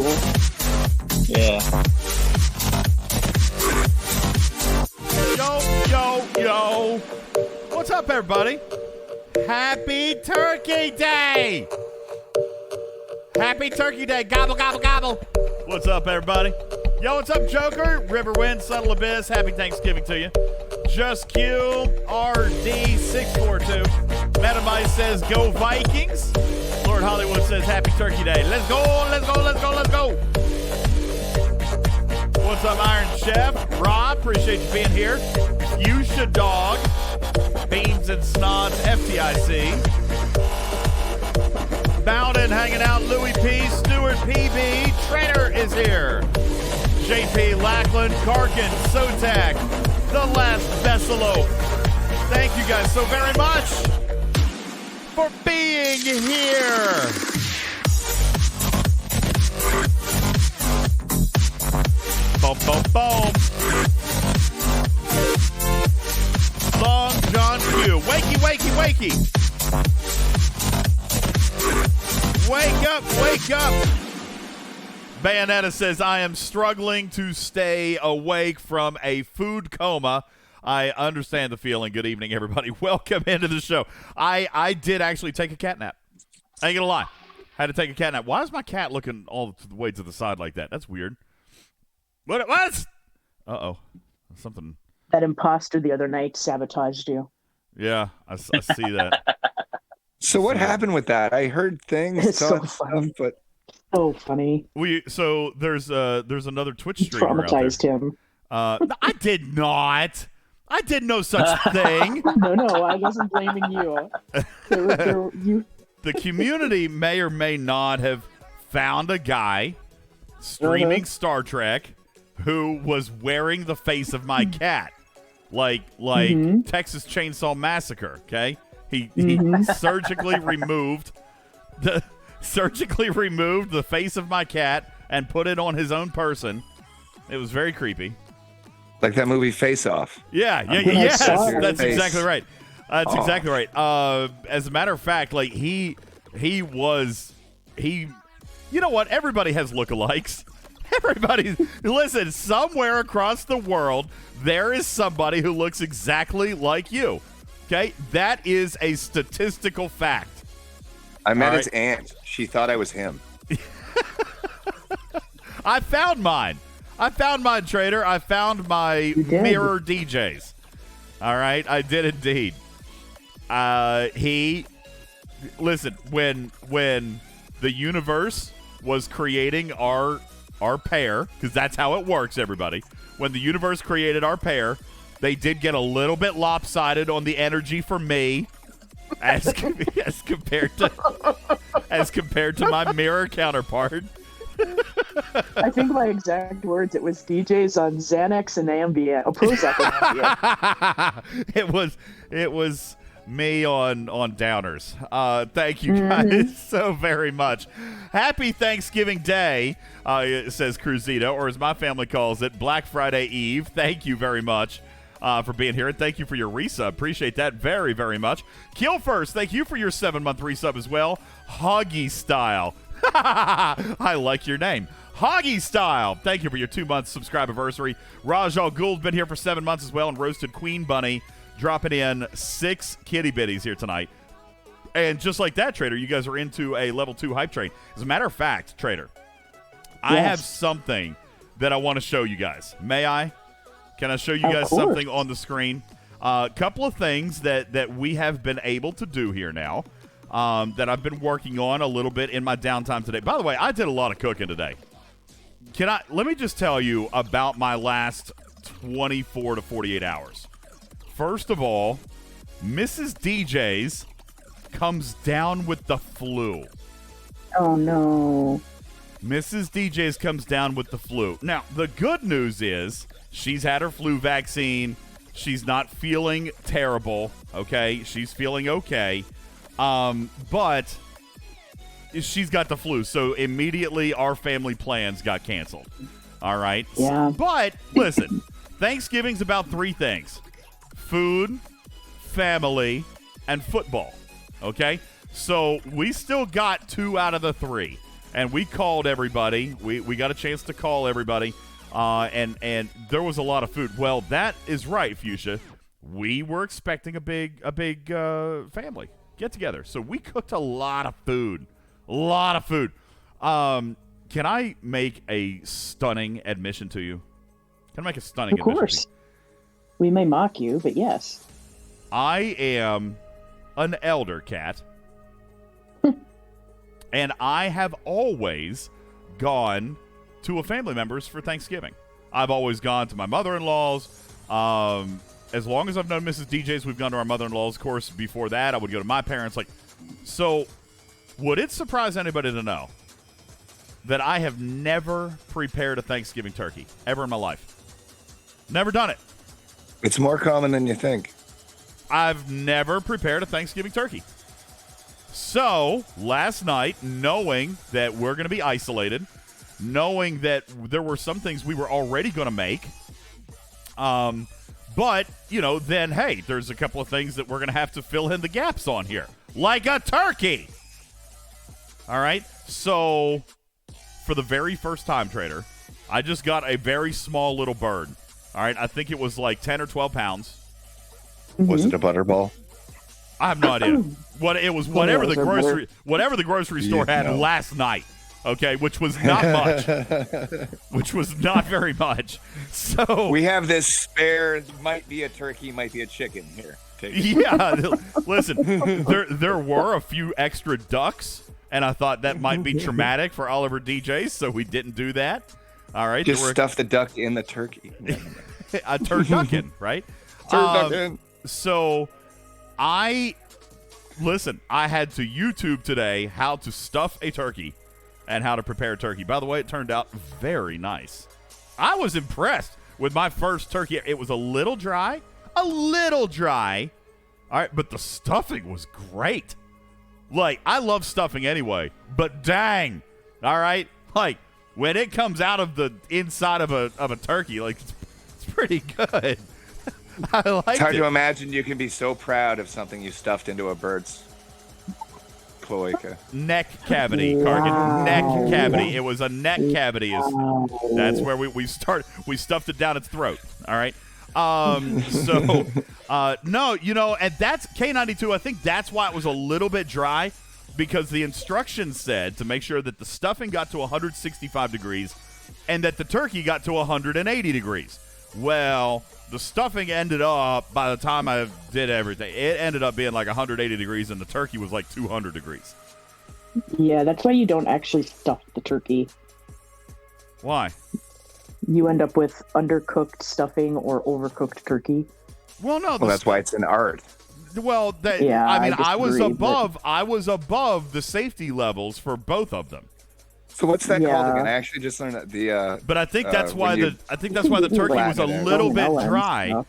cool. Yeah. Yo. What's up, everybody? Happy Turkey Day! Happy Turkey Day. Gobble, gobble, gobble. What's up, everybody? Yo, what's up, Joker? Riverwind, Subtle Abyss. Happy Thanksgiving to you. Just Q, RD642. Metamice says, go Vikings. Lord Hollywood says, happy Turkey Day. Let's go. What's up, Iron Chef? Rob, appreciate you being here. Fuchsia Dog. Beans and Snods, FTIC. Bowden hanging out. Louis P. Stewart PB. Trainer is here. JP Lackland, Karkin, Sotak, The Last Vesselo. Thank you guys so very much for being here. Boom, boom, boom. Long John Q. Wakey. Wake up. Bayonetta says, I am struggling to stay awake from a food coma. I understand the feeling. Good evening, everybody. Welcome into the show. I did actually take a cat nap. I ain't gonna lie. Had to take a cat nap. Why is my cat looking all the way to the side like that? That's weird. What? Uh-oh. Something. That imposter the other night sabotaged you. Yeah, I see that. So what happened with that? I heard things. It's so funny. But so funny. So there's another Twitch streamer Traumatized out there. him. I did not. I did no such thing. No, I wasn't blaming you. The community may or may not have found a guy streaming Star Trek who was wearing the face of my cat, like Texas Chainsaw Massacre. Okay, he surgically removed the face of my cat and put it on his own person. It was very creepy. Like that movie Face Off. Yes, that's exactly right. That's exactly right. As a matter of fact, like he. You know what? Everybody has lookalikes. Listen, somewhere across the world, there is somebody who looks exactly like you. Okay? That is a statistical fact. I met his aunt. She thought I was him. I found mine, Trader. I found my mirror DJs. All right? I did indeed. Listen, when the universe was creating our pair, because that's how it works, everybody. When the universe created our pair, they did get a little bit lopsided on the energy for me, as compared to my mirror counterpart. I think my exact words, it was DJs on Xanax and Ambien. Prozac and Ambien. It was me on downers. Thank you guys so very much. Happy Thanksgiving Day, says Cruzita, or as my family calls it, Black Friday Eve. Thank you very much for being here, and thank you for your resub. Appreciate that very, very much. Kill First, thank you for your 7-month resub as well. Hoggy Style. I like your name. Hoggy Style, thank you for your 2-month subscribe-iversary. Rajal Gould been here for 7 months as well, and Roasted Queen Bunny dropping in 6 kitty bitties here tonight. And just like that, Trader, you guys are into a level 2 hype train. As a matter of fact, Trader, I have something that I want to show you guys. May I? Can I show you guys something on the screen? A couple of things that we have been able to do here now that I've been working on a little bit in my downtime today. By the way, I did a lot of cooking today. Let me just tell you about my last 24 to 48 hours. First of all, Mrs. DJz comes down with the flu. Oh, no. Mrs. DJz comes down with the flu. Now, the good news is she's had her flu vaccine. She's not feeling terrible, okay? She's feeling okay. But she's got the flu, so immediately our family plans got canceled. All right? Yeah. But, listen, Thanksgiving's about 3 things. Food, family, and football. Okay? So we still got 2 out of the 3. And we called everybody. We got a chance to call everybody, and there was a lot of food. Well, that is right, Fuchsia. We were expecting a big family get-together. So we cooked a lot of food. A lot of food. Can I make a stunning admission to you? Can I make a stunning admission? Of course. We may mock you, but yes. I am an elder cat. And I have always gone to a family member's for Thanksgiving. I've always gone to my mother-in-law's. As long as I've known Mrs. DJ's, we've gone to our mother-in-law's. Of course, before that, I would go to my parents. So would it surprise anybody to know that I have never prepared a Thanksgiving turkey ever in my life? Never done it. It's more common than you think. I've never prepared a Thanksgiving turkey. So last night, knowing that we're going to be isolated, knowing that there were some things we were already going to make, but, then, hey, there's a couple of things that we're going to have to fill in the gaps on here, like a turkey. All right? So for the very first time, Trader, I just got a very small little bird. All right? I think it was like 10 or 12 pounds. Was it a butterball? I have no idea. Whatever the grocery store had last night. Okay, which was not much. Which was not very much. So we have this spare. Might be a turkey, might be a chicken here. Yeah, listen. There were a few extra ducks, and I thought that might be traumatic for Oliver DJz, so we didn't do that. All right, just stuff the duck in the turkey. A turducken, right? Turducken. So I had to YouTube today how to stuff a turkey and how to prepare a turkey. By the way, it turned out very nice. I was impressed with my first turkey. It was a little dry. All right, but the stuffing was great. I love stuffing anyway, but dang. All right? When it comes out of the inside of a turkey, it's pretty good. I like it. It's hard to imagine you can be so proud of something you stuffed into a bird's cloaca. Neck cavity, Cargan. Neck cavity. It was a neck cavity. That's where we start. We stuffed it down its throat. All right. No, and that's K92. I think that's why it was a little bit dry, because the instructions said to make sure that the stuffing got to 165 degrees and that the turkey got to 180 degrees. Well, the stuffing ended up, by the time I did everything, it ended up being 180 degrees, and the turkey was 200 degrees. Yeah, that's why you don't actually stuff the turkey. Why? You end up with undercooked stuffing or overcooked turkey. Well, no. That's why it's an art. Well, I was above the safety levels for both of them. So what's that called again? I actually just learned that But I think that's why the turkey was a little bit dry,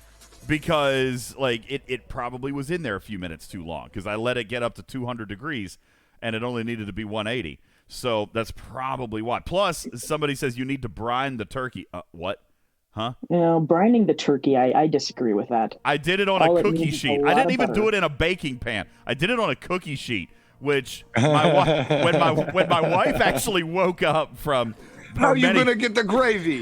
because it probably was in there a few minutes too long, because I let it get up to 200 degrees and it only needed to be 180. So that's probably why. Plus, somebody says you need to brine the turkey. What? Huh? Brining the turkey, I disagree with that. I did it on a cookie sheet. I didn't even do it in a baking pan. I did it on a cookie sheet. Which when my wife actually woke up from how are you gonna get the gravy?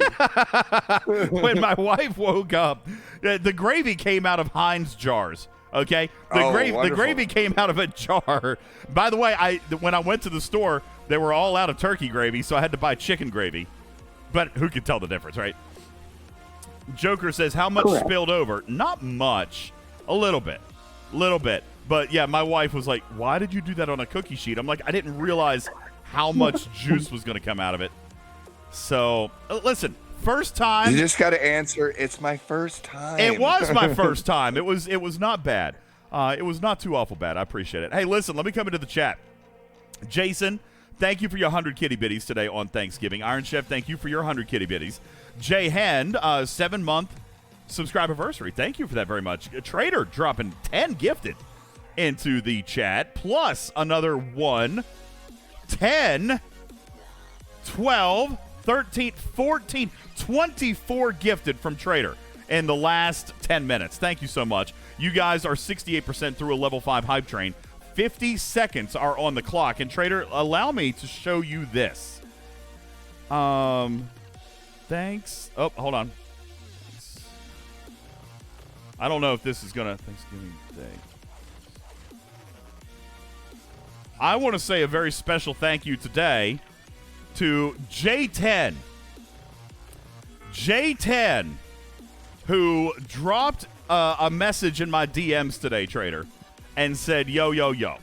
When my wife woke up, the gravy came out of Heinz jars. Okay, the gravy came out of a jar. By the way, when I went to the store, they were all out of turkey gravy, so I had to buy chicken gravy. But who could tell the difference, right? Joker says, how much spilled over? Not much. A little bit. But yeah, my wife was like, why did you do that on a cookie sheet? I'm like, I didn't realize how much juice was going to come out of it. So, listen, first time. You just got to answer, it's my first time. It was my first time. It was not bad. It was not too awful bad. I appreciate it. Hey, listen, let me come into the chat. Jason, thank you for your 100 kitty bitties today on Thanksgiving. Iron Chef, thank you for your 100 kitty bitties. Jay Hand, 7-month subscribe-anniversary. Thank you for that very much. Trader dropping 10 gifted into the chat, plus another 1, 10, 12, 13, 14, 24 gifted from Trader in the last 10 minutes. Thank you so much. You guys are 68% through a level 5 hype train, 50 seconds are on the clock. And Trader, allow me to show you this. Thanks. Oh, hold on. I don't know if this is going to Thanksgiving Day. I want to say a very special thank you today to J10. J10, who dropped a message in my DMs today, Trader, and said, yo, yo, yo.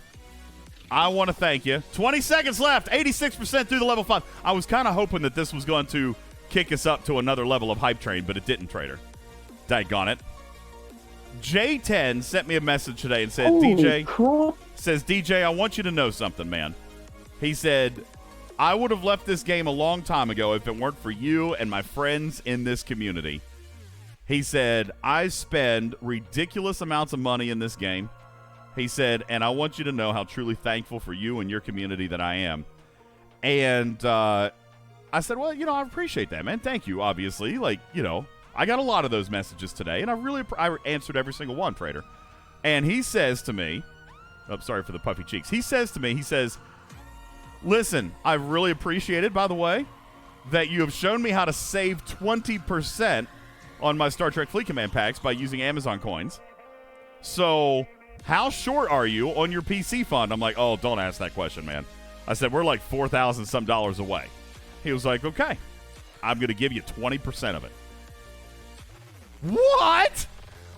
I want to thank you. 20 seconds left. 86% through the level 5. I was kind of hoping that this was going to kick us up to another level of hype train, but it didn't, Trader. Daggone it. J10 sent me a message today and said, DJ, I want you to know something, man. He said, I would have left this game a long time ago if it weren't for you and my friends in this community. He said, I spend ridiculous amounts of money in this game. He said, and I want you to know how truly thankful for you and your community that I am. And I said, well, I appreciate that, man. Thank you, obviously. I got a lot of those messages today, and I answered every single one, Trader. And he says to me, I'm sorry for the puffy cheeks. He says to me, listen, I really appreciate it, by the way, that you have shown me how to save 20% on my Star Trek Fleet Command packs by using Amazon coins. So how short are you on your PC fund? I'm like, oh, don't ask that question, man. I said, we're like $4,000 some away. He was like, okay, I'm going to give you 20% of it. What?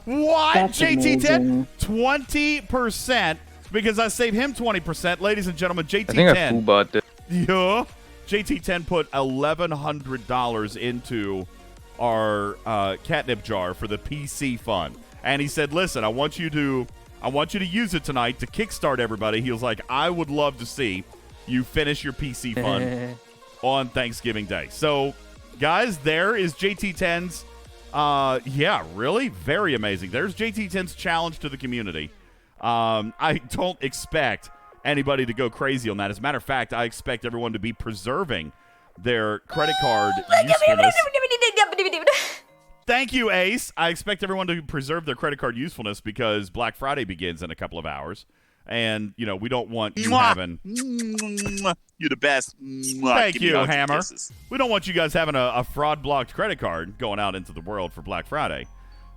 That's JT10? 20%. Because I saved him 20%. Ladies and gentlemen, JT10. I think I full bought it. Yeah. JT10 put $1,100 into our catnip jar for the PC fund. And he said, listen, I want you to use it tonight to kickstart everybody. He was like, I would love to see you finish your PC fund on Thanksgiving Day. So, guys, there is JT10's, really very amazing. There's JT10's challenge to the community. I don't expect anybody to go crazy on that. As a matter of fact, I expect everyone to be preserving their credit card usefulness. Thank you, Ace. I expect everyone to preserve their credit card usefulness because Black Friday begins in a couple of hours. And, we don't want you having... You're the best. Thank you, Hammer. We don't want you guys having a fraud-blocked credit card going out into the world for Black Friday.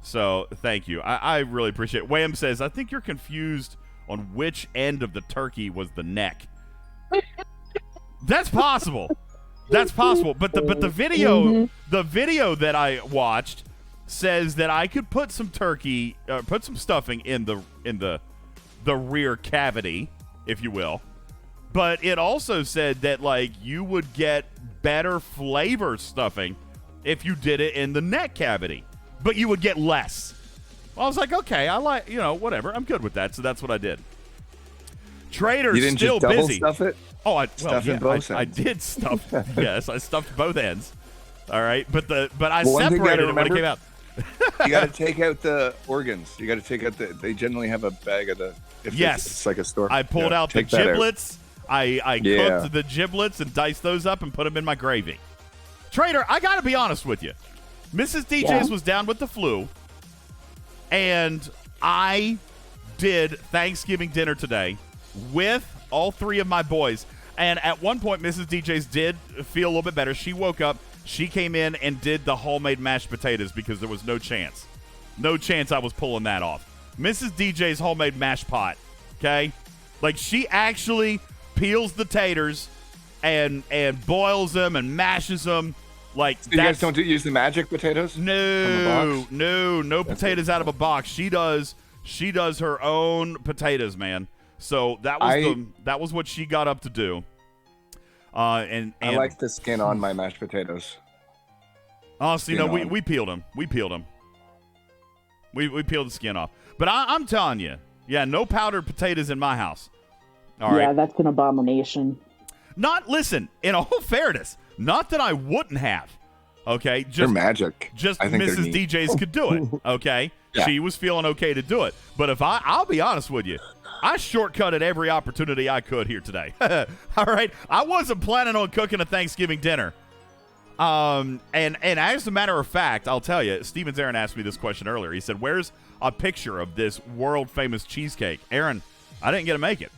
So, thank you. I really appreciate it. Wham says, I think you're confused on which end of the turkey was the neck. That's possible. That's possible. But the video that I watched says that I could put some turkey, put some stuffing in the rear cavity, if you will. But it also said that you would get better flavor stuffing if you did it in the neck cavity, but you would get less. Well, I was like, okay, I like, whatever. I'm good with that. So that's what I did. Trader's you didn't still just double busy. Stuff it? Oh, I did stuff. Yes, I stuffed both ends. All right, but I separated it when it came out. You got to take out the organs. You got to take out they generally have a bag of the. It's like a store. I pulled out the giblets. I cooked the giblets and diced those up and put them in my gravy. Trader, I got to be honest with you. Mrs. DJz was down with the flu, and I did Thanksgiving dinner today with all three of my boys. And at one point, Mrs. DJz did feel a little bit better. She woke up. She came in and did the homemade mashed potatoes because there was no chance. No chance I was pulling that off. Mrs. DJ's homemade mash pot, okay? She actually peels the taters and boils them and mashes them. You guys don't use the magic potatoes? No potatoes out of a box. She does her own potatoes, man. So that was what she got up to do. And I like the skin on my mashed potatoes. Oh, so we peeled them. We peeled them. We peeled the skin off. But I'm telling you, no powdered potatoes in my house. All right. Yeah, that's an abomination. Listen, in all fairness, not that I wouldn't have. Okay, they're magic. Just Mrs. DJz could do it. Okay, She was feeling okay to do it. But if I'll be honest with you, I shortcutted every opportunity I could here today. All right, I wasn't planning on cooking a Thanksgiving dinner. And as a matter of fact, I'll tell you, Stevens Aaron asked me this question earlier. He said, "Where's a picture of this world famous cheesecake?" Aaron, I didn't get to make it.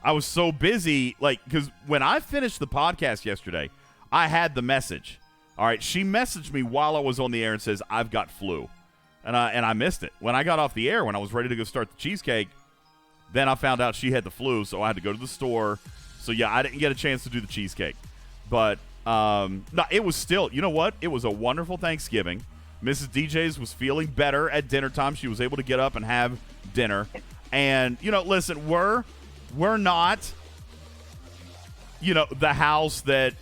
I was so busy, because when I finished the podcast yesterday, I had the message. All right, she messaged me while I was on the air and says, I've got flu. And I missed it. When I got off the air, when I was ready to go start the cheesecake, then I found out she had the flu, so I had to go to the store. So, yeah, I didn't get a chance to do the cheesecake. But, no, it was still, you know what? It was a wonderful Thanksgiving. Mrs. DJz was feeling better at dinner time. She was able to get up and have dinner. And, listen, we're not, the house that,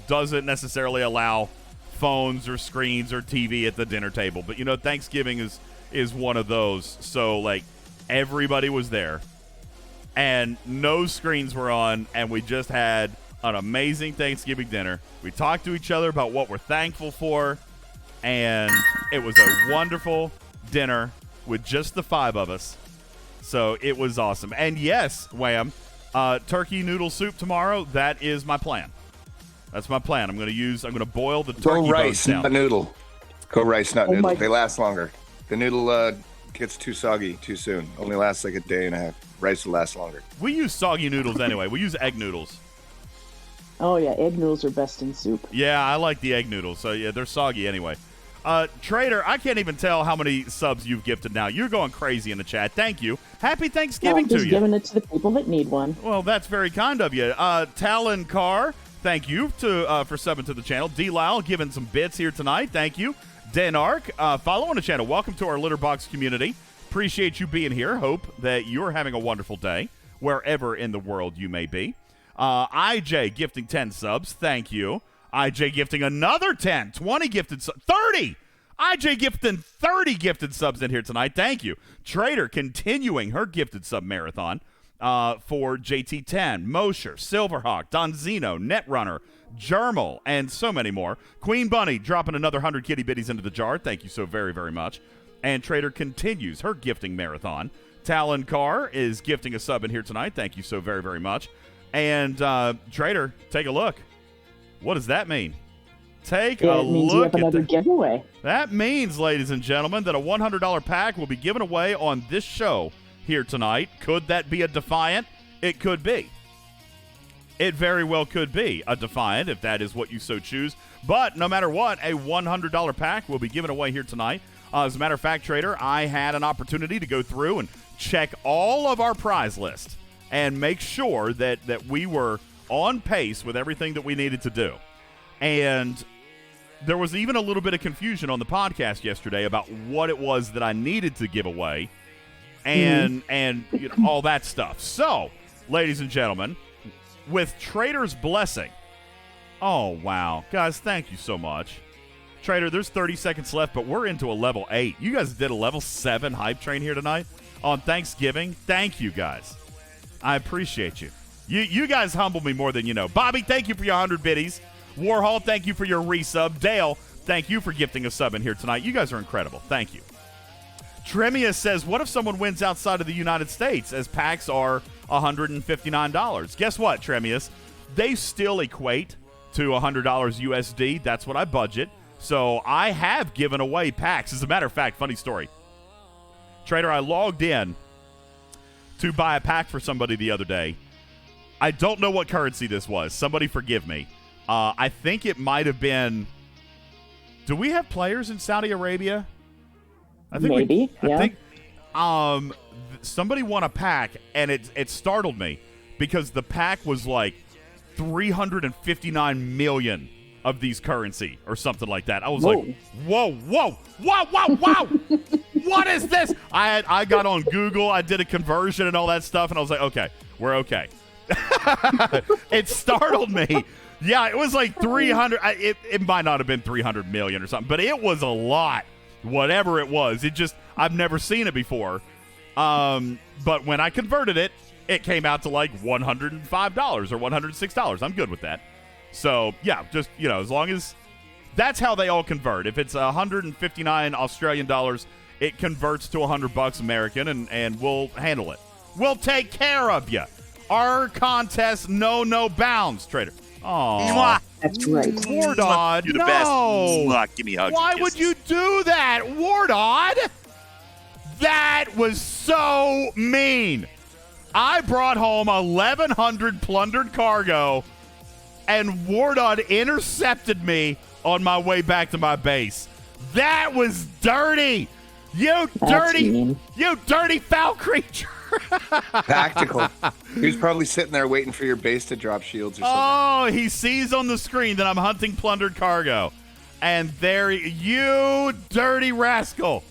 doesn't necessarily allow phones or screens or TV at the dinner table. But, Thanksgiving is one of those. So, everybody was there. And no screens were on, and we just had an amazing Thanksgiving dinner. We talked to each other about what we're thankful for, and it was a wonderful dinner with just the 5 of us. So it was awesome. And yes, Wham, turkey noodle soup tomorrow, that is my plan. That's my plan. I'm going to boil the turkey Go bones rice, down. not noodle. Go rice, not Oh noodle. my- They last longer. The noodle gets too soggy too soon. Only lasts like a day and a half. Rice will last longer. We use soggy noodles anyway. We use egg noodles. Oh yeah, egg noodles are best in soup. Yeah, I like the egg noodles. So, yeah, they're soggy anyway. Trader, I can't even tell how many subs you've gifted now. You're going crazy in the chat. Thank you. Happy Thanksgiving to Just you. giving it to the people that need one. Well, that's very kind of you. Talon Carr, thank you for subbing to the channel. D-Lyle giving some bits here tonight. Thank you. Denark, following the channel. Welcome to our Litterbox community. Appreciate you being here. Hope that you're having a wonderful day wherever in the world you may be. IJ gifting 10 subs. Thank you. IJ gifting another 10. 20 gifted subs. 30! IJ gifting 30 gifted subs in here tonight. Thank you. Trader continuing her gifted sub marathon for JT10, Mosher, Silverhawk, Donzino, Netrunner, Jermal, and so many more. Queen Bunny dropping another 100 kitty bitties into the jar. Thank you so very, very much. And Trader continues her gifting marathon. Talon Carr is gifting a sub in here tonight. Thank you so very, very much. And Trader, take a look. What does that mean? Take a It means you look have at another that. giveaway. That means, ladies and gentlemen, that a $100 pack will be given away on this show here tonight. Could that be a Defiant? It could be. It very well could be a Defiant if that is what you so choose. But no matter what, a $100 pack will be given away here tonight. As a matter of fact, Trader, I had an opportunity to go through and check all of our prize list and make sure that we were on pace with everything that we needed to do. And there was even a little bit of confusion on the podcast yesterday about what it was that I needed to give away and all that stuff. So, ladies and gentlemen, with Trader's blessing, oh, wow. Guys, thank you so much. Trader, there's 30 seconds left, but we're into a level 8. You guys did a level 7 hype train here tonight on Thanksgiving. Thank you, guys. I appreciate you. You guys humble me more than you know. Bobby, thank you for your 100 biddies. Warhol, thank you for your resub. Dale, thank you for gifting a sub in here tonight. You guys are incredible. Thank you. Tremia says, what if someone wins outside of the United States, as packs are $159? Guess what, Tremius? They still equate to $100 USD. That's what I budget. So I have given away packs. As a matter of fact, funny story. Trader, I logged in to buy a pack for somebody the other day. I don't know what currency this was. Somebody forgive me. I think it might have been... Do we have players in Saudi Arabia? I think Maybe, yeah. I think somebody won a pack, and it startled me because the pack was like 359 million of these currency or something like that. I was like, whoa. What is this? I got on Google, I did a conversion and all that stuff, and I was like, okay, we're okay. It startled me. Yeah, it was like 300. It might not have been 300 million or something, but it was a lot. Whatever it was, I've never seen it before. But when I converted it, it came out to like $105 or $106. I'm good with that. So, yeah, just, as long as that's how they all convert. If it's 159 Australian dollars, it converts to $100 American, and we'll handle it. We'll take care of you. Our contest, no bounds, Trader. Oh, That's right. Wardod, You're the no. best. Mwah, give me hugs. Why and would kisses. you do that, Wardod? That was so mean. I brought home 1,100 plundered cargo, and wardod intercepted me on my way back to my base. That was dirty. You dirty foul creature. Tactical. He was probably sitting there waiting for your base to drop shields or something. Oh, he sees on the screen that I'm hunting plundered cargo. And there, you dirty rascal.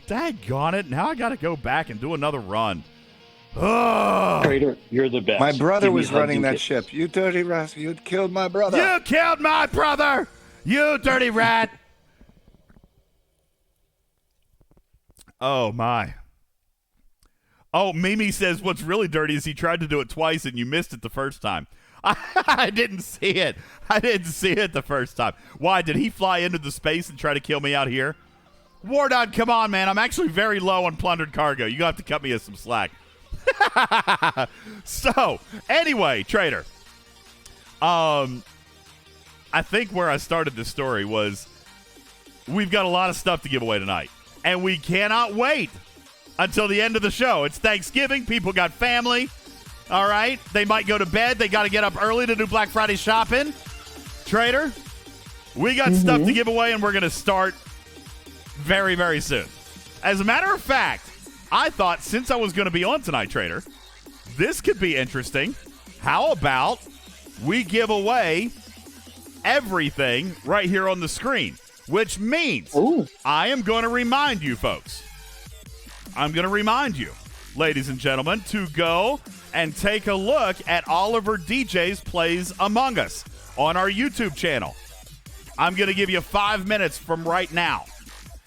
Daggone it. Now I got to go back and do another run. Oh. Trader, you're the best. My brother Give me was hugs running and that kisses. ship. You dirty rascal. You killed my brother. You killed my brother. You dirty rat. Oh, my. Oh, Mimi says what's really dirty is he tried to do it twice and you missed it the first time. I didn't see it. I didn't see it the first time. Why? Did he fly into the space and try to kill me out here? wardod, come on, man. I'm actually very low on plundered cargo. You have to cut me some slack. So, anyway, Trader. I think where I started this story was we've got a lot of stuff to give away tonight. And we cannot wait until the end of the show. It's Thanksgiving. People got family. All right. They might go to bed. They got to get up early to do Black Friday shopping. Trader, we got stuff to give away, and we're going to start very, very soon. As a matter of fact, I thought since I was going to be on tonight, Trader, this could be interesting. How about we give away everything right here on the screen, which means I am going to remind you folks. I'm going to remind you, ladies and gentlemen, to go and take a look at UltimatDJz Plays Among Us on our YouTube channel. I'm going to give you 5 minutes from right now.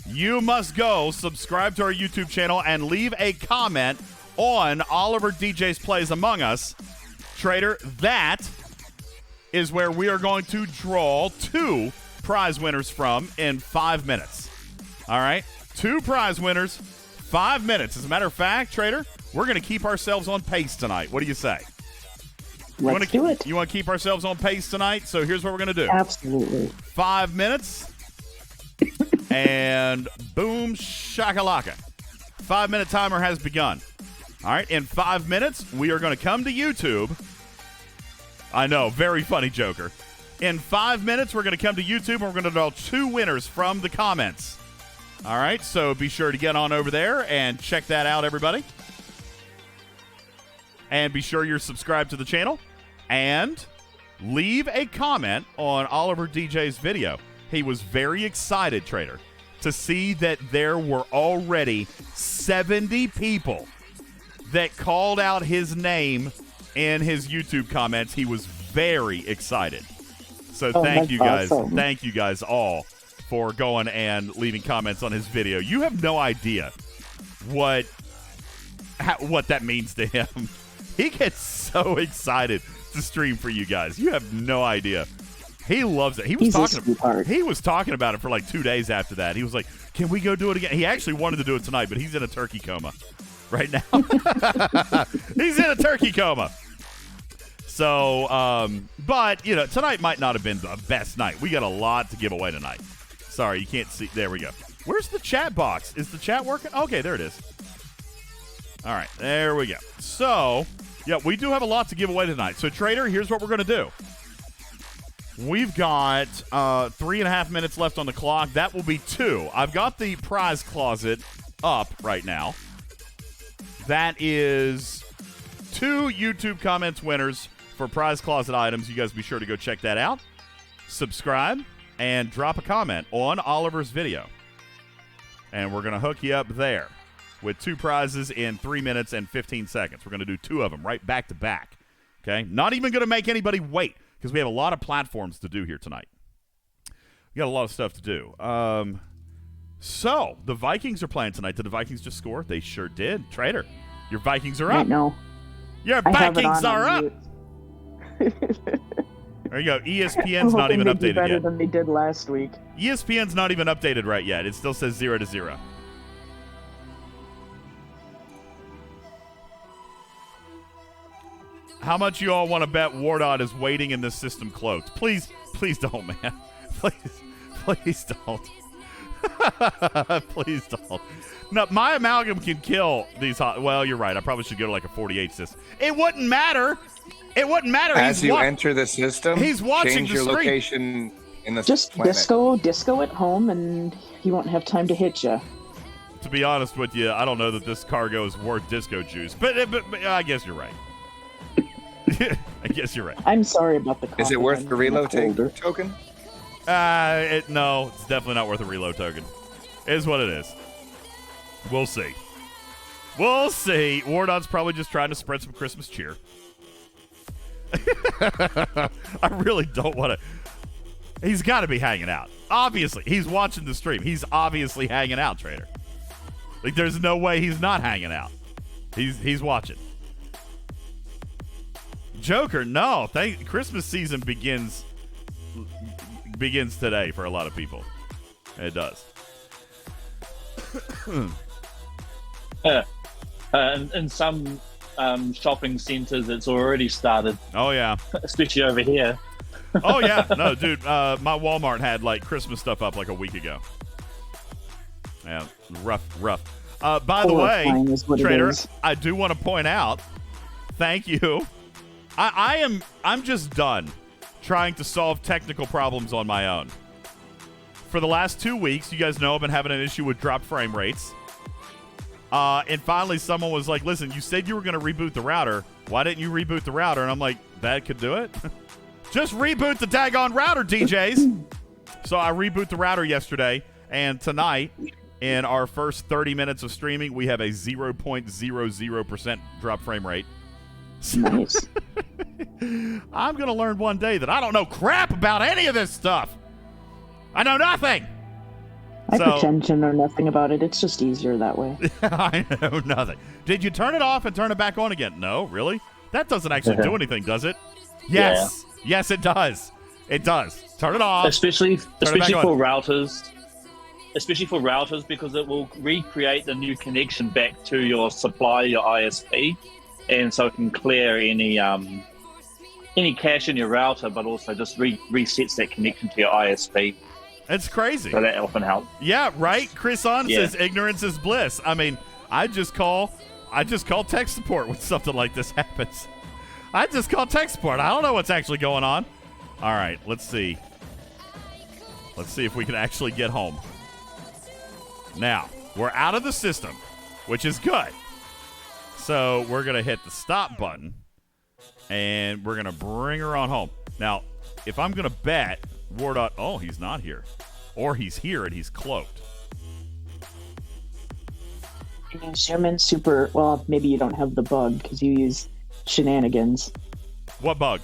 You must go subscribe to our YouTube channel and leave a comment on UltimatDJz Plays Among Us. Trader, that is where we are going to draw 2 prize winners from in 5 minutes. All right? 2 prize winners, 5 minutes. As a matter of fact, Trader, we're going to keep ourselves on pace tonight. What do you say? Let's do it. You want to keep ourselves on pace tonight? So here's what we're going to do. Absolutely. 5 minutes. And boom, shakalaka. 5-minute timer has begun. All right, in 5 minutes, we are going to come to YouTube. I know, very funny, Joker. In 5 minutes, we're going to come to YouTube, and we're going to draw 2 winners from the comments. All right, so be sure to get on over there and check that out, everybody. And be sure you're subscribed to the channel. And leave a comment on UltimatDJ's video. He was very excited, Trader, to see that there were already 70 people that called out his name in his YouTube comments. He was very excited. So thank you guys. Awesome. Thank you guys all for going and leaving comments on his video. You have no idea what that means to him. He gets so excited to stream for you guys. You have no idea. He loves it. He was talking about it for like 2 days after that. He was like, "Can we go do it again?" He actually wanted to do it tonight, but he's in a turkey coma right now. He's in a turkey coma. So, but, you know, tonight might not have been the best night. We got a lot to give away tonight. Sorry, you can't see. There we go. Where's the chat box? Is the chat working? Okay, there it is. All right, there we go. So, yeah, we do have a lot to give away tonight. So, Trader, here's what we're going to do. We've got 3.5 minutes left on the clock. That will be 2. I've got the prize closet up right now. That is 2 YouTube comments winners for prize closet items. You guys be sure to go check that out. Subscribe and drop a comment on Oliver's video. And we're going to hook you up there with 2 prizes in 3 minutes and 15 seconds. We're going to do 2 of them right back to back. Okay? Not even going to make anybody wait, because we have a lot of platforms to do here tonight. We got a lot of stuff to do. So, the Vikings are playing tonight. Did the Vikings just score? They sure did. Trader, your Vikings are up. No. Your Vikings are up. There you go. ESPN's not even updated better yet. than they did last week. ESPN's not even updated right yet. It still says 0-0. How much you all want to bet wardod is waiting in this system cloaked? Please don't, man. Please don't. Please don't. No, my amalgam can kill these hot. Well, you're right. I probably should go to like a 48 system. It wouldn't matter. It wouldn't matter. As you enter the system, he's watching change the your screen. location in the Just planet. disco at home, and he won't have time to hit you. To be honest with you, I don't know that this cargo is worth disco juice, but I guess you're right. I guess you're right. I'm sorry about the coffee. Is it worth the reload token? No, it's definitely not worth a reload token. It is what it is. We'll see. We'll see. Wardod's probably just trying to spread some Christmas cheer. I really don't want to. He's got to be hanging out. Obviously, he's watching the stream. He's obviously hanging out, Trader. Like, there's no way he's not hanging out. He's watching. Joker, no. Christmas season begins today for a lot of people. It does. In some shopping centers, it's already started. Oh, yeah. Especially over here. Oh, yeah. No, dude, my Walmart had, like, Christmas stuff up like a week ago. Yeah, rough. By the way, Trader, I do want to point out, thank you. I'm just done trying to solve technical problems on my own. For the last 2 weeks, you guys know I've been having an issue with drop frame rates. And finally, someone was like, listen, you said you were going to reboot the router. Why didn't you reboot the router? And I'm like, that could do it? Just reboot the daggone router, DJs. So I reboot the router yesterday, and tonight, in our first 30 minutes of streaming, we have a 0.00% drop frame rate. Nice. I'm going to learn one day that I don't know crap about any of this stuff. I know nothing. I pretend to know nothing about it. It's just easier that way. I know nothing. Did you turn it off and turn it back on again? No, really? That doesn't actually do anything, does it? Yes. Yeah. Yes, it does. It does. Turn it off. Especially for routers. Especially for routers, because it will recreate the new connection back to your supplier, your ISP, and so it can clear any cache in your router, but also just resets that connection to your ISP. It's crazy. So that often helps. Yeah, right? Chris on says ignorance is bliss. I mean, I just call tech support when something like this happens. I just call tech support. I don't know what's actually going on. All right, let's see. Let's see if we can actually get home. Now, we're out of the system, which is good. So we're going to hit the stop button, and we're going to bring her on home. Now, if I'm going to bet, wardod, oh, he's not here. Or he's here and he's cloaked. Can you zoom in super... Well, maybe you don't have the bug because you use shenanigans. What bug?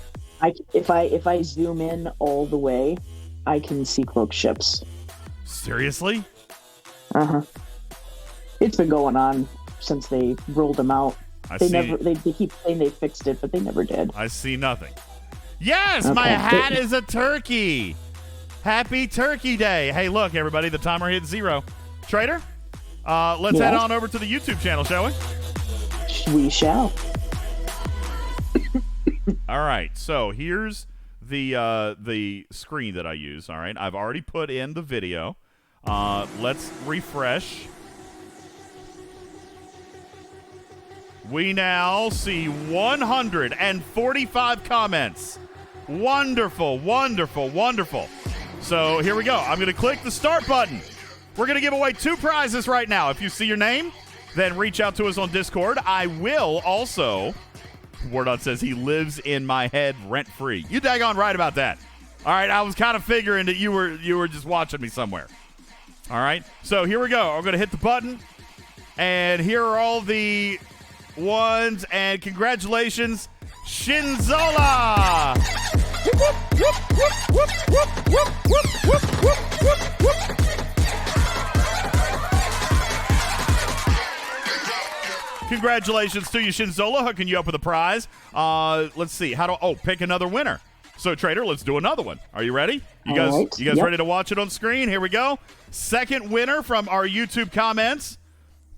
If I zoom in all the way, I can see cloaked ships. Seriously? Uh-huh. It's been going on since they rolled them out. They keep saying they fixed it, but they never did. I see nothing. Yes, okay. My hat is a turkey. Happy Turkey Day. Hey, look, everybody, the timer hit 0. Trader, let's head on over to the YouTube channel, shall we? We shall. All right, so here's the screen that I use. All right, I've already put in the video. Let's refresh. We now see 145 comments. Wonderful, wonderful, wonderful. So here we go. I'm going to click the start button. We're going to give away 2 prizes right now. If you see your name, then reach out to us on Discord. I will also... wardod says he lives in my head rent-free. You daggone right about that. All right, I was kind of figuring that you were just watching me somewhere. All right, so here we go. I'm going to hit the button, and here are all the ones, and congratulations, Shinzola! Congratulations to you, Shinzola, hooking you up with a prize. Let's see. Pick another winner. So, Trader, let's do another one. Are you ready? You guys ready to watch it on screen? Here we go. Second winner from our YouTube comments.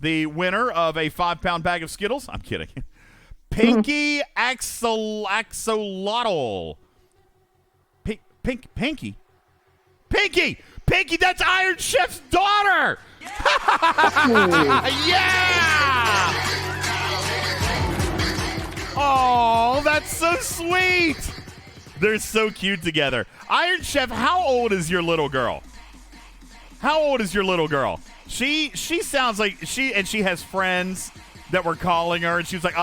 The winner of a 5-pound bag of Skittles. I'm kidding. Pinky Axolotl. Pinky Pinky, that's Iron Chef's daughter. Yeah. Oh, that's so sweet. They're so cute together. Iron Chef, how old is your little girl? How old is your little girl? She sounds like she has friends that were calling her, and she was like,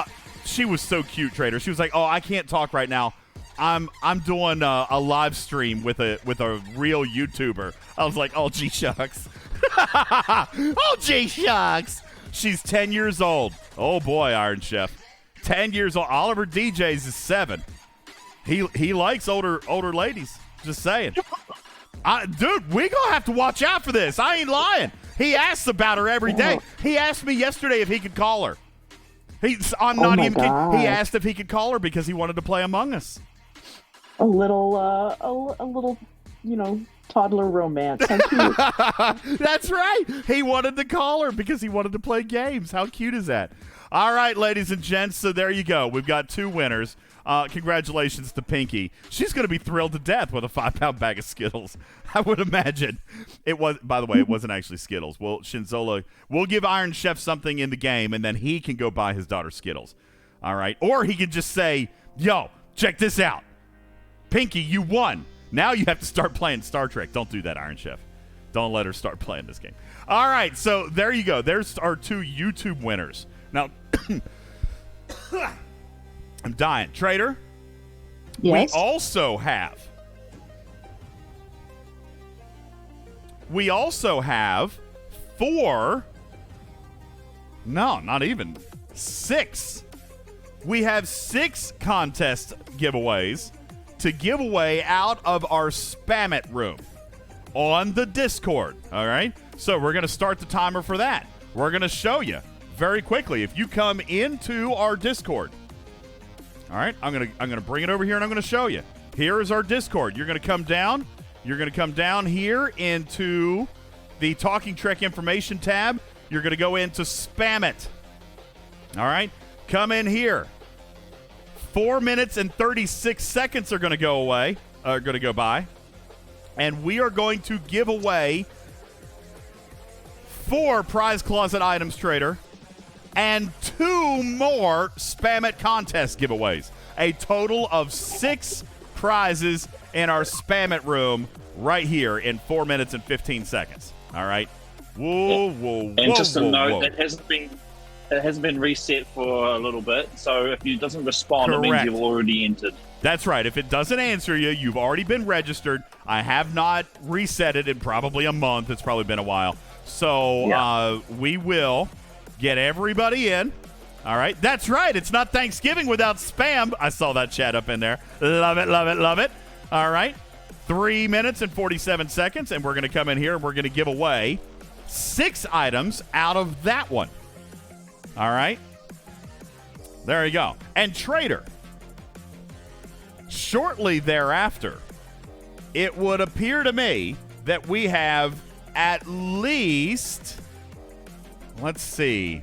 she was so cute, Trader. She was like, I can't talk right now. I'm doing a live stream with a real YouTuber. I was like, oh, gee shucks. Oh, gee shucks. She's 10 years old. Oh, boy, Iron Chef. 10 years old. Oliver DJs is 7. He likes older ladies. Just saying. Dude, we gonna have to watch out for this. I ain't lying. He asks about her every day. He asked me yesterday if he could call her. I'm not even kidding. He asked if he could call her because he wanted to play Among Us. A little, toddler romance. How cute. That's right. He wanted to call her because he wanted to play games. How cute is that? All right, ladies and gents, so there you go. We've got 2 winners. Congratulations to Pinky. She's going to be thrilled to death with a 5-pound bag of Skittles. I would imagine. By the way, it wasn't actually Skittles. Well, Shinzola, we'll give Iron Chef something in the game, and then he can go buy his daughter Skittles. All right? Or he can just say, yo, check this out. Pinky, you won. Now you have to start playing Star Trek. Don't do that, Iron Chef. Don't let her start playing this game. All right, so there you go. There's our 2 YouTube winners. Now, I'm dying. Trader? Yes? We also have 6. We have 6 contest giveaways to give away out of our Spam It room on the Discord. All right? So we're going to start the timer for that. We're going to show you very quickly. If you come into our Discord, all right, I'm gonna bring it over here and I'm gonna show you. Here is our Discord. You're gonna come down. You're gonna come down here into the Talking Trek information tab. You're gonna go into Spam It. All right, come in here. 4 minutes and 36 seconds are gonna go by, and we are going to give away 4 prize closet items, Trader, and 2 more Spam It contest giveaways. A total of 6 prizes in our Spam It room right here in 4 minutes and 15 seconds. All right? Whoa. And just a note, it hasn't been reset for a little bit, so if it doesn't respond, It means you've already entered. That's right. If it doesn't answer you, you've already been registered. I have not reset it in probably a month. It's probably been a while. So we will get everybody in. All right. That's right. It's not Thanksgiving without spam. I saw that chat up in there. Love it, love it, love it. All right. 3 minutes and 47 seconds, and we're going to come in here and we're going to give away 6 items out of that one. All right. There you go. And Trader, shortly thereafter, it would appear to me that we have at least... Let's see.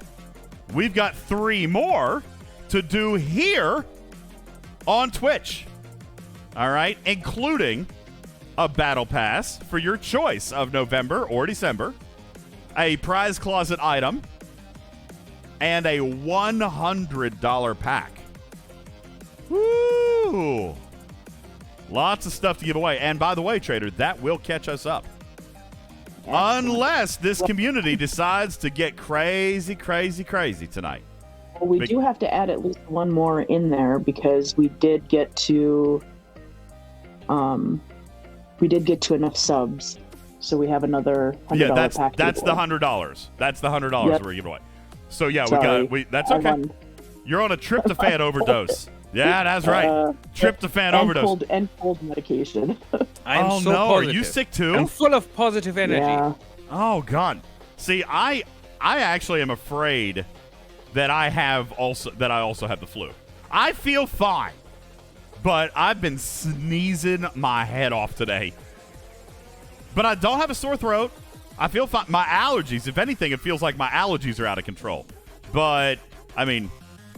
We've got 3 more to do here on Twitch. All right, including a battle pass for your choice of November or December, a prize closet item, and a $100 pack. Woo! Lots of stuff to give away. And by the way, Trader, that will catch us up. Unless this community decides to get crazy tonight. Well, we do have to add at least 1 more in there because we did get to enough subs, so we have another $100 pack. That's the $100. That's the $100 we're giving away. So yeah, that's okay. You're on a tryptophan overdose. Yeah, that's right. Tryptophan overdose. And cold medication. I'm so no, positive. Are you sick too? I'm full of positive energy. Yeah. Oh God. See, I actually am afraid that I also have the flu. I feel fine, but I've been sneezing my head off today. But I don't have a sore throat. I feel fine. My allergies, if anything, it feels like my allergies are out of control. But I mean,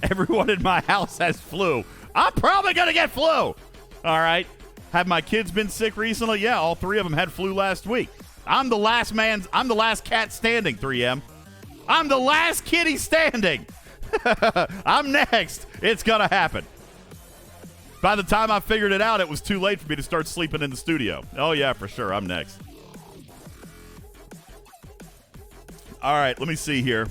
everyone in my house has flu. I'm probably gonna get flu. All right. Have my kids been sick recently? Yeah, all 3 of them had flu last week. I'm the last cat standing, 3M. I'm the last kitty standing. I'm next. It's going to happen. By the time I figured it out, it was too late for me to start sleeping in the studio. Oh, yeah, for sure. I'm next. All right, let me see here.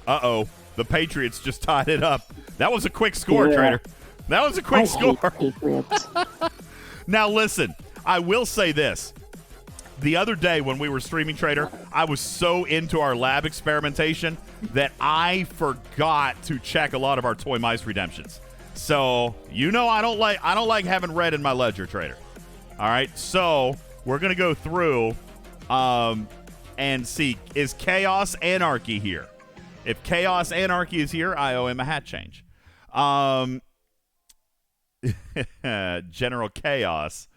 Uh-oh. The Patriots just tied it up. That was a quick score, Trader. That was a quick score. Now, listen, I will say this. The other day when we were streaming, Trader, I was so into our lab experimentation that I forgot to check a lot of our Toy Mice redemptions. So, I don't like having red in my ledger, Trader. All right, so we're going to go through and see, is Chaos Anarchy here? If Chaos Anarchy is here, I owe him a hat change. General Chaos,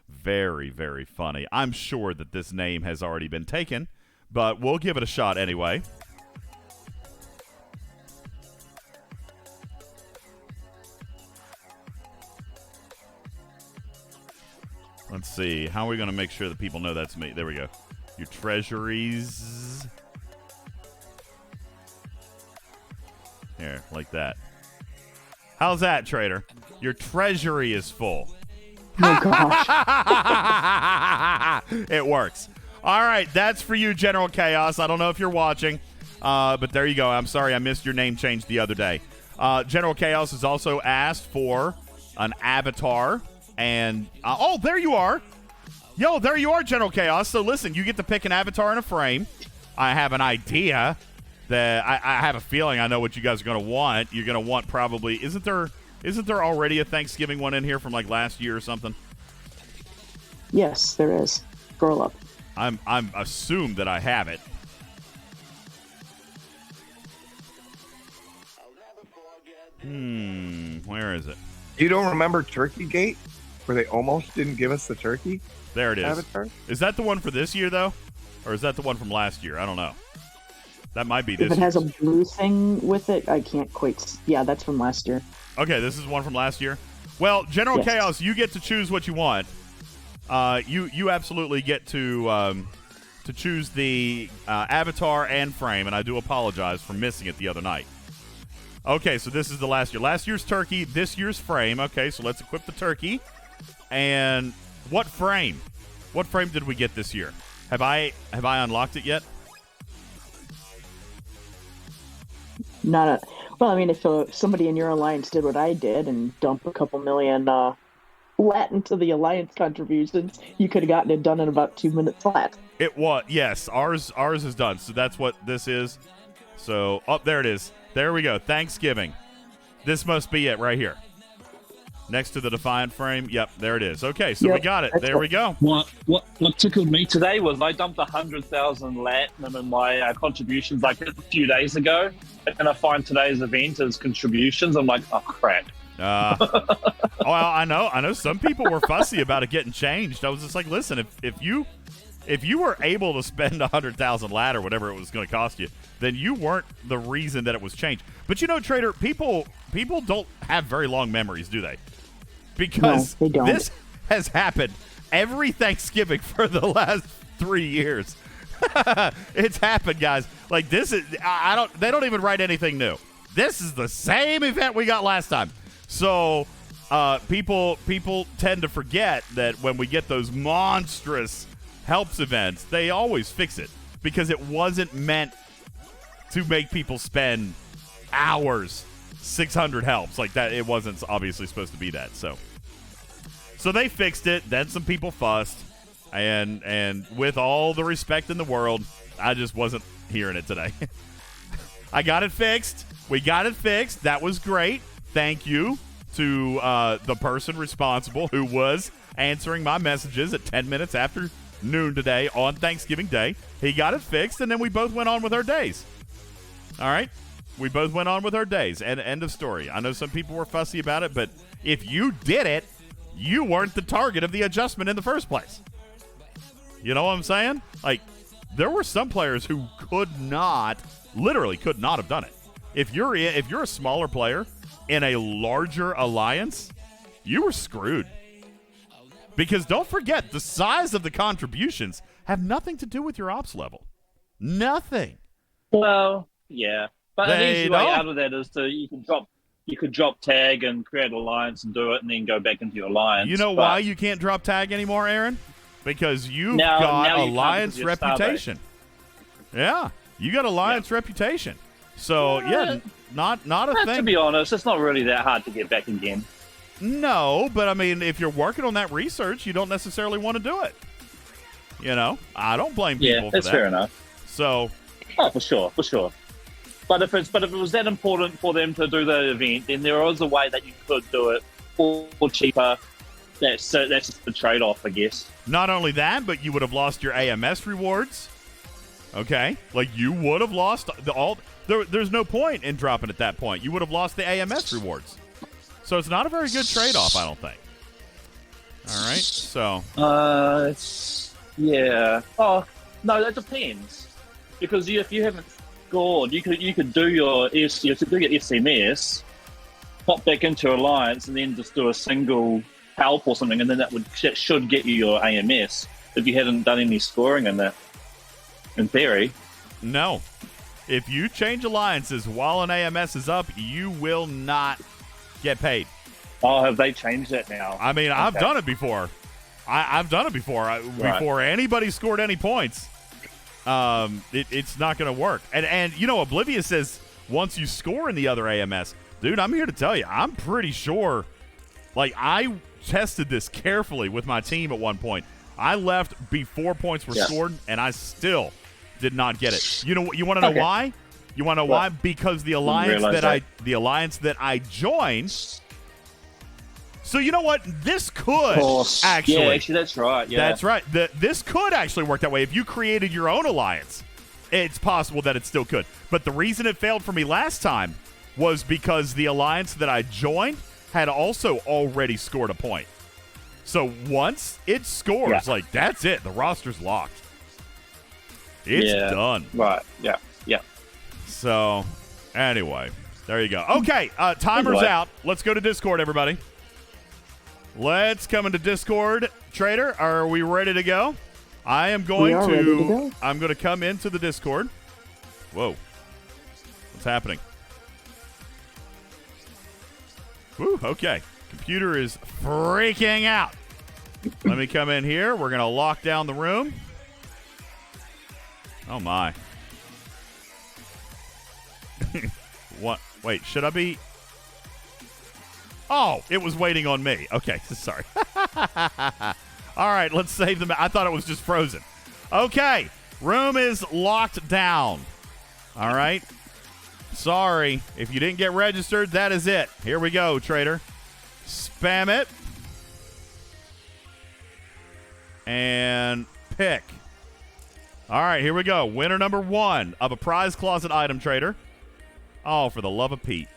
very, very funny. I'm sure that this name has already been taken, but we'll give it a shot anyway. Let's see. How are we going to make sure that people know that's me? There we go. Your treasuries. Here, like that. How's that, Trader? Your treasury is full. Oh, gosh. It works. All right, that's for you, General Chaos. I don't know if you're watching, but there you go. I'm sorry I missed your name change the other day. General Chaos has also asked for an avatar. And, oh, there you are. Yo, there you are, General Chaos. So, listen, you get to pick an avatar and a frame. I have an idea that I have a feeling I know what you guys are going to want. You're going to want probably, isn't there already a Thanksgiving one in here from like last year or something? Yes, there is. Scroll up. I'm assumed that I have it. Where is it? You don't remember Turkey Gate, where they almost didn't give us the turkey? There it is. Avatar? Is that the one for this year, though? Or is that the one from last year? I don't know. That might be this If it has a year's. blue thing with it, I can't quite. Yeah, that's from last year. Okay, this is one from last year. Well, General Yes. Chaos, you get to choose what you want. You absolutely get to choose the avatar and frame, and I do apologize for missing it the other night. Okay, so this is the last year. Last year's turkey, this year's frame. Okay, so let's equip the turkey. And what frame? What frame did we get this year? Have I unlocked it yet? Well, I mean, if somebody in your alliance did what I did and dump a couple million lat into the alliance contributions, you could have gotten it done in about 2 minutes flat. It was, yes. Ours is done. So that's what this is. So, there it is. There we go. Thanksgiving. This must be it right here. Next to the Defiant frame. Yep, there it is. Okay, so Yep, we got it. that's There we go. What tickled me today was I dumped 100,000 latinum in my contributions like a few days ago, and I find today's event as contributions. I'm like, oh crap. Well, I know some people were fussy about it getting changed. I was just like, listen, if you were able to spend 100,000 lat or whatever it was going to cost you, then you weren't the reason that it was changed. But Trader, people don't have very long memories, do they? Because No, they don't. This has happened every Thanksgiving for the last 3 years. It's happened, guys. Like this is they don't even write anything new. This is the same event we got last time. So people tend to forget that when we get those monstrous helps events, they always fix it because it wasn't meant to make people spend hours 600 helps like that. It wasn't obviously supposed to be that. So they fixed it. Then some people fussed, and with all the respect in the world, I just wasn't hearing it today. I got it fixed. We got it fixed. That was great. Thank you to the person responsible who was answering my messages at 10 minutes after noon today on Thanksgiving Day. He got it fixed, and then we both went on with our days. All right? We both went on with our days, and end of story. I know some people were fussy about it, but if you did it, you weren't the target of the adjustment in the first place. You know what I'm saying? Like, there were some players who literally could not have done it. If you're a smaller player in a larger alliance, you were screwed. Because don't forget, the size of the contributions have nothing to do with your ops level. Nothing. Well, yeah, but an They easy way don't. out of that is you could drop tag and create an alliance and do it, and then go back into your alliance. You know why you can't drop tag anymore, Aaron? Because you've got now you can't alliance because you're reputation. Yeah, you got alliance reputation. So yeah, not a thing. To be honest, it's not really that hard to get back again. No, but I mean, if you're working on that research, you don't necessarily want to do it. You know, I don't blame people for that. That's fair enough. So, for sure. But if it was that important for them to do the event, then there was a way that you could do it for cheaper. That's just the trade-off, I guess. not only that, but you would have lost your AMS rewards. Okay, like you would have lost there's no point in dropping at that point. You would have lost the AMS rewards. So it's not a very good trade-off, I don't think. All right, so. Yeah. Oh no, that depends. Because if you haven't scored, you could do your SMS, pop back into Alliance, and then just do a single help or something, and then that should get you your AMS if you hadn't done any scoring in that. In theory. No. If you change alliances while an AMS is up, you will not get paid. Oh, have they changed that now? I mean, I've done it before. I've done it before. Before anybody scored any points, it's not going to work. And you know, Oblivious says once you score in the other AMS, dude, I'm here to tell you, I'm pretty sure. Like, I tested this carefully with my team at one point. I left before points were scored, and I still did not get it. You know, you want to know why? You want to know why? Because the alliance that I joined. So you know what? This could actually. Yeah, actually, that's right. Yeah, that's right. This could actually work that way. If you created your own alliance, it's possible that it still could. But the reason it failed for me last time was because the alliance that I joined had also already scored a point. So once it scores, like, that's it. The roster's locked. It's done. Right. Yeah. Yeah. So, anyway, there you go. Okay, timer's out. Let's go to Discord, everybody. Let's come into Discord. Trader, are we ready to go? I am going to I'm going to come into the Discord. Whoa. What's happening? Woo, okay. Computer is freaking out. Let me come in here. We're going to lock down the room. Oh, my. What? Wait, should I be? Oh, it was waiting on me. Okay, sorry. All right, let's save them. I thought it was just frozen. Okay, room is locked down. All right. Sorry. If you didn't get registered, that is it. Here we go, trader. Spam it. And pick. All right, here we go. Winner number 1 of a prize closet item, trader. Oh, for the love of Pete.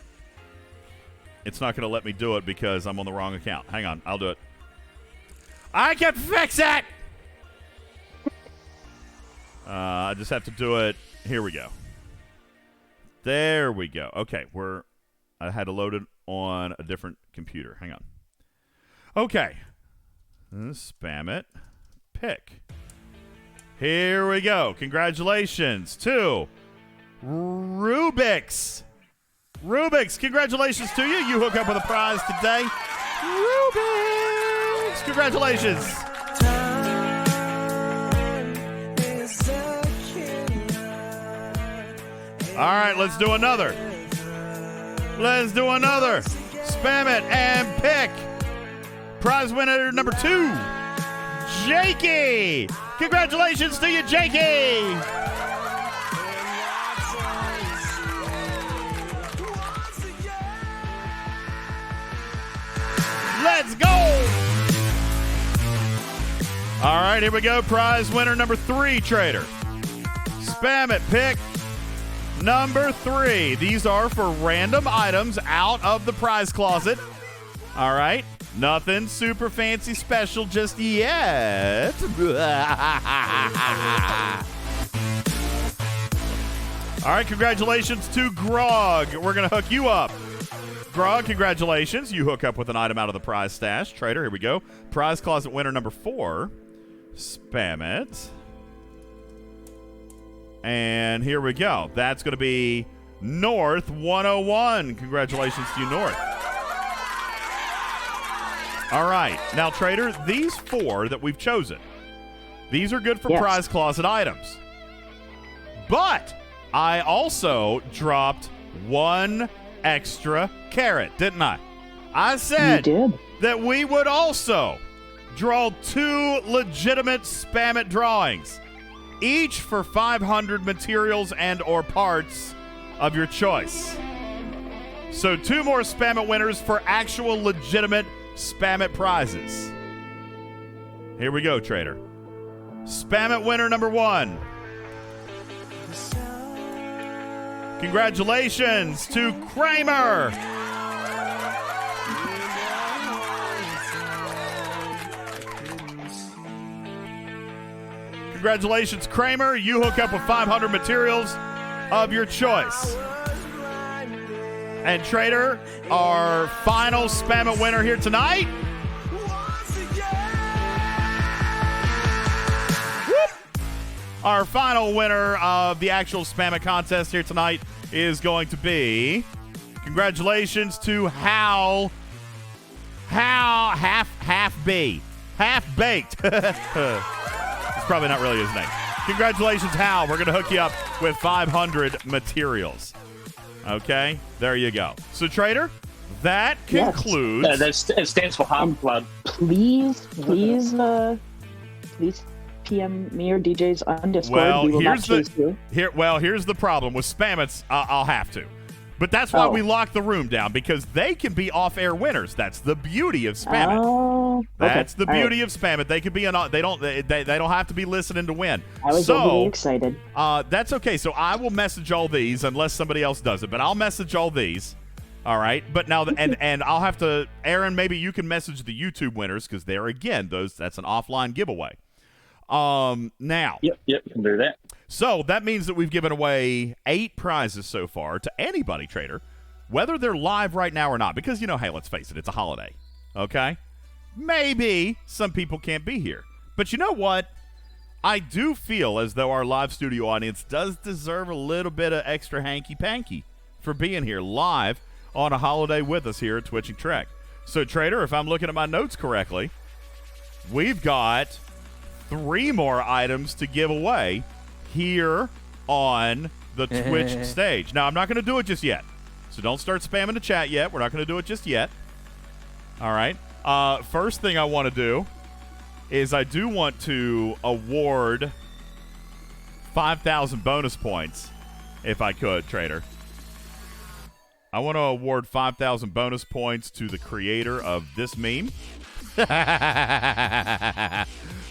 It's not going to let me do it because I'm on the wrong account. Hang on, I'll do it. I can fix it! I just have to do it. Here we go. There we go. Okay, I had to load it on a different computer. Hang on. Okay. Spam it. Pick. Here we go. Congratulations to Rubik's. Rubik's, congratulations to you. You hook up with a prize today. Rubik's, congratulations. All right, let's do another. Let's do another. Spam it and pick. Prize winner number 2, Jakey. Congratulations to you, Jakey. Let's go. All right, here we go. Prize winner number 3, trader. Spam it, pick. Number 3. These are for random items out of the prize closet. All right. Nothing super fancy special just yet. All right, congratulations to Grog. We're going to hook you up. Grog, congratulations. You hook up with an item out of the prize stash. Trader, here we go. Prize closet winner number 4. Spam it. And here we go. That's going to be North 101. Congratulations to you, North. All right. Now, Trader, these 4 that we've chosen, these are good for prize closet items. But I also dropped 1 extra carrot, didn't I? I said that we would also draw 2 legitimate Spam It drawings, each for 500 materials and or parts of your choice. So 2 more Spam It winners for actual legitimate Spam It prizes. Here we go, Trader. Spam It winner number 1. Congratulations to Kramer. Congratulations, Kramer. You hook up with 500 materials of your choice. And Trader, our final Spam It winner here tonight. Our final winner of the actual Spam It contest here tonight is going to be, congratulations to Hal Half-Baked. It's probably not really his name. Congratulations, Hal. We're going to hook you up with 500 materials. Okay, there you go. So, Trader, that concludes. It stands for Half Blood. Please PM me or DJs on Discord. Well, we will not chase you. Here's the problem with Spam It's. I'll have to, but that's why we lock the room down, because they can be off-air winners. That's the beauty of Spam It. That's the beauty of Spam It. They can be they don't have to be listening to win. I was overly excited. That's okay. So I will message all these unless somebody else does it, but I'll message all these. All right, but now and I'll have to, Aaron. Maybe you can message the YouTube winners, because they're that's an offline giveaway. Now. Yep, you can do that. So that means that we've given away 8 prizes so far to anybody, Trader, whether they're live right now or not. Because, hey, let's face it, it's a holiday. Okay? Maybe some people can't be here. But you know what? I do feel as though our live studio audience does deserve a little bit of extra hanky-panky for being here live on a holiday with us here at Twitching Trek. So, Trader, if I'm looking at my notes correctly, we've got 3 more items to give away here on the Twitch stage. Now, I'm not going to do it just yet, so don't start spamming the chat yet. We're not going to do it just yet. All right. First thing I want to do is I do want to award 5,000 bonus points, if I could, Trader. I want to award 5,000 bonus points to the creator of this meme.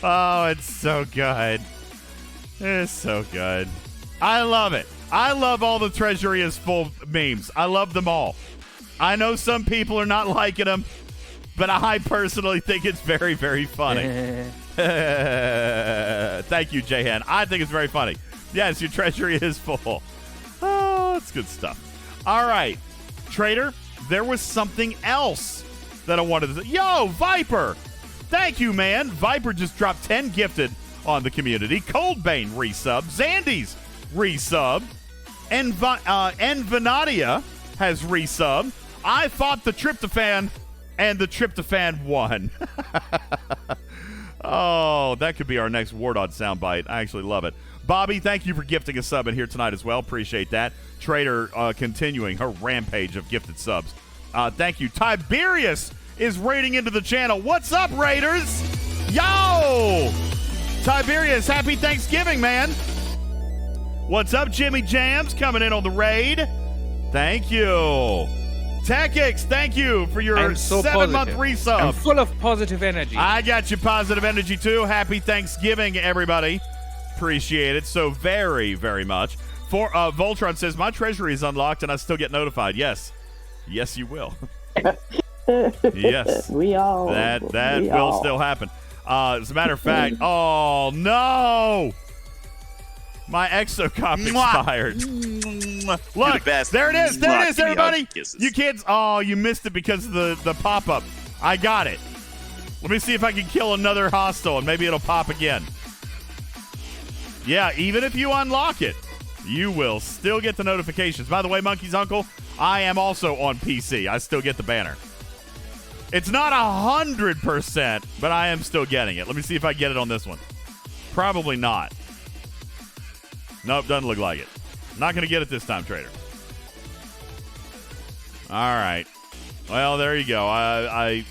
Oh, it's so good. It's so good. I love it. I love all the Treasury is Full memes. I love them all. I know some people are not liking them, but I personally think it's very, very funny. Thank you, J-Han. I think it's very funny. Yes, your Treasury is full. Oh, that's good stuff. All right. Trader, there was something else that I wanted to say. Yo, Viper! Thank you, man. Viper just dropped 10 gifted on the community. Coldbane resub. Zandy's resub. And Venadia has resub. I fought the tryptophan, and the tryptophan won. Oh, that could be our next wardod soundbite. I actually love it. Bobby, thank you for gifting a sub in here tonight as well. Appreciate that. Trader continuing her rampage of gifted subs. Thank you. Tiberius is raiding into the channel. What's up, Raiders? Yo! Tiberius, happy Thanksgiving, man. What's up, Jimmy Jams, coming in on the raid. Thank you. TechX, thank you for your 7-month resub. I'm full of positive energy. I got you positive energy, too. Happy Thanksgiving, everybody. Appreciate it so very, very much. For Voltron says, my treasury is unlocked and I still get notified. Yes. Yes, you will. Yes. We all. That will still happen. As a matter of fact, oh, no. My exocop expired. Look, there it is. There it is, everybody. You kids, oh, you missed it because of the pop-up. I got it. Let me see if I can kill another hostile, and maybe it'll pop again. Yeah, even if you unlock it, you will still get the notifications. By the way, Monkey's Uncle, I am also on PC. I still get the banner. It's not 100%, but I am still getting it. Let me see if I get it on this one. Probably not. Nope, doesn't look like it. Not going to get it this time, Trader. All right. Well, there you go. I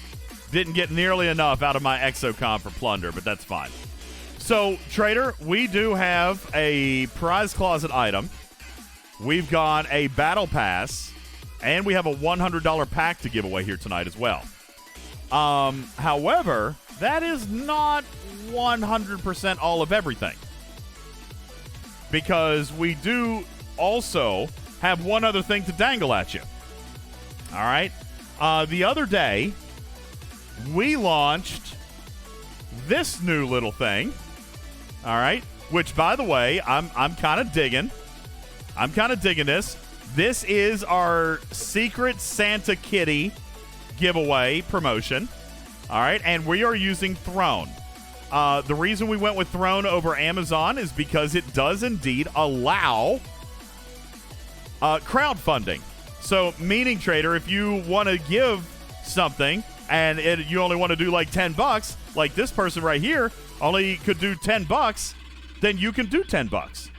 didn't get nearly enough out of my Exocom for plunder, but that's fine. So, Trader, we do have a prize closet item. We've got a battle pass, and we have a $100 pack to give away here tonight as well. However, that is not 100% all of everything, because we do also have one other thing to dangle at you. All right? The other day, we launched this new little thing. All right, which, by the way, I'm kind of digging. I'm kind of digging this. This is our Secret Santa Kitty giveaway promotion. All right, and we are using Throne. The reason we went with Throne over Amazon is because it does indeed allow crowdfunding. So, meaning, Trader, if you want to give something and you only want to do like $10, like this person right here only could do $10, then you can do $10.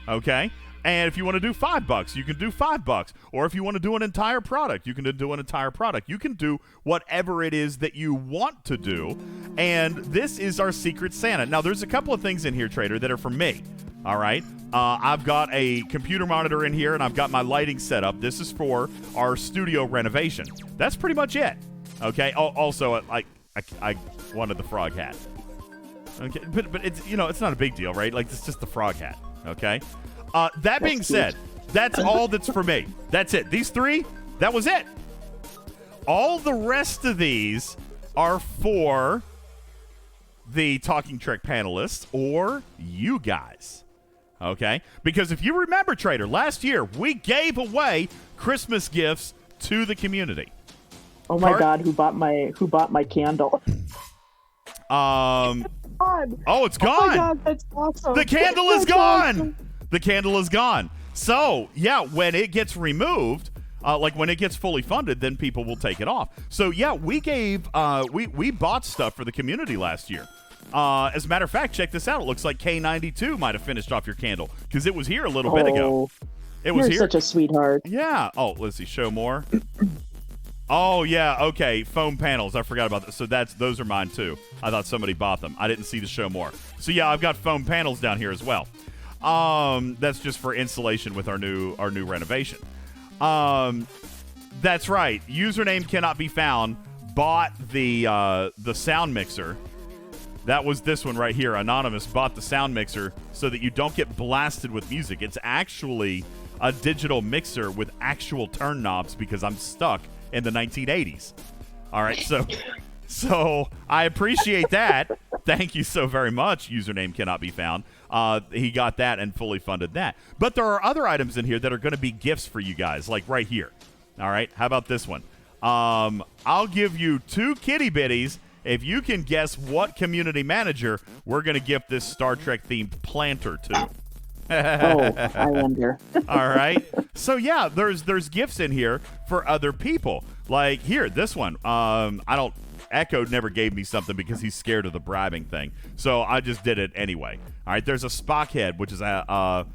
Okay? And if you want to do $5, you can do $5. Or if you want to do an entire product, you can do an entire product. You can do whatever it is that you want to do. And this is our Secret Santa. Now, there's a couple of things in here, Trader, that are for me. All right? I've got a computer monitor in here, and I've got my lighting set up. This is for our studio renovation. That's pretty much it. Okay? Also, I wanted the frog hat. Okay, but it's, it's not a big deal, right? Like, it's just the frog hat. Okay? That being said, that's all that's for me. That's it. These three, that was it. All the rest of these are for the Talking Trek panelists or you guys. Okay? Because if you remember, Trader, last year we gave away Christmas gifts to the community. Oh my God, who bought my candle? Oh, it's gone. Oh my God, that's awesome. The candle is gone. Awesome. The candle is gone. So, yeah, when it gets removed, like when it gets fully funded, then people will take it off. So, yeah, we gave, we bought stuff for the community last year. As a matter of fact, check this out. It looks like K92 might have finished off your candle because it was here a little bit ago. It was You're here. such a sweetheart. Yeah. Oh, let's see. Show more. Oh, yeah. Okay. Foam panels. I forgot about that. So those are mine, too. I thought somebody bought them. I didn't see the show more. So, yeah, I've got foam panels down here as well. That's just for insulation with our new renovation. That's right. Username cannot be found. Bought the sound mixer. That was this one right here. Anonymous bought the sound mixer so that you don't get blasted with music. It's actually a digital mixer with actual turn knobs because I'm stuck in the 1980s. All right, so I appreciate that. Thank you so very much. Username cannot be found. He got that and fully funded that. But there are other items in here that are going to be gifts for you guys, like right here. All right, how about this one? I'll give you 2 kitty bitties if you can guess what community manager we're going to gift this Star Trek-themed planter to. Oh, I wonder. All right. So, yeah, there's gifts in here for other people. Like, here, this one. Echo never gave me something because he's scared of the bribing thing. So I just did it anyway. All right, there's a Spock head, which is a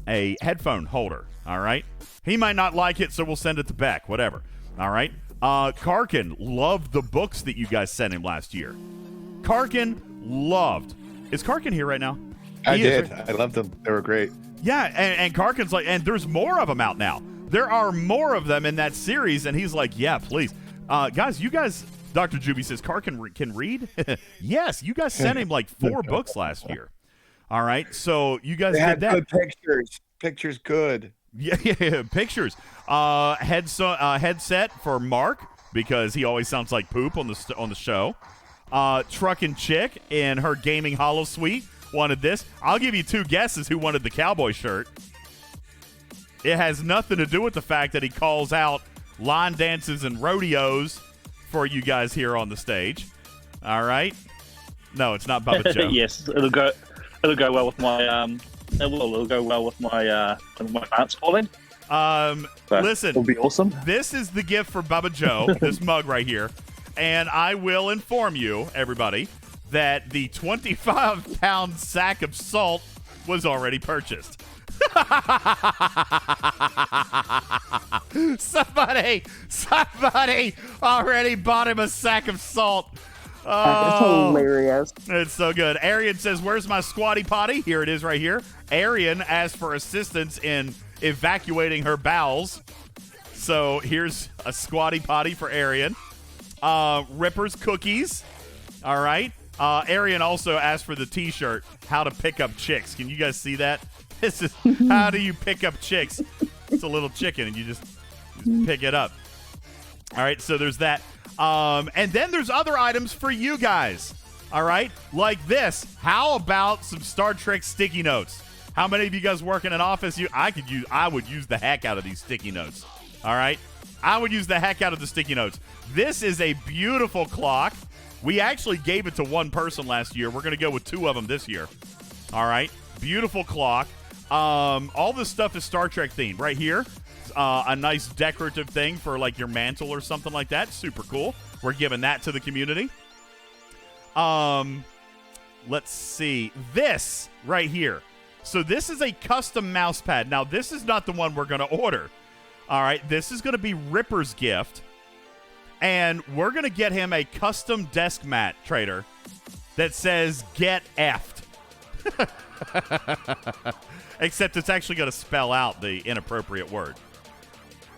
headphone holder. All right. He might not like it, so we'll send it to Beck. Whatever. All right. Karkin loved the books that you guys sent him last year. Karkin loved. Is Karkin here right now? I did. I loved them. They were great. Yeah, and Karkin's like, and there's more of them out now. There are more of them in that series, and he's like, yeah, please. Guys, you guys, Dr. Juby says, Karkin can read? Yes, you guys sent him like 4 books last year. All right, so you guys did that. Good pictures. Pictures good. Yeah, pictures. Headset for Mark because he always sounds like poop on the show. Truckin' Chick in her gaming holo suite wanted this. I'll give you 2 guesses who wanted the cowboy shirt. It has nothing to do with the fact that he calls out line dances and rodeos for you guys here on the stage. All right. No, it's not Bubba Joe. Yes, it'll go well with my It'll go well with my aunt's calling. Listen, it'll be awesome. This is the gift for Bubba Joe, this mug right here. And I will inform you, everybody, that the 25-pound sack of salt was already purchased. Somebody already bought him a sack of salt. That's hilarious. It's so good. Arian says, where's my squatty potty? Here it is right here. Arian asked for assistance in evacuating her bowels. So here's a squatty potty for Arian. Ripper's cookies. All right. Arian also asked for the t-shirt, how to pick up chicks. Can you guys see that? This is how do you pick up chicks? It's a little chicken and you just pick it up. All right. So there's that. And then there's other items for you guys. All right. Like this. How about some Star Trek sticky notes? How many of you guys work in an office? I would use the heck out of these sticky notes. All right. I would use the heck out of the sticky notes. This is a beautiful clock. We actually gave it to one person last year. We're going to go with 2 of them this year. All right. Beautiful clock. All this stuff is Star Trek themed. Right here, a nice decorative thing for like your mantle or something like that. Super cool. We're giving that to the community. Let's see. This right here. So this is a custom mouse pad. Now, this is not the one we're going to order. All right. This is going to be Ripper's gift. And we're going to get him a custom desk mat, Trader, that says get effed. Except it's actually going to spell out the inappropriate word.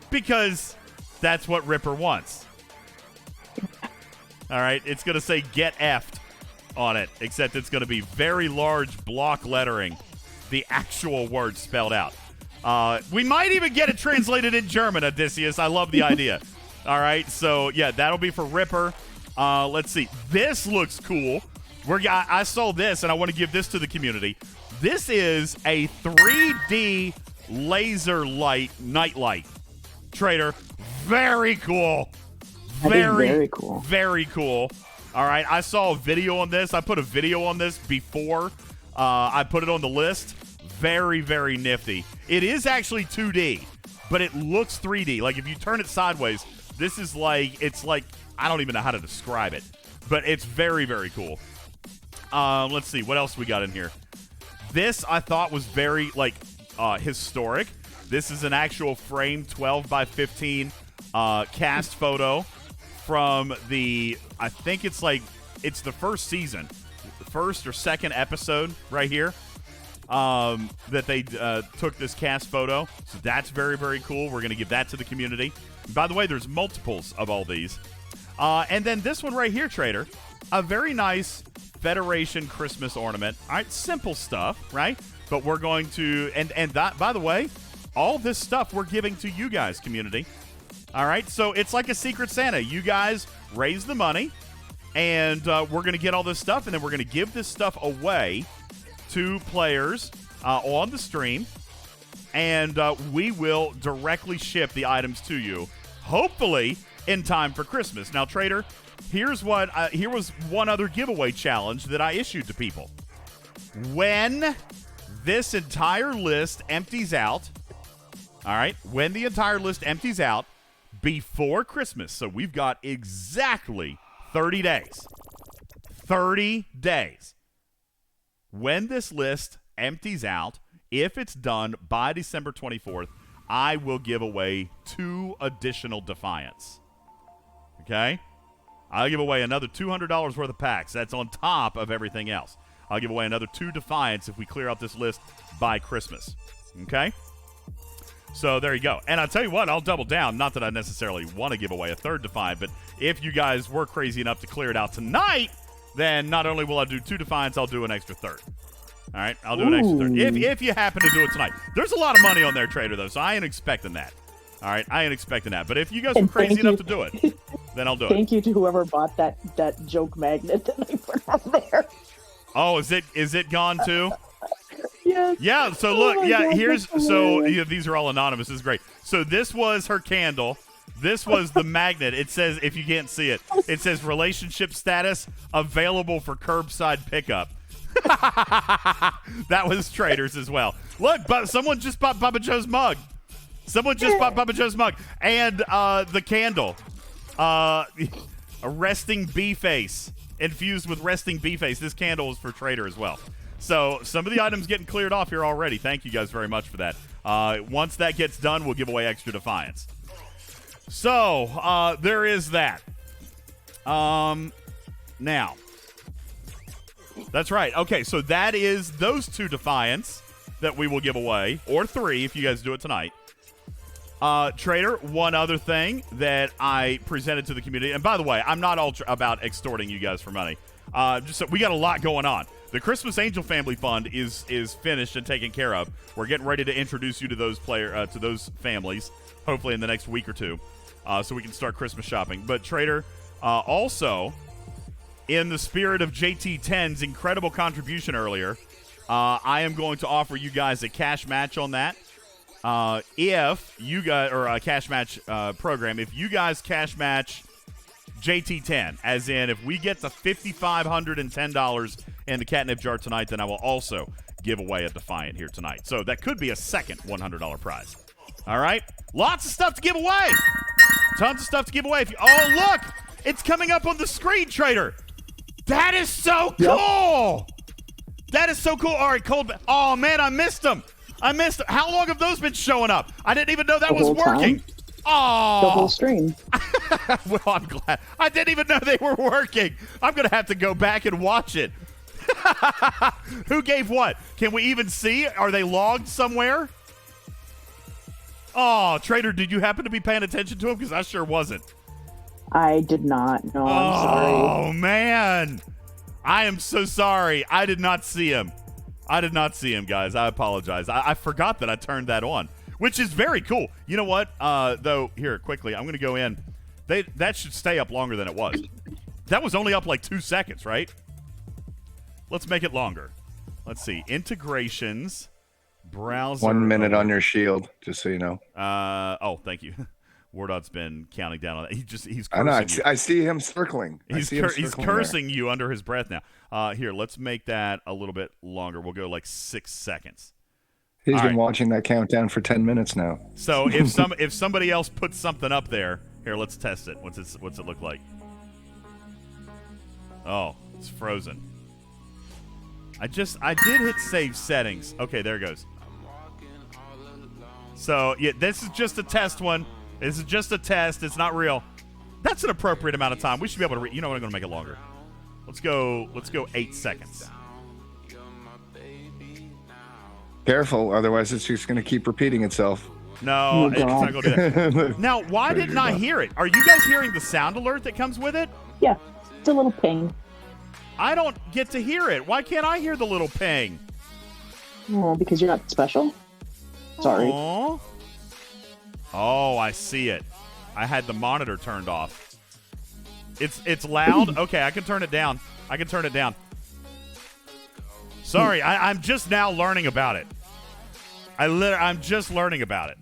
Because that's what Ripper wants. All right. It's going to say get effed on it. Except it's going to be very large block lettering. The actual word spelled out. We might even get it translated in German, Odysseus. I love the idea. All right, so, yeah, that'll be for Ripper. Let's see. This looks cool. I saw this, and I want to give this to the community. This is a 3D laser light nightlight. Trader, very cool. Very cool. Very cool. All right, I saw a video on this. I put a video on this before I put it on the list. Very, very nifty. It is actually 2D, but it looks 3D. Like, if you turn it sideways, this is like, it's like, I don't even know how to describe it, but it's very, very cool. Let's see, what else we got in here? This, I thought, was very, like, historic. This is an actual frame 12 by 15 cast photo from the, I think it's like, it's the first season, the first or second episode right here. That they took this cast photo. So that's very, very cool. We're going to give that to the community. And by the way, there's multiples of all these. And then this one right here, Trader, a very nice Federation Christmas ornament. All right, simple stuff, right? But we're going to, and that, by the way, all this stuff we're giving to you guys, community. All right, so it's like a Secret Santa. You guys raise the money, and we're going to get all this stuff, and then we're going to give this stuff away to players on the stream, and we will directly ship the items to you, hopefully in time for Christmas. Now, Trader, here was one other giveaway challenge that I issued to people. When this entire list empties out, all right, when the entire list empties out before Christmas, so we've got exactly 30 days. 30 days. When this list empties out, if it's done by December 24th, I will give away 2 additional Defiants. Okay? I'll give away another $200 worth of packs. That's on top of everything else. I'll give away another 2 Defiants if we clear out this list by Christmas. Okay? So there you go. And I'll tell you what, I'll double down. Not that I necessarily want to give away a 3rd Defiant, but if you guys were crazy enough to clear it out tonight, then not only will I do 2 Defiants, I'll do an extra 3rd. All right, I'll do an extra 3rd. If you happen to do it tonight. There's a lot of money on there, Trader, though, so I ain't expecting that. All right, I ain't expecting that. But if you guys were crazy enough to do it, then I'll do it. Thank you to whoever bought that joke magnet that I put on there. Oh, is it gone too? Yes. Yeah, so look, God, these are all anonymous. This is great. So this was her candle. This was the magnet. It says, if you can't see it, it says relationship status available for curbside pickup. That was traders as well. Look, but someone just bought Bubba Joe's mug. Someone just bought Bubba Joe's mug. And the candle. A resting bee face. Infused with resting bee face. This candle is for trader as well. So some of the items getting cleared off here already. Thank you guys very much for that. Once that gets done, we'll give away extra Defiance. So there is that. Now. That's right. Okay, so that is those 2 Defiance that we will give away. Or 3 if you guys do it tonight. Trader, one other thing that I presented to the community. And by the way, I'm not all about extorting you guys for money. Just so we got a lot going on. The Christmas Angel Family Fund is finished and taken care of. We're getting ready to introduce you to those to those families, hopefully in the next week or 2, so we can start Christmas shopping. But Trader, also, in the spirit of JT10's incredible contribution earlier, I am going to offer you guys a cash match on that. If you guys, or a cash match program, if you guys cash match JT10, as in if we get to $5,510 in the catnip jar tonight, then I will also give away a Defiant here tonight. So that could be a second $100 prize. All right? Lots of stuff to give away. Tons of stuff to give away. Oh, look! It's coming up on the screen, Trader. That is so cool! That is so cool. All right, Cold. Oh, man, I missed them. How long have those been showing up? I didn't even know that was working. Time. Oh, The whole stream. Well, I'm glad. I didn't even know they were working. I'm going to have to go back and watch it. Who gave what? Can we even see? Are they logged somewhere? Oh, Trader, did you happen to be paying attention to them? Because I sure wasn't. I did not. No, I'm sorry. Oh, man. I am so sorry. I did not see him. Guys. I apologize. I forgot that I turned that on, which is very cool. You know what? Though, here, quickly, I'm going to go in. That should stay up longer than it was. That was only up like 2 seconds, right? Let's make it longer. Let's see. Integrations. Browser. 1 minute on your shield, just so you know. Oh, thank you. Wardod's been counting down on that. He's cursing I know. you. I see him circling. He's cursing you under his breath now. Here, let's make that a little bit longer. We'll go like 6 seconds. He's been watching that countdown for 10 minutes now. So if somebody else puts something up there, here, let's test it. What's it look like? Oh, it's frozen. I did hit save settings. Okay, there it goes. So yeah, this is just a test one. This is just a test. It's not real. That's an appropriate amount of time. We should be able to. You know what? I'm going to make it longer. Let's go 8 seconds. Careful, otherwise it's just going to keep repeating itself. No, it's not going to do that. Now, why didn't I hear it? Are you guys hearing the sound alert that comes with it? Yeah, it's a little ping. I don't get to hear it. Why can't I hear the little ping? Oh, because you're not special? Sorry. Aww. Oh, I see it. I had the monitor turned off. It's loud? Okay, I can turn it down. Sorry, I'm just now learning about it. I'm just learning about it.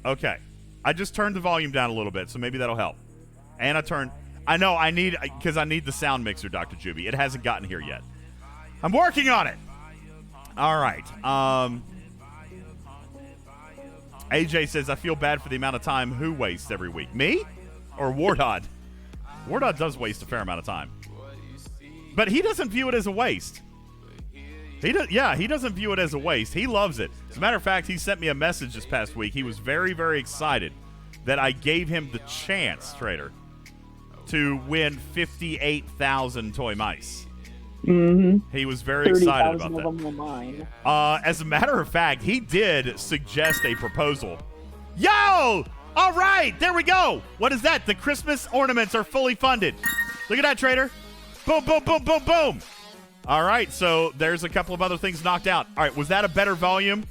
Okay. I just turned the volume down a little bit, so maybe that'll help. And I need the sound mixer, Dr. Juby. It hasn't gotten here yet. I'm working on it. All right. AJ says, I feel bad for the amount of time who wastes every week. Me? Or wardod? Wardod does waste a fair amount of time. But he doesn't view it as a waste. He doesn't view it as a waste. He loves it. As a matter of fact, he sent me a message this past week. He was very, very excited that I gave him the chance, Trader, to win 58,000 toy mice. Mm-hmm. He was very excited about that. Of them were mine. As a matter of fact, he did suggest a proposal. Yo! All right, there we go. What is that? The Christmas ornaments are fully funded. Look at that, Trader. Boom, boom, boom, boom, boom. All right, so there's a couple of other things knocked out. All right, was that a better volume?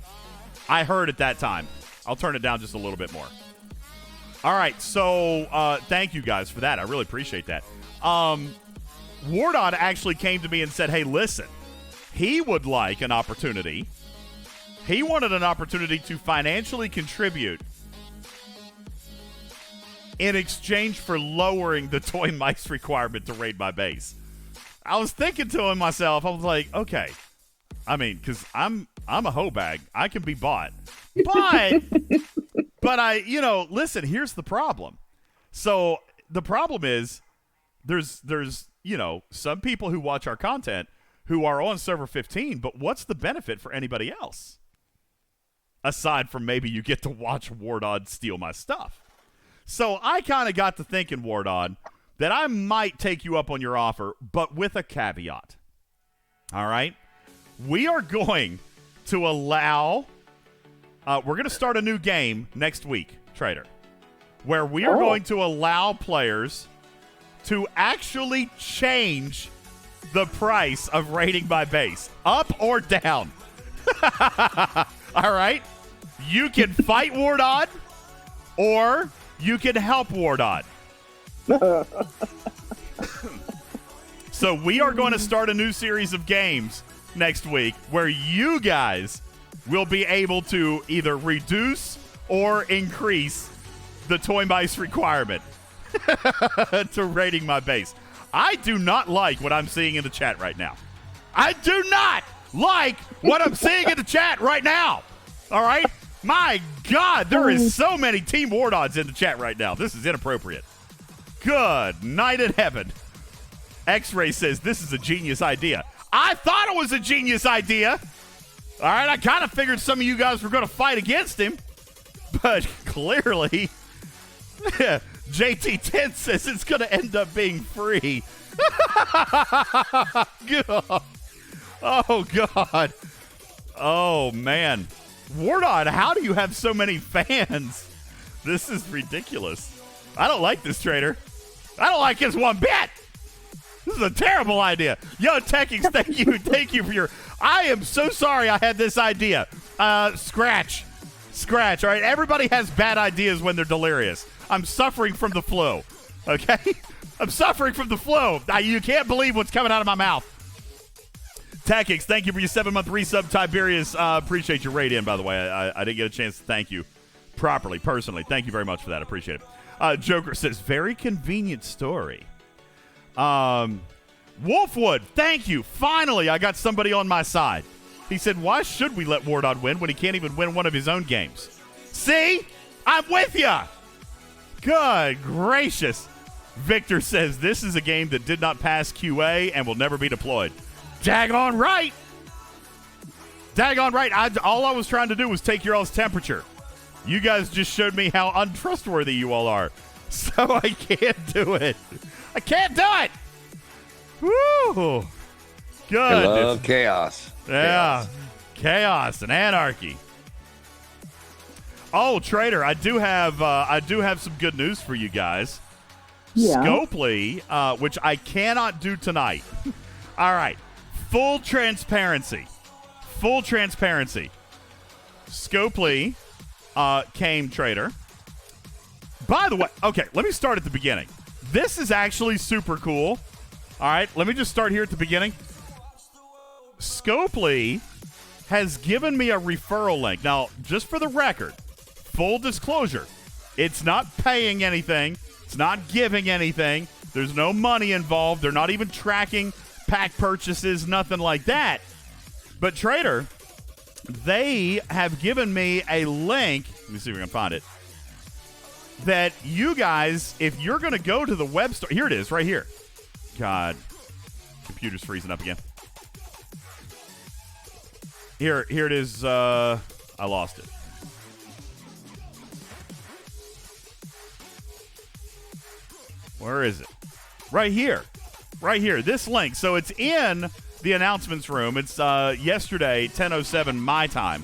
I heard at that time. I'll turn it down just a little bit more. All right, so thank you guys for that. I really appreciate that. Wardod actually came to me and said, hey, listen, he would like an opportunity. He wanted an opportunity to financially contribute in exchange for lowering the toy mice requirement to raid my base. I was thinking to myself, I was like, okay, I mean, because I'm a hoe bag. I can be bought. But listen, here's the problem. So the problem is there's some people who watch our content who are on server 15, but what's the benefit for anybody else? Aside from maybe you get to watch wardod steal my stuff. So I kind of got to thinking, wardod, that I might take you up on your offer, but with a caveat. All right? We are going to allow we're going to start a new game next week, Trader, where we are going to allow players to actually change the price of raiding my base, up or down. All right? You can fight wardod, or you can help wardod. So we are going to start a new series of games next week where you guys will be able to either reduce or increase the toy mice requirement to raiding my base. I do not like what I'm seeing in the chat right now. I do not like what I'm seeing in the chat right now. All right? My God, there is so many Team Wardods in the chat right now. This is inappropriate. Good night in heaven. X-Ray says this is a genius idea. I thought it was a genius idea. All right, I kind of figured some of you guys were going to fight against him. But clearly, JT10 says it's going to end up being free. Oh, God. Oh, man. Wardod, how do you have so many fans? This is ridiculous. I don't like this, Trader. I don't like this one bit. This is a terrible idea. Yo, Techix, thank you for your... I am so sorry I had this idea. Scratch, all right? Everybody has bad ideas when they're delirious. I'm suffering from the flu, okay? I'm suffering from the flu. You can't believe what's coming out of my mouth. Techix, thank you for your 7-month resub. Tiberius, appreciate your raid in, by the way. I didn't get a chance to thank you properly, personally. Thank you very much for that. I appreciate it. Joker says, very convenient story. Wolfwood, thank you. Finally, I got somebody on my side. He said, why should we let Wardod win when he can't even win one of his own games? See? I'm with ya. Good gracious. Victor says, this is a game that did not pass QA and will never be deployed. Daggone right. Daggone right. All I was trying to do was take your all's temperature. You guys just showed me how untrustworthy you all are. So I can't do it. I can't do it. Woo. Good. I love chaos. Yeah. Chaos and anarchy. Oh, Trader, I do have some good news for you guys. Yeah. Scopely, which I cannot do tonight. All right. Full transparency. Scopely came, Trader. By the way, okay, let me start at the beginning. This is actually super cool. All right, let me just start here at the beginning. Scopely has given me a referral link. Now, just for the record, full disclosure, it's not paying anything. It's not giving anything. There's no money involved. They're not even tracking pack purchases, nothing like that. But Trader, they have given me a link. Let me see if we can find it. That you guys, if you're going to go to the web store, here it is, right here. God, computer's freezing up again. Here it is. I lost it. Where is it? Right here. This link. So it's in the announcements room. It's yesterday, 10:07 my time.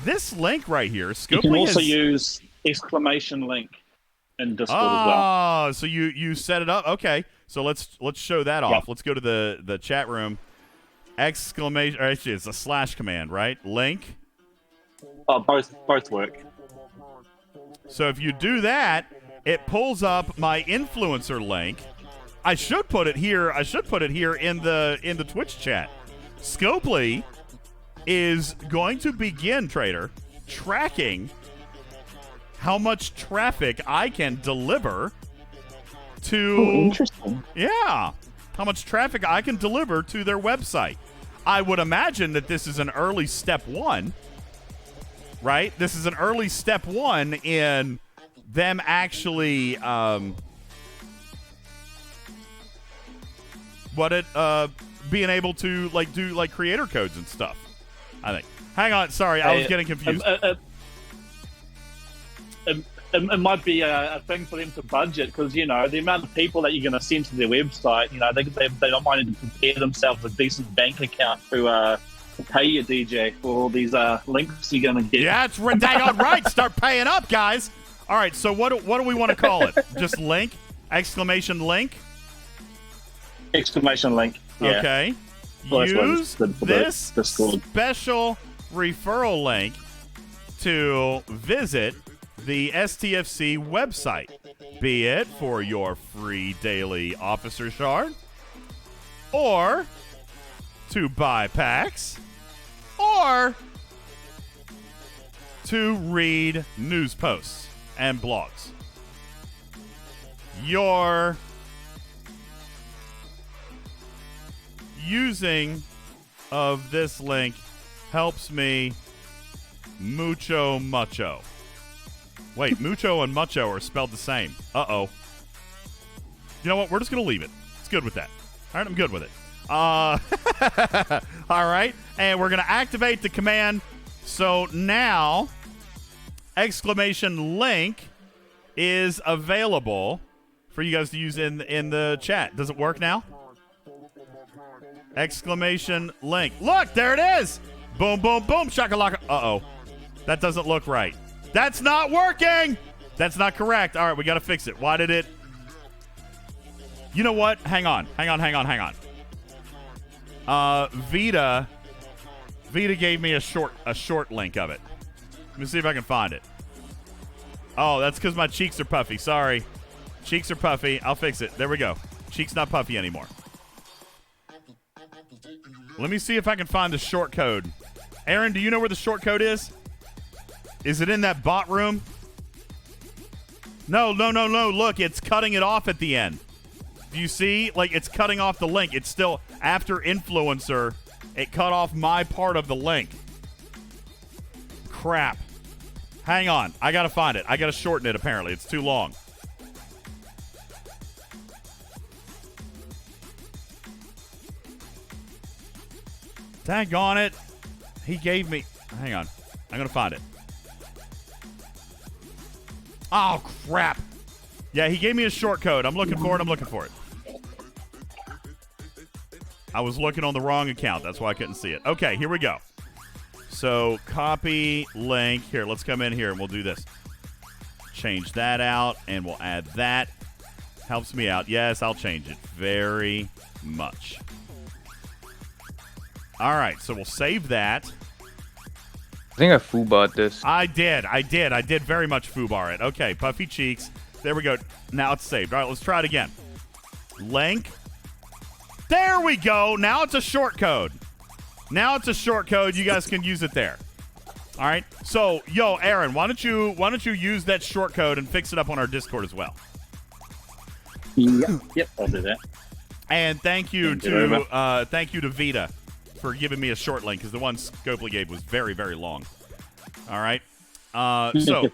This link right here. You can also use exclamation link in Discord as well. Oh, so you set it up? Okay. So let's show that off. Yep. Let's go to the chat room. Exclamation, or actually it's a slash command, right? Link. Both work. So if you do that, it pulls up my influencer link. I should put it here in the Twitch chat. Scopely is going to begin, Trader, tracking how much traffic I can deliver to. Oh, interesting. Yeah. how much traffic I can deliver to their website. I would imagine that this is an early step one, right? This is an early step one in them actually being able to do creator codes and stuff, I think. Hang on, sorry, I was getting confused. It might be a thing for them to budget, because the amount of people that you're going to send to their website, they don't mind to prepare themselves a decent bank account to pay your DJ for all these links you're going to get. Yeah, it's dang on right. Start paying up, guys. All right, so what do we want to call it? Just link? Exclamation link? Exclamation link. Yeah. Okay. Well, use this special referral link to visit the STFC website, be it for your free daily officer shard, or to buy packs, or to read news posts and blogs. Your using of this link helps me mucho. Wait, mucho and mucho are spelled the same. Uh-oh. You know what? We're just going to leave it. It's good with that. All right, I'm good with it. All right, and we're going to activate the command. So now, exclamation link is available for you guys to use in the chat. Does it work now? Exclamation link. Look, there it is. Boom, boom, boom, shakalaka. Uh-oh. That doesn't look right. That's not working. That's not correct. All right, we got to fix it. Why did it? You know what? Hang on. Vita gave me a short link of it. Let me see if I can find it. Oh, that's because my cheeks are puffy. Sorry. Cheeks are puffy. I'll fix it. There we go. Cheeks not puffy anymore. Let me see if I can find the short code. Aaron, do you know where the short code is? Is it in that bot room? No. Look, it's cutting it off at the end. Do you see? Like, it's cutting off the link. It's still, after influencer, it cut off my part of the link. Crap. Hang on. I got to find it. I got to shorten it, apparently. It's too long. Daggone it. He gave me... Hang on. I'm going to find it. Oh, crap. Yeah, he gave me a short code. I'm looking for it. I was looking on the wrong account. That's why I couldn't see it. Okay, here we go. So, copy link. Here, let's come in here and we'll do this. Change that out, and we'll add that. Helps me out. Yes, I'll change it very much. All right, so we'll save that. I think I foobarred this. I did very much foobar it. Okay, puffy cheeks. There we go. Now it's saved. All right, let's try it again. Link. There we go. Now it's a short code. You guys can use it there. All right. So, yo, Aaron, why don't you use that short code and fix it up on our Discord as well? Yep, I'll do that. And thank you to Vita for giving me a short link, because the one Scopely gave was very, very long. All right. So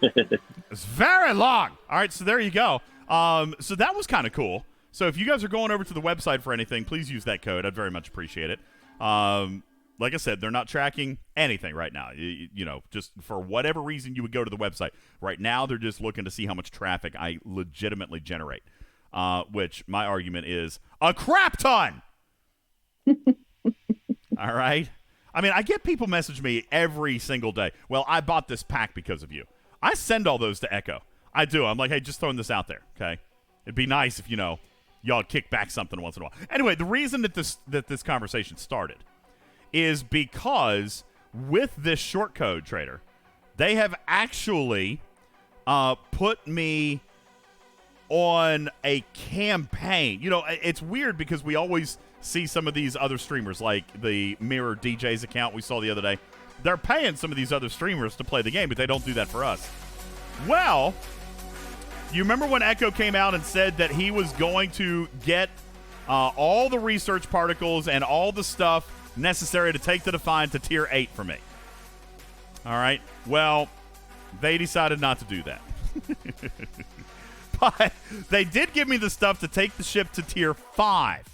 it's very long. All right. So there you go. So that was kind of cool. So if you guys are going over to the website for anything, please use that code. I'd very much appreciate it. Like I said, they're not tracking anything right now. You know, just for whatever reason you would go to the website. Right now, they're just looking to see how much traffic I legitimately generate, which my argument is a crap ton. All right? I mean, I get people message me every single day. Well, I bought this pack because of you. I send all those to Echo. I do. I'm like, hey, just throwing this out there, okay? It'd be nice if, y'all kick back something once in a while. Anyway, the reason that this conversation started is because with this short code, Trader, they have actually put me on a campaign. It's weird because we always see some of these other streamers, like the Mirror DJ's account we saw the other day. They're paying some of these other streamers to play the game, but they don't do that for us. Well, you remember when Echo came out and said that he was going to get all the research particles and all the stuff necessary to take the Defiant to tier 8 for me. All right. Well, they decided not to do that. But they did give me the stuff to take the ship to tier 5.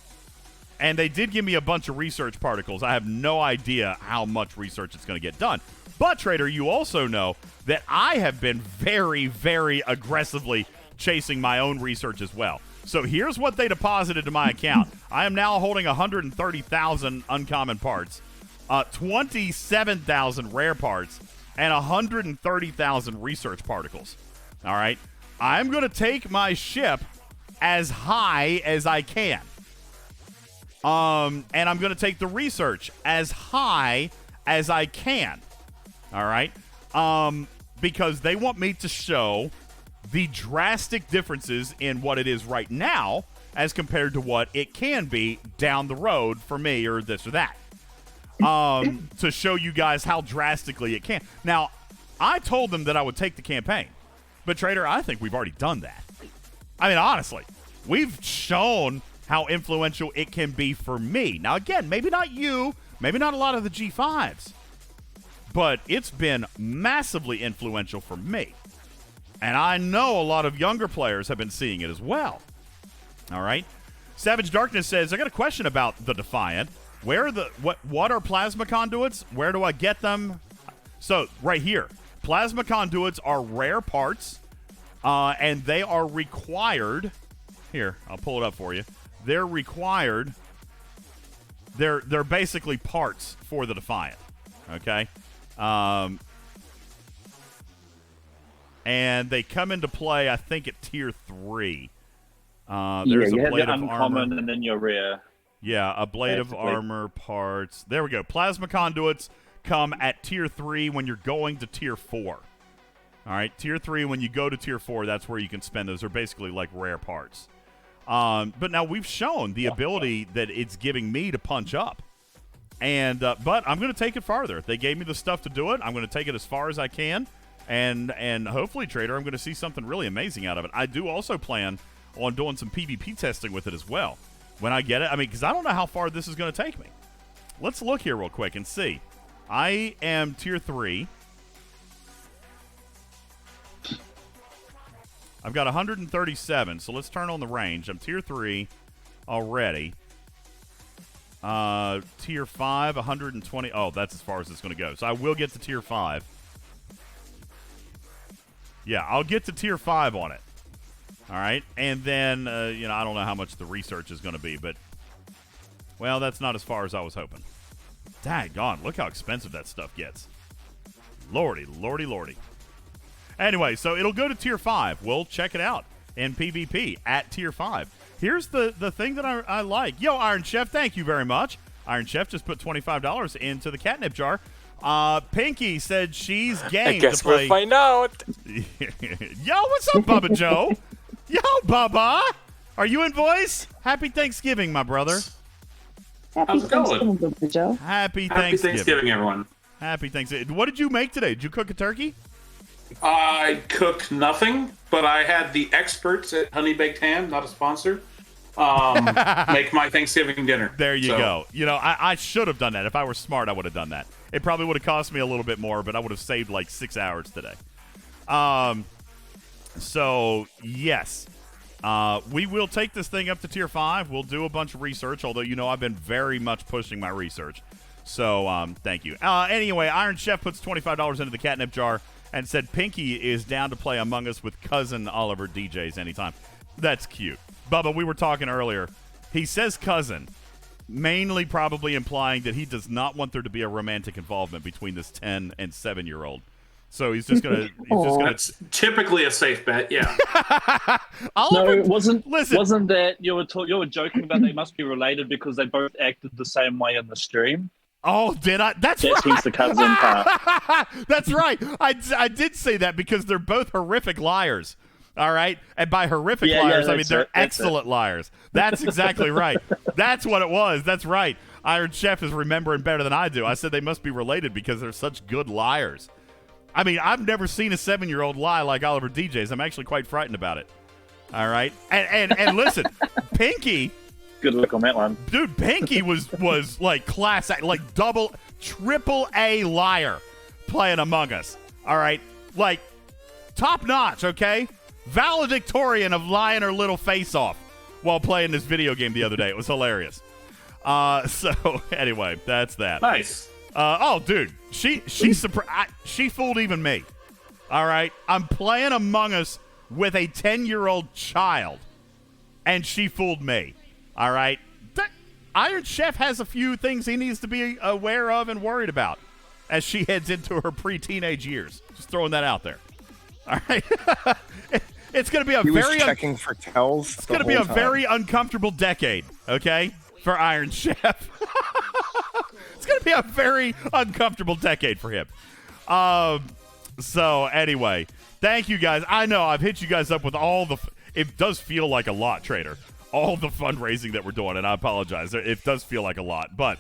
And they did give me a bunch of research particles. I have no idea how much research it's going to get done. But, Trader, you also know that I have been very, very aggressively chasing my own research as well. So here's what they deposited to my account. I am now holding 130,000 uncommon parts, 27,000 rare parts, and 130,000 research particles. All right? I'm going to take my ship as high as I can. And I'm going to take the research as high as I can. All right? Because they want me to show the drastic differences in what it is right now as compared to what it can be down the road for me or this or that. To show you guys how drastically it can. Now, I told them that I would take the campaign. But, Trader, I think we've already done that. I mean, honestly, we've shown how influential it can be for me. Now, again, maybe not you, maybe not a lot of the G5s, but it's been massively influential for me. And I know a lot of younger players have been seeing it as well. All right? Savage Darkness says, I got a question about the Defiant. What are plasma conduits? Where do I get them? So, right here. Plasma conduits are rare parts, and they are required. Here, I'll pull it up for you. They're required. They're basically parts for the Defiant. Okay? And they come into play, I think, at tier 3. There's you a have blade your of uncommon armor. and then your rare. Yeah, a blade of Basically. armor parts. There we go. Plasma conduits come at tier 3 when you're going to tier 4. All right, tier 3, when you go to tier 4, that's where you can spend those. They're basically like rare parts. But now we've shown the ability that it's giving me to punch up. And but I'm going to take it farther. They gave me the stuff to do it. I'm going to take it as far as I can. And hopefully, Trader, I'm going to see something really amazing out of it. I do also plan on doing some PvP testing with it as well when I get it. I mean, because I don't know how far this is going to take me. Let's look here real quick and see. I am tier 3. I've got 137, so let's turn on the range. I'm tier 3 already. Tier 5, 120. Oh, that's as far as it's going to go. So I will get to tier 5. Yeah, I'll get to tier 5 on it. All right, and then, I don't know how much the research is going to be, but, well, that's not as far as I was hoping. Daggone, look how expensive that stuff gets. Lordy, lordy, lordy. Anyway, so it'll go to tier 5. We'll check it out in PvP at tier 5. Here's the thing that I like. Yo, Iron Chef, thank you very much. Iron Chef just put $25 into the catnip jar. Pinky said she's game I guess to play. we'll find out. Yo, what's up, Bubba Joe? Yo, Bubba. Are you in voice? Happy Thanksgiving, my brother. How's it going? Joe. Happy Happy Thanksgiving, everyone. Happy Thanksgiving. What did you make today? Did you cook a turkey? I cooked nothing, but I had the experts at Honey Baked Ham, not a sponsor, make my Thanksgiving dinner. There you go. I should have done that. If I were smart, I would have done that. It probably would have cost me a little bit more, but I would have saved like 6 hours today. So, yes. We will take this thing up to tier 5. We'll do a bunch of research, although I've been very much pushing my research. So, thank you. Anyway, Iron Chef puts $25 into the catnip jar and said Pinky is down to play Among Us with cousin Oliver DJs anytime. That's cute. Bubba, we were talking earlier. He says cousin, mainly probably implying that he does not want there to be a romantic involvement between this 10 and 7-year-old. So he's just gonna. That's typically a safe bet, yeah. No, it wasn't. Listen. Wasn't that you were joking about they must be related because they both acted the same way in the stream? Oh, did I? That's Yes, right. he's the cousin part. That's right. I did say that because they're both horrific liars. All right? And by horrific liars, I mean they're excellent liars. That's exactly right. That's what it was. That's right. Iron Chef is remembering better than I do. I said they must be related because they're such good liars. I mean, I've never seen a 7-year-old lie like Oliver DJz. I'm actually quite frightened about it. All right? And listen, Pinky Good luck on that one. Dude, Pinky was like class act, like triple A liar playing Among Us. All right? Like, top notch, okay? Valedictorian of lying her little face off while playing this video game the other day. It was hilarious. So, anyway, that's that. Nice. Dude, she fooled even me. All right? I'm playing Among Us with a 10-year-old child, and she fooled me. All right? Iron Chef has a few things he needs to be aware of and worried about as she heads into her pre-teenage years. Just throwing that out there. All right? It's going to be a checking for tells. It's going to be a very uncomfortable decade, okay, for Iron Chef. It's going to be a very uncomfortable decade for him. So, anyway, thank you guys. I know I've hit you guys up with all the it does feel like a lot, Trader. All the fundraising that we're doing, and I apologize. It does feel like a lot, but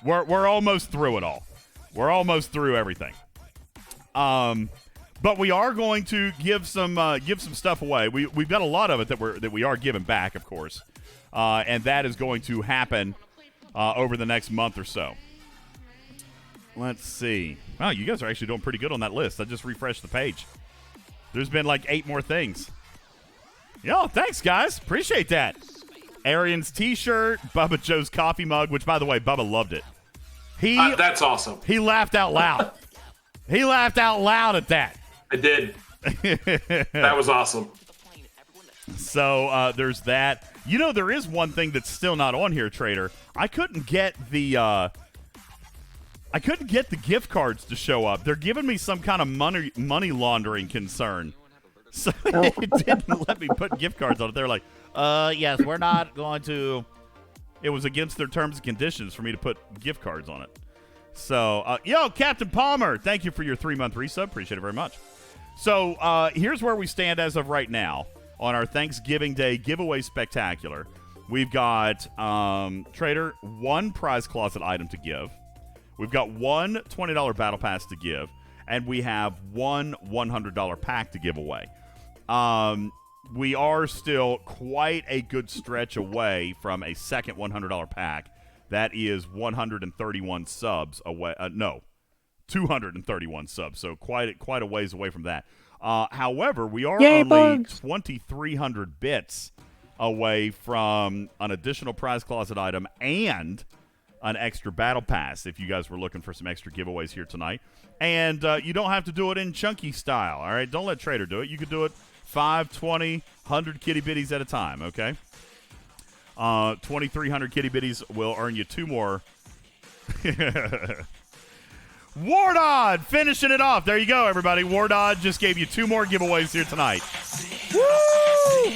we're almost through it all. We're almost through everything. But we are going to give some stuff away. We've got a lot of it that we are giving back, of course, and that is going to happen over the next month or so. Let's see. Wow, you guys are actually doing pretty good on that list. I just refreshed the page. There's been like 8 more things. Yo, thanks, guys. Appreciate that. Arian's T-shirt, Bubba Joe's coffee mug, which, by the way, Bubba loved it. That's awesome. He laughed out loud. He laughed out loud at that. I did. That was awesome. So there's that. You know, there is one thing that's still not on here, Trader. I couldn't get the gift cards to show up. They're giving me some kind of money laundering concern. So it didn't let me put gift cards on it. They're like, yes, we're not going to. It was against their terms and conditions for me to put gift cards on it. So, yo, Captain Palmer, thank you for your 3-month resub. Appreciate it very much. So here's where we stand as of right now on our Thanksgiving Day giveaway spectacular. We've got, Trader, 1 prize closet item to give. We've got 1 $20 battle pass to give. And we have 1 $100 pack to give away. We are still quite a good stretch away from a second $100 pack. That is 131 subs away. 231 subs. So quite a ways away from that. However, we are only 2,300 bits away from an additional prize closet item and an extra battle pass if you guys were looking for some extra giveaways here tonight. And you don't have to do it in chunky style, all right? Don't let Trader do it. You could do it 5, 20, 100 kitty bitties at a time, okay? 2,300 kitty bitties will earn you 2 more. Wardod finishing it off. There you go, everybody. Wardod just gave you 2 more giveaways here tonight. Woo!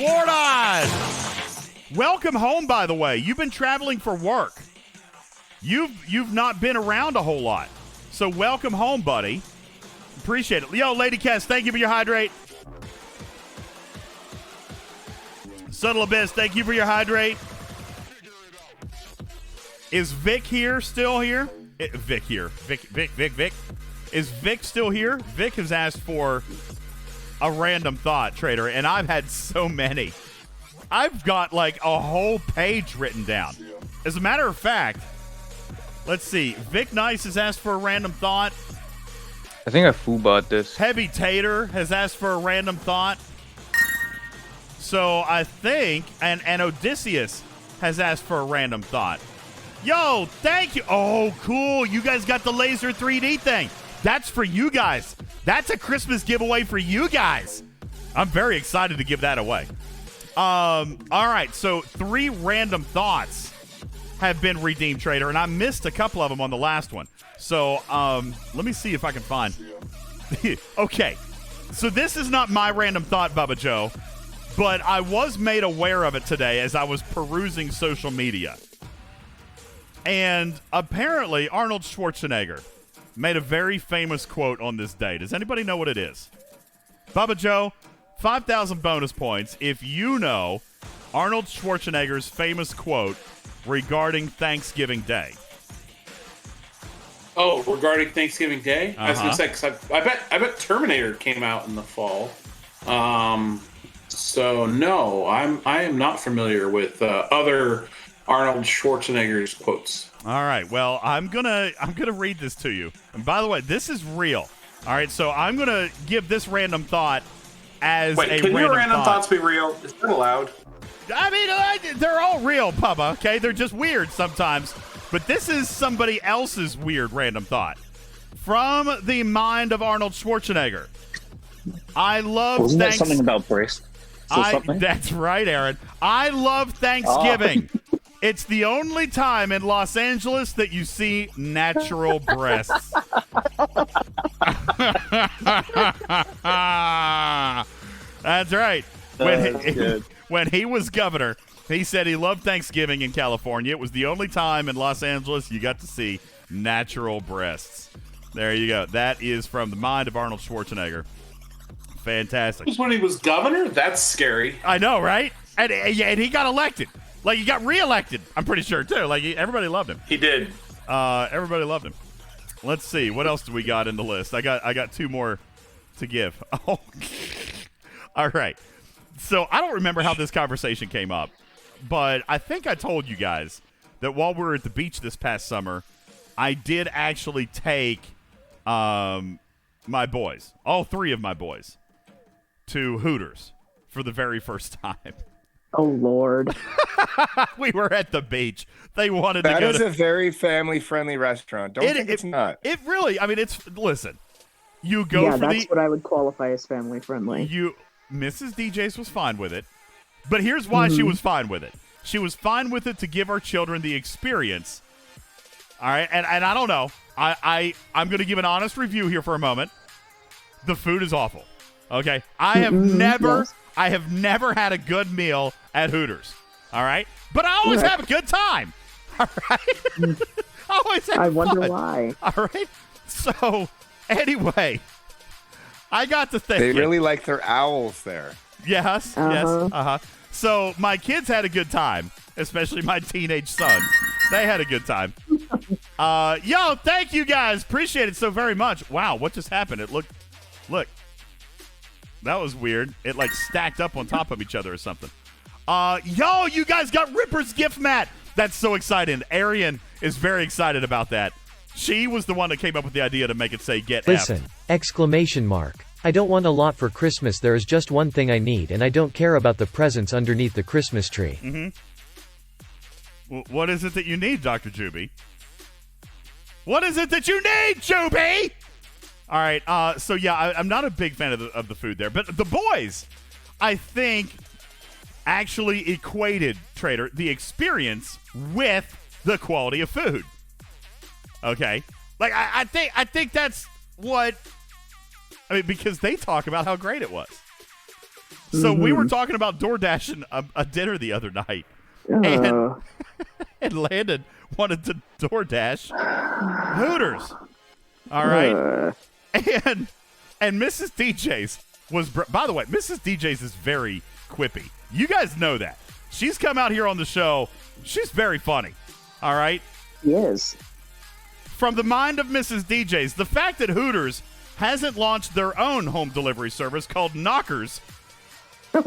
Wardod! Welcome home, by the way. You've been traveling for work. You've not been around a whole lot. So welcome home, buddy. Appreciate it. Yo, Lady Cass, thank you for your hydrate. Subtle Abyss, thank you for your hydrate. Is Vic here? Still here? Vic here. Vic. Is Vic still here? Vic has asked for a random thought, Trader, and I've had so many. I've got like a whole page written down. As a matter of fact, let's see. Vic Nice has asked for a random thought. I think I foobot this. Heavy Tater has asked for a random thought. So I think, and Odysseus has asked for a random thought. Yo, thank you. Oh, cool. You guys got the laser 3D thing. That's for you guys. That's a Christmas giveaway for you guys. I'm very excited to give that away. All right, so 3 random thoughts have been redeemed, Trader, and I missed a couple of them on the last one. So let me see if I can find. Okay, so this is not my random thought, Bubba Joe, but I was made aware of it today as I was perusing social media. And apparently Arnold Schwarzenegger made a very famous quote on this day. Does anybody know what it is? Bubba Joe, 5,000 bonus points if you know Arnold Schwarzenegger's famous quote regarding Thanksgiving Day. Oh, regarding Thanksgiving Day? I was going to say, because I bet Terminator came out in the fall. So no, I am not familiar with other Arnold Schwarzenegger's quotes. All right. Well, I'm gonna read this to you. And by the way, this is real. All right. So I'm gonna give this random thought as Wait, a can your random thought. thoughts be real? Is that allowed? I mean, they're all real, Bubba. Okay, they're just weird sometimes. But this is somebody else's weird random thought from the mind of Arnold Schwarzenegger. I love Wasn't that something about breast? That's right, Aaron. I love Thanksgiving. It's the only time in Los Angeles that you see natural breasts. That's right. When he was governor, he said he loved Thanksgiving in California. It was the only time in Los Angeles you got to see natural breasts. There you go. That is from the mind of Arnold Schwarzenegger. Fantastic. Just when he was governor? That's scary. I know, right? And he got elected. Like, he got reelected, I'm pretty sure, too. Like, everybody loved him. He did. Everybody loved him. Let's see. What else do we got in the list? I got two more to give. Oh. All right. So, I don't remember how this conversation came up, but I think I told you guys that while we were at the beach this past summer, I did actually take my boys, all three of my boys, to Hooters for the very first time. Oh, Lord. We were at the beach. They wanted to go to... That is a very family-friendly restaurant. Don't think it's not. It really... I mean, it's... Listen. You go for that's what I would qualify as family-friendly. Mrs. DJz was fine with it. But here's why she was fine with it. She was fine with it to give our children the experience. All right? And I don't know. I'm going to give an honest review here for a moment. The food is awful. Okay? I have never had a good meal at Hooters. All right? But I always have a good time. All right? I always have I wonder fun. why. All right? So, anyway, I got to think. They really like their owls there. Yes. So, my kids had a good time, especially my teenage sons. They had a good time. Thank you guys. Appreciate it so very much. Wow, what just happened? Look. That was weird. It like stacked up on top of each other or something. You guys got Ripper's gift mat. That's so exciting. Arian is very excited about that. She was the one that came up with the idea to make it say get Listen, exclamation mark. I don't want a lot for Christmas. There is just one thing I need, and I don't care about the presents underneath the Christmas tree. Well, what is it that you need, Dr. Juby? What is it that you need, Juby? All right, I'm not a big fan of the food there, but the boys, I think, actually equated, Trader, the experience with the quality of food. Okay, like I think that's what. I mean, because they talk about how great it was. So we were talking about DoorDashing a dinner the other night, and Landon wanted to DoorDash Hooters. All right. And Mrs. DJz was, by the way, Mrs. DJz is very quippy. You guys know that. She's come out here on the show. She's very funny. All right? Yes. From the mind of Mrs. DJz, the fact that Hooters hasn't launched their own home delivery service called Knockers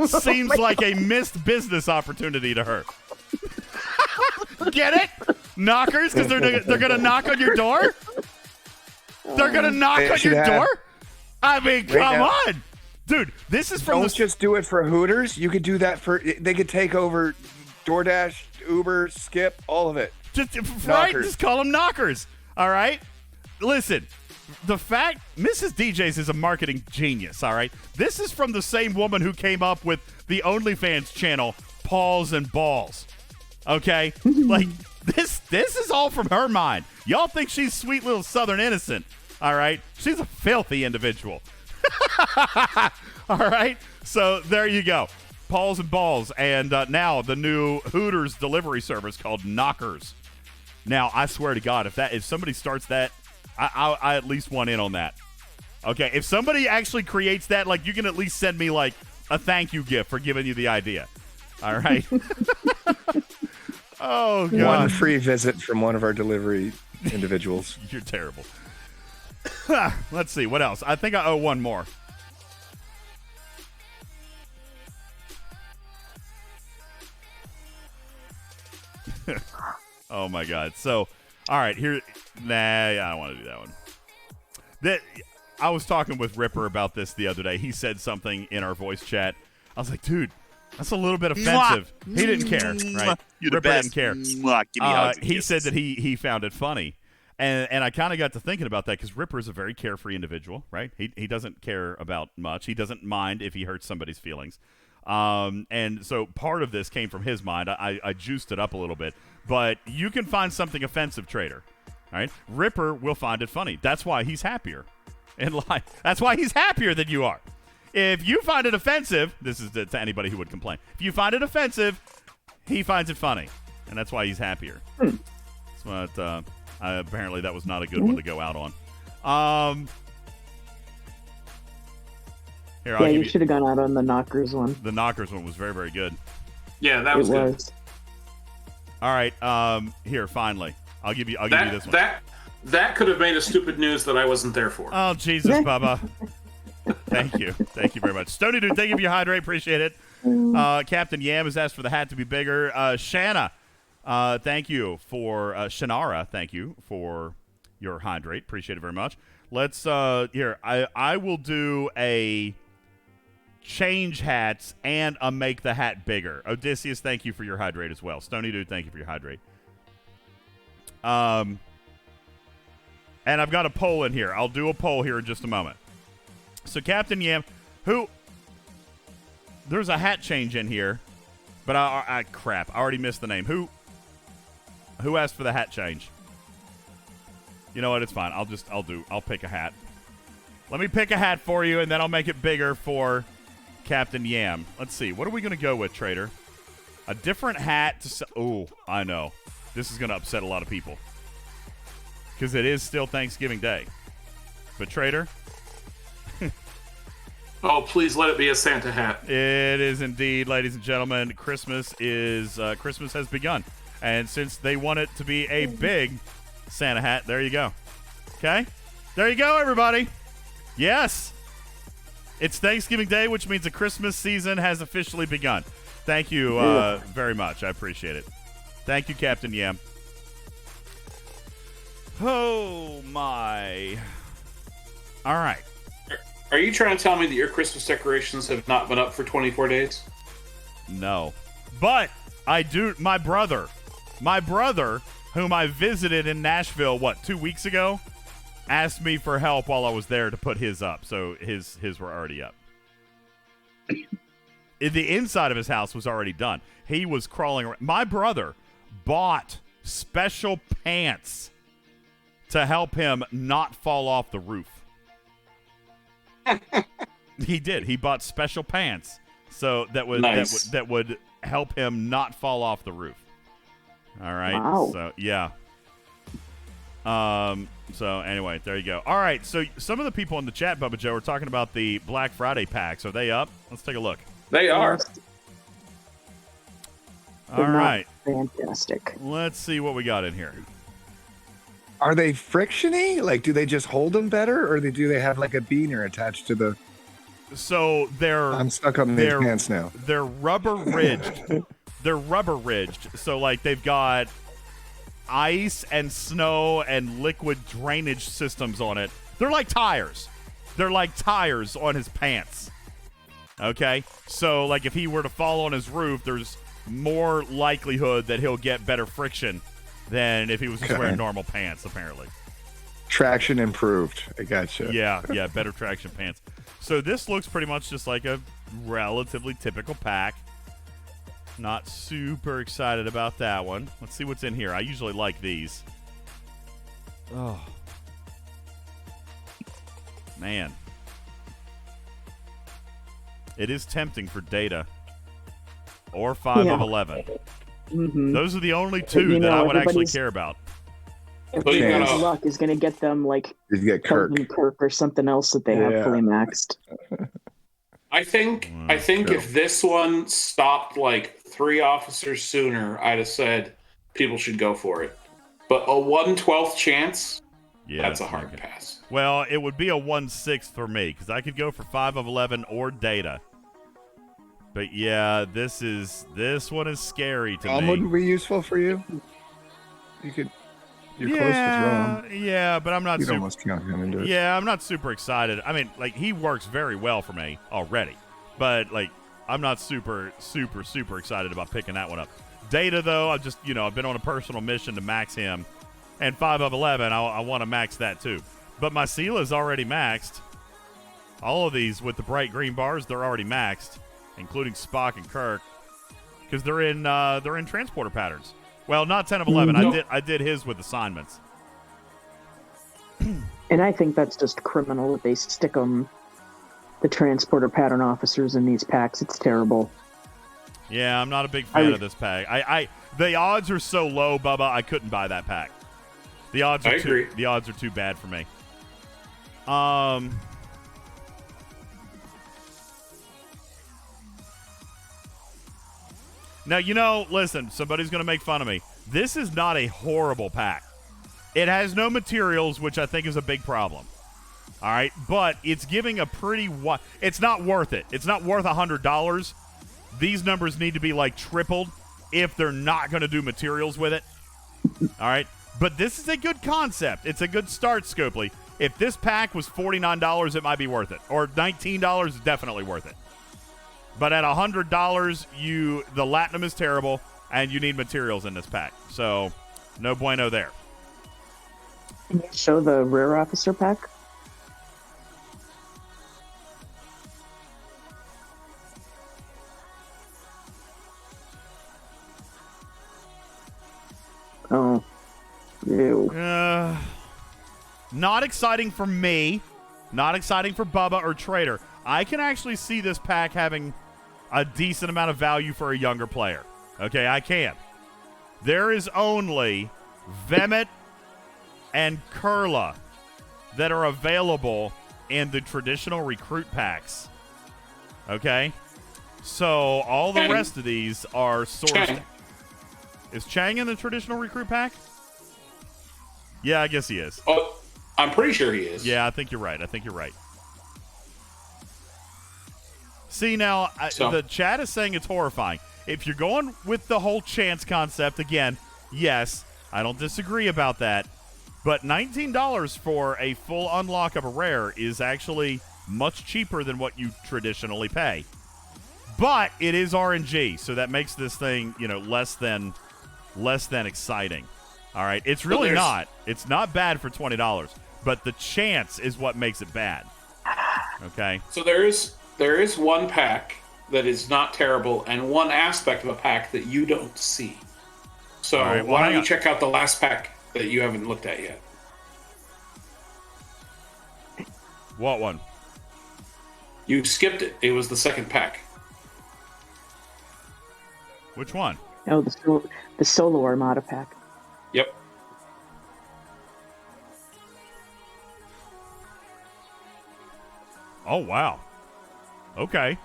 seems like a missed business opportunity to her. Get it? Knockers? Because they're going to knock on your door? They're going to knock on your door? I mean, come on. Dude, this is from Don't just do it for Hooters. You could do that for... They could take over DoorDash, Uber, Skip, all of it. Right? Just call them Knockers. All right? Listen, the fact... Mrs. DJz is a marketing genius, all right? This is from the same woman who came up with the OnlyFans channel, Paws and Balls. Okay? Like... This is all from her mind. Y'all think she's sweet little Southern innocent, all right? She's a filthy individual. All right? So there you go. Paws and Balls. And now the new Hooters delivery service called Knockers. Now, I swear to God, if somebody starts that, I at least want in on that. Okay? If somebody actually creates that, like, you can at least send me, like, a thank you gift for giving you the idea. All right? Oh, God. One free visit from one of our delivery individuals. You're terrible. Let's see. What else? I think I owe one more. Oh my God. So, all right, here. Nah, I don't want to do that one. I was talking with Ripper about this the other day. He said something in our voice chat. I was like, dude, that's a little bit offensive. He didn't care, right? You're the Ripper best. didn't care. Give me hugs and He kisses. said that he found it funny. And I kind of got to thinking about that because Ripper is a very carefree individual, right? He doesn't care about much. He doesn't mind if he hurts somebody's feelings. And so part of this came from his mind. I juiced it up a little bit. But you can find something offensive, Trader. All right? Ripper will find it funny. That's why he's happier in life. That's why he's happier than you are. If you find it offensive, this is to anybody who would complain. If you find it offensive, he finds it funny. And that's why he's happier. But apparently that was not a good one to go out on. Here, Yeah, you should have gone out on the knockers one. The knockers one was very, very good. Yeah, that was good. All right, here, finally. I'll give you this one. That could have made a stupid news that I wasn't there for. Oh, Jesus, Bubba. Thank you. Thank you very much. Stony Dude, thank you for your hydrate. Appreciate it. Captain Yam has asked for the hat to be bigger. Shanna, thank you for Shanara, thank you for your hydrate. Appreciate it very much. Let's here. I will do a change hats and a make the hat bigger. Odysseus, thank you for your hydrate as well. Stony Dude, thank you for your hydrate. And I've got a poll in here. I'll do a poll here in just a moment. So Captain Yam, there's a hat change in here, but crap, I already missed the name. Who asked for the hat change? You know what? It's fine. I'll pick a hat. Let me pick a hat for you, and then I'll make it bigger for Captain Yam. Let's see. What are we going to go with, Trader? A different hat to... Oh, I know. This is going to upset a lot of people. Because it is still Thanksgiving Day. But, Trader... Oh, please let it be a Santa hat. It is indeed, ladies and gentlemen. Christmas has begun. And since they want it to be a big Santa hat, there you go. Okay? There you go, everybody. Yes. It's Thanksgiving Day, which means the Christmas season has officially begun. Thank you very much. I appreciate it. Thank you, Captain Yam. Oh, my. All right. Are you trying to tell me that your Christmas decorations have not been up for 24 days? No. But I do. My brother, whom I visited in Nashville, 2 weeks ago, asked me for help while I was there to put his up. So his were already up. The inside of his house was already done. He was crawling around. My brother bought special pants to help him not fall off the roof. He did. He bought special pants so that would help him not fall off the roof. All right. Wow. So yeah. So anyway, there you go. All right. So some of the people in the chat, Bubba Joe, are talking about the Black Friday packs. Are they up? Let's take a look. They are. All right. Fantastic. Let's see what we got in here. Are they frictiony? Like, do they just hold them better, or do they have like a beaner attached to the? So I'm stuck on these pants now. They're rubber ridged. They're rubber ridged. So like they've got ice and snow and liquid drainage systems on it. They're like tires. They're like tires on his pants. Okay? So like if he were to fall on his roof, there's more likelihood that he'll get better friction than if he was just wearing normal pants, apparently. Traction improved. I gotcha. Yeah, better traction pants. So this looks pretty much just like a relatively typical pack. Not super excited about that one. Let's see what's in here. I usually like these. Oh. Man. It is tempting for Data. Or 5 of 11. Mm-hmm. Those are the only two that I would actually care about. Everybody's luck is going to get them like you get Kirk or something else that they have fully maxed. I think if this one stopped like 3 officers sooner, I'd have said people should go for it. But a 1/12 chance, that's a hard pass. Well, it would be a 1/6 for me because I could go for 5 of 11 or Data. But yeah, this one is scary to Rom me. wouldn't be useful for you. You're close with Rom. Yeah, but I'm not. You'd almost count him into it. Yeah, I'm not super excited. I mean, like, he works very well for me already, but like, I'm not super excited about picking that one up. Data, though, I've been on a personal mission to max him, and 5 of 11, I want to max that too. But my Seela's already maxed. All of these with the bright green bars, they're already maxed, including Spock and Kirk, because they're in transporter patterns. Well, not 10 of 11. I did his with assignments. And I think that's just criminal that they stick the transporter pattern officers in these packs. It's terrible. Yeah, I'm not a big fan of this pack. The odds are so low, Bubba, I couldn't buy that pack. The odds are too bad for me. Now, listen, somebody's going to make fun of me. This is not a horrible pack. It has no materials, which I think is a big problem. All right, but it's giving a pretty it's not worth it. It's not worth $100. These numbers need to be like tripled if they're not going to do materials with it. All right, but this is a good concept. It's a good start, Scopely. If this pack was $49, it might be worth it, or $19 is definitely worth it. But at $100, the Latinum is terrible, and you need materials in this pack. So, no bueno there. Can you show the Rare Officer pack? Oh. Ew. Not exciting for me. Not exciting for Bubba or Trader. I can actually see this pack having a decent amount of value for a younger player. Okay, I can. There is only Vemet and Kurla that are available in the traditional recruit packs. Okay? So all the rest of these are sourced. Chang. Is Chang in the traditional recruit pack? Yeah, I guess he is. Oh, I'm pretty sure he is. Yeah, I think you're right. See, now, the chat is saying it's horrifying. If you're going with the whole chance concept, again, yes, I don't disagree about that. But $19 for a full unlock of a rare is actually much cheaper than what you traditionally pay. But it is RNG, so that makes this thing, less than exciting. All right, it's really not. It's not bad for $20, but the chance is what makes it bad. Okay. So there is one pack that is not terrible, and one aspect of a pack that you don't see. So why don't you check out the last pack that you haven't looked at yet? What one? You skipped it. It was the second pack. Which one? Oh, the Solo Armada pack. Yep. Oh, wow. Okay.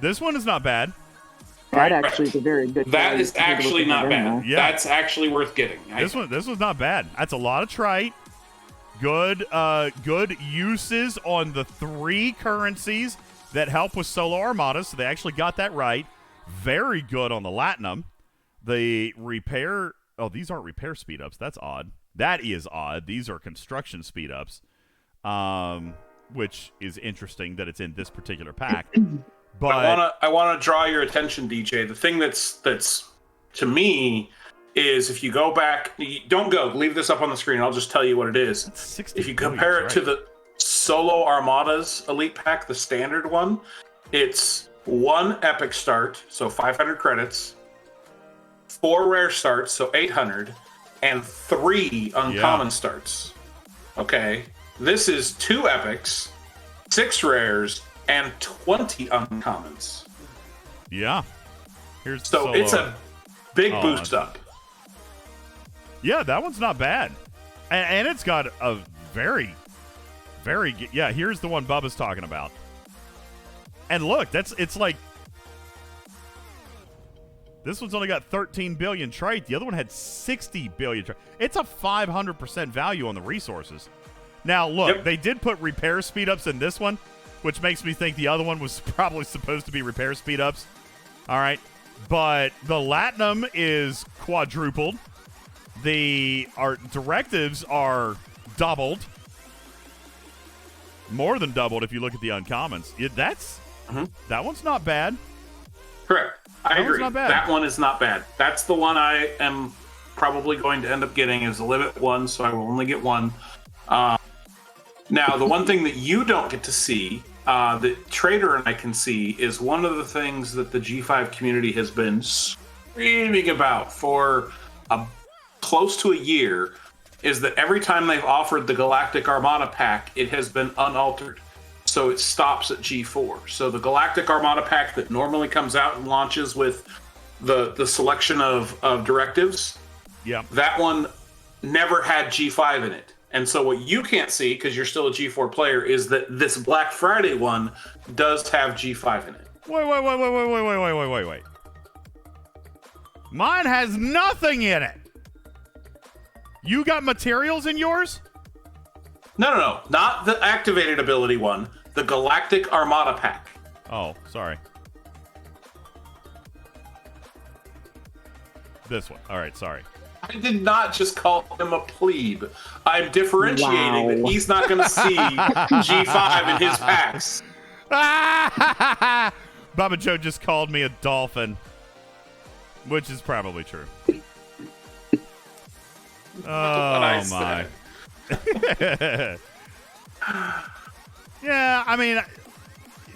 This one is not bad. That actually is a very good. That is actually not bad. Yeah. That's actually worth getting. This one's not bad. That's a lot of trite. Good uses on the 3 currencies that help with Solo Armada, so they actually got that right. Very good on the Latinum. The repair... Oh, these aren't repair speed-ups. That's odd. That is odd. These are construction speed-ups, which is interesting that it's in this particular pack. But I want to draw your attention, DJ. The thing that's to me is if you go back, don't go. Leave this up on the screen. I'll just tell you what it is. If you compare it to the Solo Armada's Elite Pack, the standard one, it's 1 epic start, so 500 credits, 4 rare starts, so 800, and 3 uncommon starts. Okay, this is 2 epics, 6 rares, and 20 uncommons. Yeah. So Solo. It's a big boost up. Yeah, that one's not bad. And it's got a very, very good... Yeah, here's the one Bubba's talking about. And look, it's like... This one's only got 13 billion trait. The other one had 60 billion trait. It's a 500% value on the resources. Now, look, They did put repair speed-ups in this one, which makes me think the other one was probably supposed to be repair speed-ups. All right. But the Latinum is quadrupled. Our directives are doubled. More than doubled if you look at the uncommons. That one's not bad. Correct. I agree. Not bad. That one is not bad. That's the one I am probably going to end up getting is the limit one, so I will only get one. Now, the one thing that you don't get to see, that Trader and I can see, is one of the things that the G5 community has been screaming about for close to a year, is that every time they've offered the Galactic Armada pack, it has been unaltered. So it stops at G4. So the Galactic Armada pack that normally comes out and launches with the selection of directives, that one never had G5 in it. And so what you can't see, because you're still a G4 player, is that this Black Friday one does have G5 in it. Wait. Mine has nothing in it. You got materials in yours? No. Not the activated ability one. The Galactic Armada pack. Oh, sorry. This one. All right, sorry. I did not just call him a plebe. I'm differentiating that he's not going to see G5 in his packs. Baba Joe just called me a dolphin, which is probably true. Oh, my. Yeah, I mean,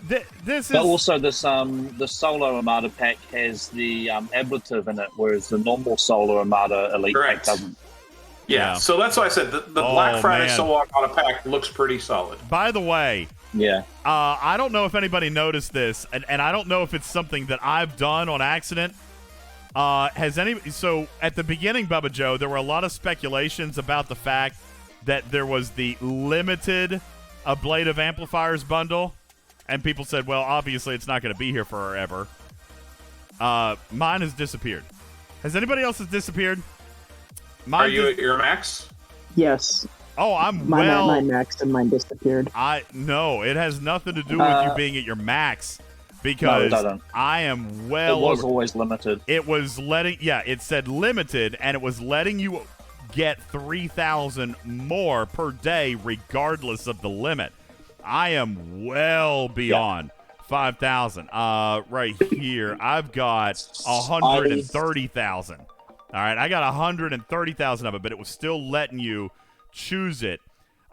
this is... But also, this the Solar Armada pack has the ablative in it, whereas the normal Solar Armada Elite pack doesn't. Yeah, so that's why I said the Black Friday Solar Armada pack looks pretty solid. By the way, I don't know if anybody noticed this, and I don't know if it's something that I've done on accident. So at the beginning, Bubba Joe, there were a lot of speculations about the fact that there was the limited ablative amplifiers bundle, and people said, well, obviously it's not going to be here forever. Mine has disappeared. Has anybody else's disappeared? Are you at your max? Yes. Oh, I'm mine at my max and mine disappeared. No, it has nothing to do with you being at your max. Because I am well. It was always limited. It was it said limited, and it was letting you get 3,000 more per day, regardless of the limit. I am well beyond 5,000. Right here, I've got 130,000. All right, I got 130,000 of it, but it was still letting you choose it.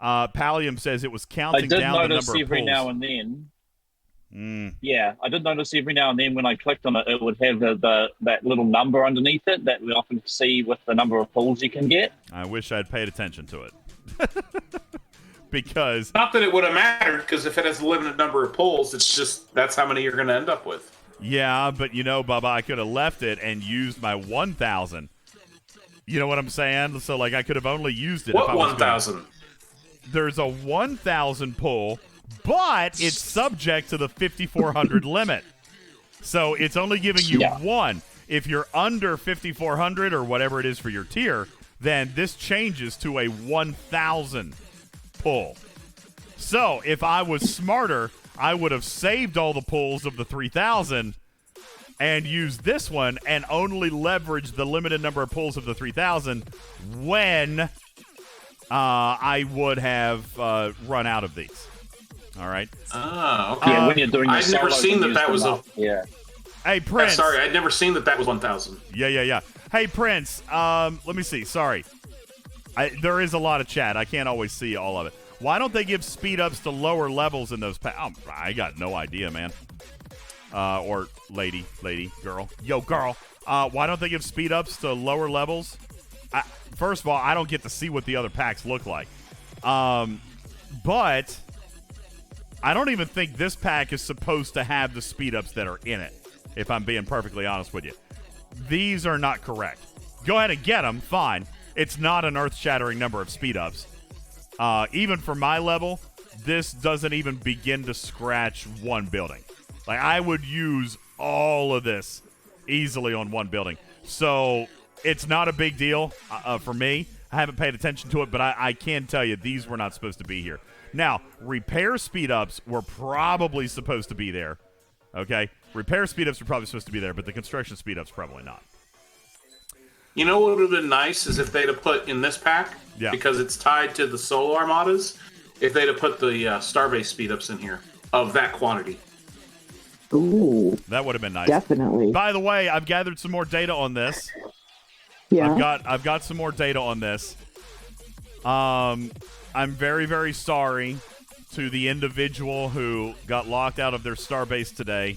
Pallium says it was counting down the number of pulls. I did notice every now and then. Yeah, I did notice every now and then when I clicked on it, it would have that little number underneath it that we often see with the number of pulls you can get. I wish I'd paid attention to it. Because... Not that it would have mattered, because if it has a limited number of pulls, it's just, that's how many you're going to end up with. Yeah, but Bubba, I could have left it and used my 1,000. You know what I'm saying? So, I could have only used it if I was 1,000? There's a 1,000 pull, but it's subject to the 5,400 limit. So it's only giving you one. If you're under 5,400 or whatever it is for your tier, then this changes to a 1,000 pull. So if I was smarter, I would have saved all the pulls of the 3,000 and used this one and only leveraged the limited number of pulls of the 3,000 when I would have run out of these. All right. Oh, okay. Yeah, when you're doing I'd never seen that was a... Yeah. Hey, Prince. Sorry, I'd never seen that was 1,000. Yeah. Hey, Prince. Let me see. Sorry. There is a lot of chat. I can't always see all of it. Why don't they give speed ups to lower levels in those I got no idea, man. Or lady, girl. Yo, girl. Why don't they give speed ups to lower levels? First of all, I don't get to see what the other packs look like. But I don't even think this pack is supposed to have the speed ups that are in it, if I'm being perfectly honest with you. These are not correct. Go ahead and get them, fine. It's not an earth-shattering number of speed ups. Even for my level, this doesn't even begin to scratch one building. I would use all of this easily on one building. So it's not a big deal for me. I haven't paid attention to it, but I can tell you these were not supposed to be here. Now, repair speed-ups were probably supposed to be there, okay? Repair speedups are probably supposed to be there, but the construction speedups probably not. You know what would have been nice is if they'd have put in this pack, because it's tied to the solo armadas, if they'd have put the Starbase speedups in here of that quantity. Ooh, that would have been nice. Definitely. By the way, I've gathered some more data on this. Yeah. I've got some more data on this. I'm very, very sorry to the individual who got locked out of their Starbase today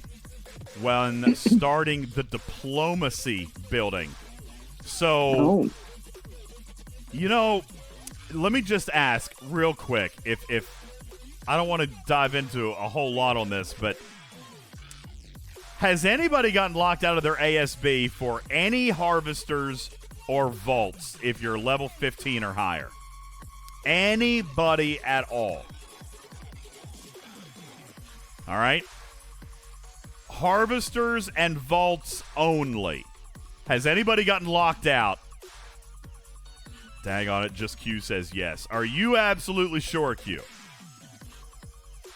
when starting the diplomacy building. So, you know, let me just ask real quick, if I don't want to dive into a whole lot on this, but has anybody gotten locked out of their ASB for any harvesters or vaults if you're level 15 or higher? Anybody at all? All right? Harvesters and vaults only. Has anybody gotten locked out? Dang on it, just Q says yes. Are you absolutely sure, Q?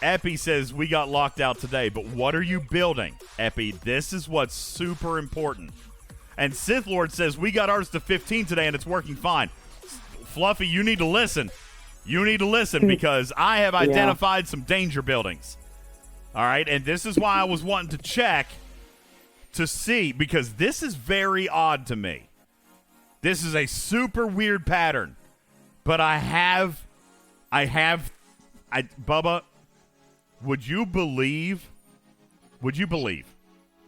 Epi says we got locked out today, but what are you building? Epi, this is what's super important. And Sith Lord says we got ours to 15 today and it's working fine. Fluffy, you need to listen. You need to listen because I have identified some danger buildings. All right, and this is why I was wanting to check to see, because this is very odd to me. This is a super weird pattern. But Bubba, would you believe? All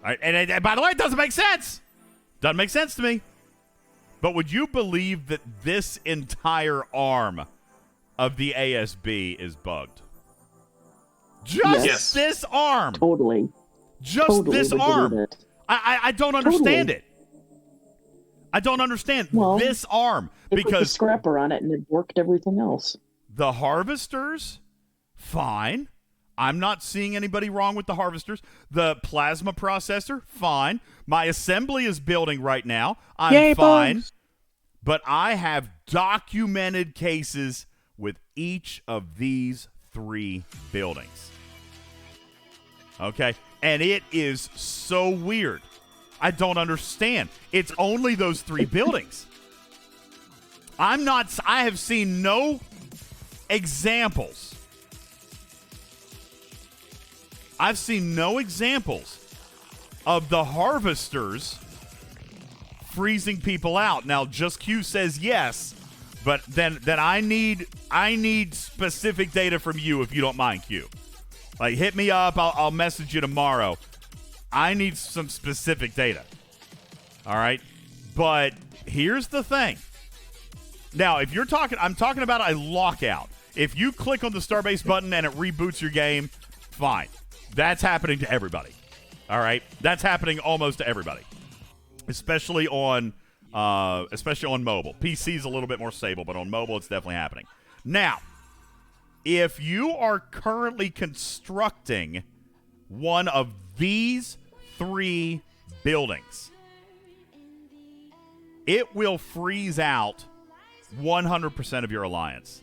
right, and by the way, it doesn't make sense. Doesn't make sense to me. But would you believe that this entire arm of the ASB is bugged? Just this arm. Totally. Just this arm. I don't understand it. I don't understand this arm. Because put the scrapper on it and it worked everything else. The harvesters, fine. I'm not seeing anybody wrong with the harvesters. The plasma processor, fine. My assembly is building right now. I'm fine. Boys. But I have documented cases with each of these 3 buildings. Okay? And it is so weird. I don't understand. It's only those 3 buildings. I have seen no examples. I've seen no examples of the harvesters freezing people out. Now, Just Q says yes, but then I need specific data from you if you don't mind, Q. Like, hit me up. I'll message you tomorrow. I need some specific data. All right? But here's the thing. Now, if you're talking, I'm talking about a lockout. If you click on the Starbase button and it reboots your game, fine. That's happening to everybody. All right? That's happening almost to everybody. Especially on mobile. PC's a little bit more stable, but on mobile it's definitely happening. Now, if you are currently constructing one of these 3 buildings, it will freeze out 100% of your alliance.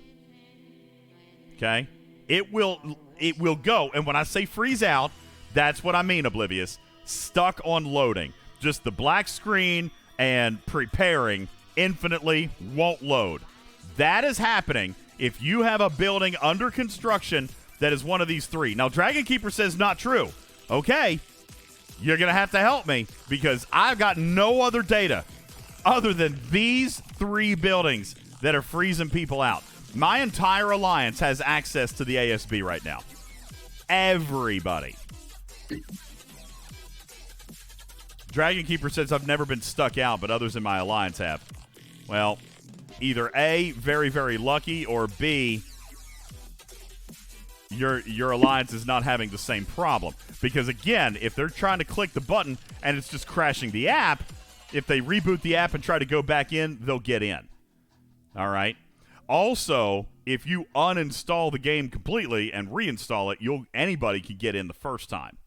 Okay? It will go, and when I say freeze out, that's what I mean, Oblivious. Stuck on loading. Just the black screen and preparing infinitely won't load. That is happening if you have a building under construction that is one of these 3. Now, Dragon Keeper says not true. Okay, you're going to have to help me because I've got no other data other than these 3 buildings that are freezing people out. My entire alliance has access to the ASB right now. Everybody. Dragon Keeper says, I've never been stuck out, but others in my alliance have. Well, either A, very, very lucky, or B, your alliance is not having the same problem. Because, again, if they're trying to click the button and it's just crashing the app, if they reboot the app and try to go back in, they'll get in. All right? Also, if you uninstall the game completely and reinstall it, anybody can get in the first time.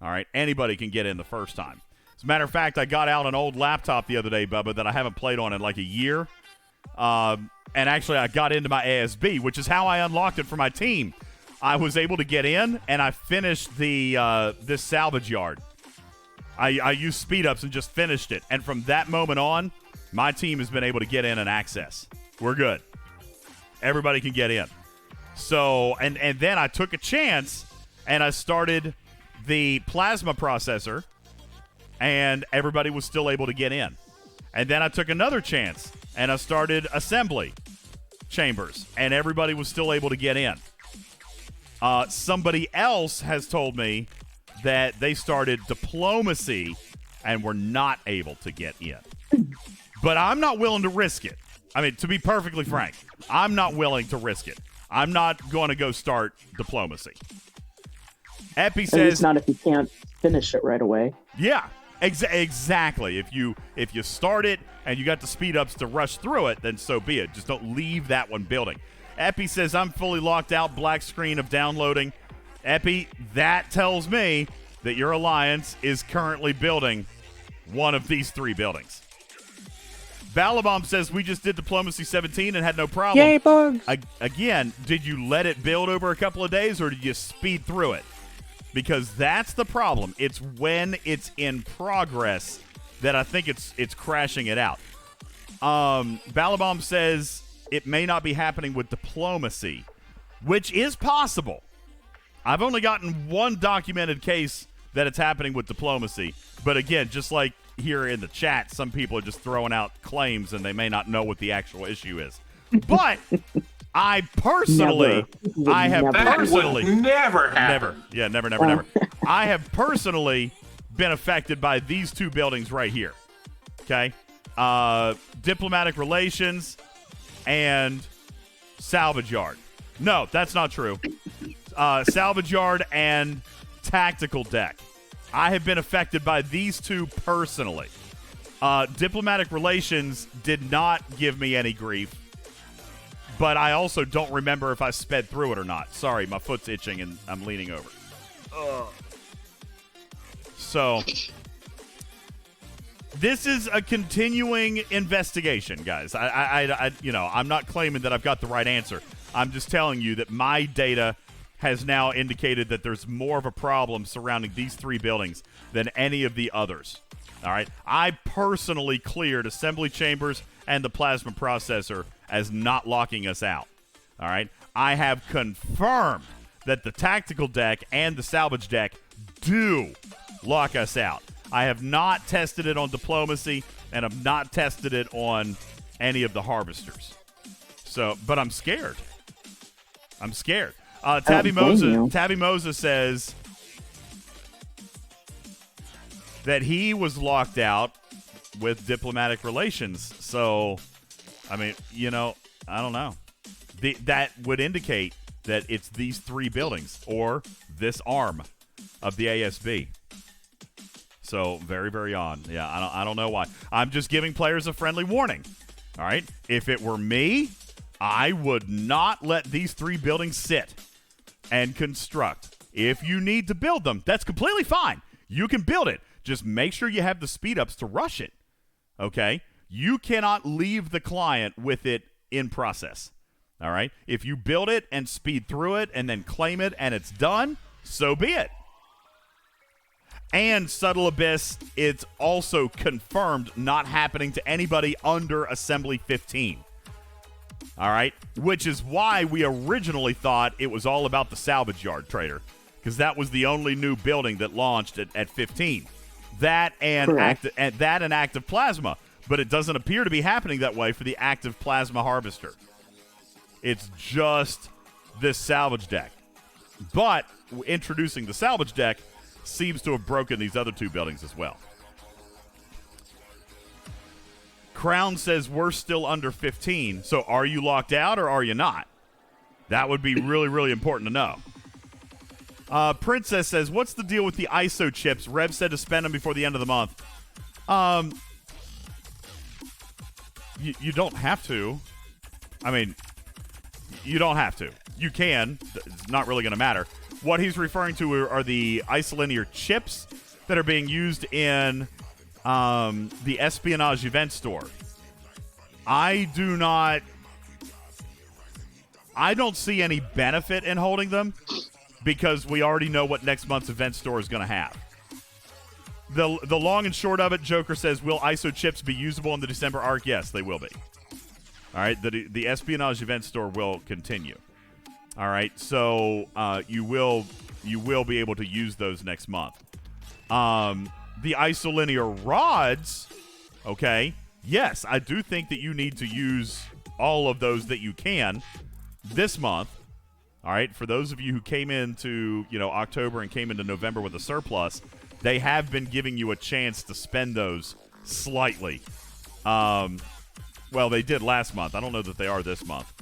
All right? Anybody can get in the first time. As a matter of fact, I got out an old laptop the other day, Bubba, that I haven't played on in like a year. And actually, I got into my ASB, which is how I unlocked it for my team. I was able to get in, and I finished this salvage yard. I used speed ups and just finished it. And from that moment on, my team has been able to get in and access. We're good. Everybody can get in. So, and then I took a chance, and I started the plasma processor, and everybody was still able to get in. And then I took another chance, and I started assembly chambers, and everybody was still able to get in. Somebody else has told me that they started diplomacy and were not able to get in. But I'm not willing to risk it. I mean, to be perfectly frank, I'm not willing to risk it. I'm not going to go start diplomacy. Epi says, at least not if you can't finish it right away. Yeah, exactly. If you start it and you got the speed ups to rush through it, then so be it. Just don't leave that one building. Epi says, I'm fully locked out, black screen of downloading. Epi, that tells me that your alliance is currently building one of these 3 buildings. Balabomb says, we just did Diplomacy 17 and had no problem. Yay, bugs! Again, did you let it build over a couple of days, or did you speed through it? Because that's the problem. It's when it's in progress that I think it's crashing it out. Balabomb says it may not be happening with diplomacy, which is possible. I've only gotten one documented case that it's happening with diplomacy. But again, just like here in the chat, some people are just throwing out claims and they may not know what the actual issue is. But I personally, Never. I have Never. personally, That would never happen. never. I have personally been affected by these 2 buildings right here. Okay, diplomatic relations and salvage yard. No, that's not true. Salvage yard and tactical deck. I have been affected by these 2 personally. Diplomatic relations did not give me any grief, but I also don't remember if I sped through it or not. Sorry, my foot's itching and I'm leaning over. So, this is a continuing investigation, guys. I'm not claiming that I've got the right answer. I'm just telling you that my data has now indicated that there's more of a problem surrounding these 3 buildings than any of the others. All right? I personally cleared assembly chambers and the plasma processor as not locking us out. All right? I have confirmed that the tactical deck and the salvage deck do lock us out. I have not tested it on diplomacy, and I've not tested it on any of the harvesters. So, but I'm scared. Tabby Moses says that he was locked out with diplomatic relations. So, I mean, I don't know. That would indicate that it's these 3 buildings or this arm of the ASB. So, very, very odd. Yeah, I don't know why. I'm just giving players a friendly warning. All right? If it were me, I would not let these 3 buildings sit and construct. If you need to build them, that's completely fine. You can build it. Just make sure you have the speed ups to rush it. Okay? You cannot leave the client with it in process. All right? If you build it and speed through it and then claim it and it's done, so be it. And Subtle Abyss, it's also confirmed not happening to anybody under Assembly 15. All right? Which is why we originally thought it was all about the salvage yard, Trader, because that was the only new building that launched at 15. That and active plasma. But it doesn't appear to be happening that way for the active plasma harvester. It's just this salvage deck. But introducing the salvage deck seems to have broken these other 2 buildings as well. Crown says we're still under 15. So are you locked out or are you not? That would be really, really important to know. Princess says, what's the deal with the ISO chips? Rev said to spend them before the end of the month. You don't have to. I mean, you don't have to. You can. It's not really going to matter. What he's referring to are the isolinear chips that are being used in the espionage event store. I I don't see any benefit in holding them because we already know what next month's event store is going to have. The long and short of it, Joker says, will ISO chips be usable in the December arc? Yes, they will be. All right, the espionage event store will continue. All right, so you will be able to use those next month. The isolinear rods, okay, yes, I do think that you need to use all of those that you can this month. All right, for those of you who came into October and came into November with a surplus, they have been giving you a chance to spend those slightly. Well, they did last month. I don't know that they are this month.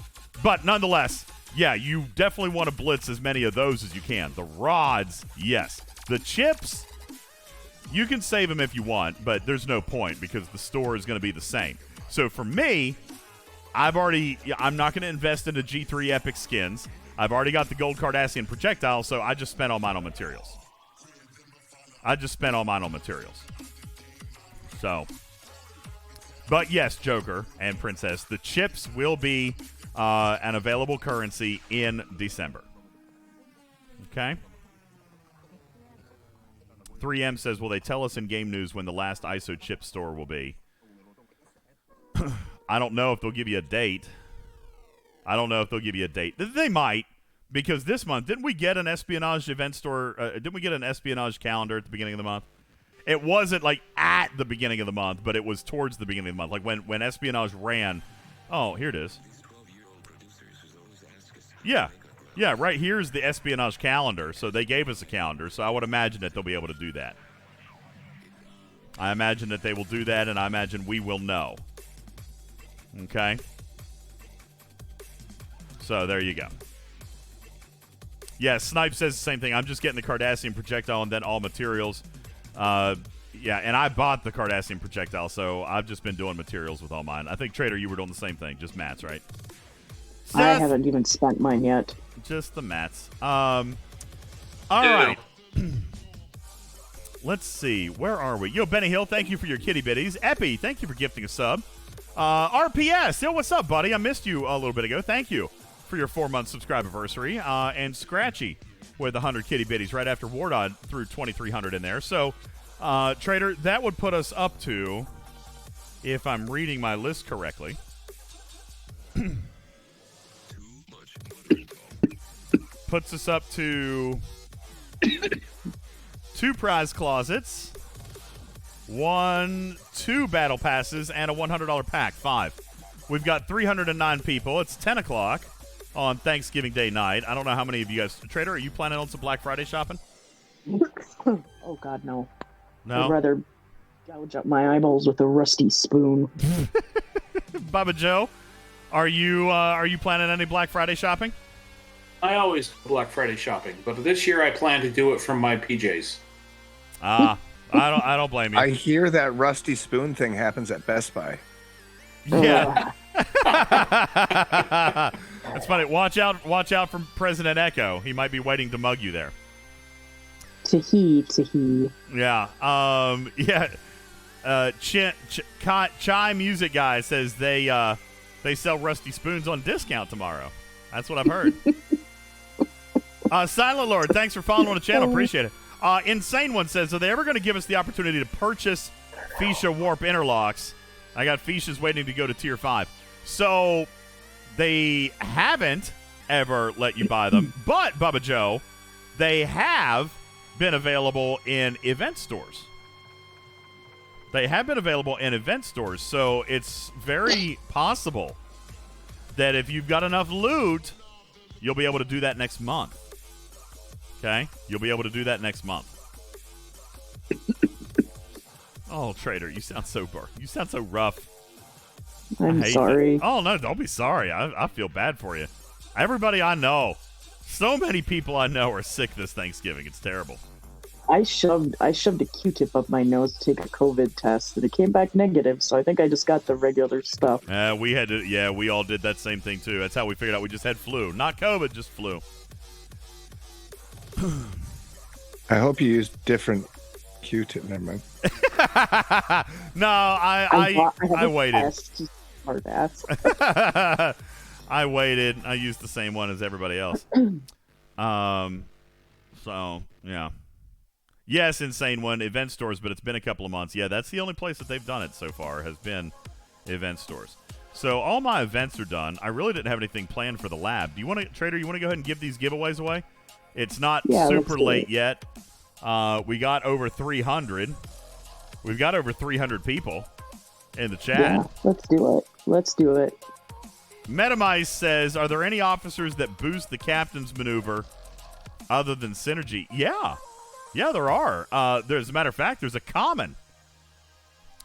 But nonetheless, yeah, you definitely want to blitz as many of those as you can. The rods, yes. The chips, you can save them if you want, but there's no point because the store is going to be the same. So for me, I'm not going to invest into G3 Epic skins. I've already got the gold Cardassian projectile, so I just spent all mine on materials. So, but yes, Joker and Princess, the chips will be an available currency in December. Okay? 3M says, will they tell us in game news when the last ISO chip store will be? I don't know if they'll give you a date. They might, because this month, didn't we get an espionage event store? Didn't we get an espionage calendar at the beginning of the month? It wasn't like at the beginning of the month, but it was towards the beginning of the month. Like when espionage ran. Oh, here it is. Yeah, right here's the espionage calendar. So they gave us a calendar, so I would imagine that they'll be able to do that. I imagine that they will do that, and I imagine we will know. Okay? So there you go. Yeah, Snipe says the same thing. I'm just getting the Cardassian projectile and then all materials. Yeah, and I bought the Cardassian projectile, so I've just been doing materials with all mine. I think, Trader, you were doing the same thing, just mats, right? I haven't even spent mine yet. Just the mats. All right. Let's see. Where are we? Yo, Benny Hill, thank you for your kitty bitties. Epi, thank you for gifting a sub. RPS, yo, what's up, buddy? I missed you a little bit ago. Thank you for your 4-month subscribe anniversary. And Scratchy with 100 kitty bitties right after wardod threw 2,300 in there. So, Trader, that would put us up to, if I'm reading my list correctly, puts us up to 2 prize closets, 2 battle passes, and a $100 pack. 5. We've got 309 people. It's 10 o'clock on Thanksgiving Day night. I don't know how many of you guys... Trader, are you planning on some Black Friday shopping? Oh, God, no. No? I'd rather gouge up my eyeballs with a rusty spoon. Baba Joe, are you planning any Black Friday shopping? I always do Black Friday shopping, but this year I plan to do it from my PJs. I don't blame you. I hear that rusty spoon thing happens at Best Buy. Yeah. That's funny. Watch out from President Echo. He might be waiting to mug you there. Tee-hee. Yeah. Yeah. Chai Music Guy says they sell rusty spoons on discount tomorrow. That's what I've heard. Silent Lord, thanks for following the channel. Appreciate it. Insane One says, are they ever going to give us the opportunity to purchase Fuchsia Warp Interlocks? I got Fuchsia's waiting to go to Tier 5. So, they haven't ever let you buy them. But, Bubba Joe, they have been available in event stores. So, it's very possible that if you've got enough loot, you'll be able to do that next month. Okay? You'll be able to do that next month. Oh, Trader, you sound so rough. I'm sorry. Oh, no, don't be sorry. I feel bad for you. Everybody I know, so many people I know are sick this Thanksgiving. It's terrible. I shoved a Q-tip up my nose to take a COVID test, and it came back negative, so I think I just got the regular stuff. We all did that same thing, too. That's how we figured out we just had flu. Not COVID, just flu. I hope you used different Q-tip. Never mind. No, I waited. Hard ass. I waited. I used the same one as everybody else. So, yeah. Yes, Insane One, event stores, but it's been a couple of months. Yeah, that's the only place that they've done it so far, has been event stores. So all my events are done. I really didn't have anything planned for the lab. Do you want to, Trader, you want to go ahead and give these giveaways away? It's not super late yet. We got over 300. We've got over 300 people in the chat. Yeah, let's do it. Let's do it. Metamice says, are there any officers that boost the captain's maneuver other than synergy? Yeah. Yeah, there are. As a matter of fact, there's a common.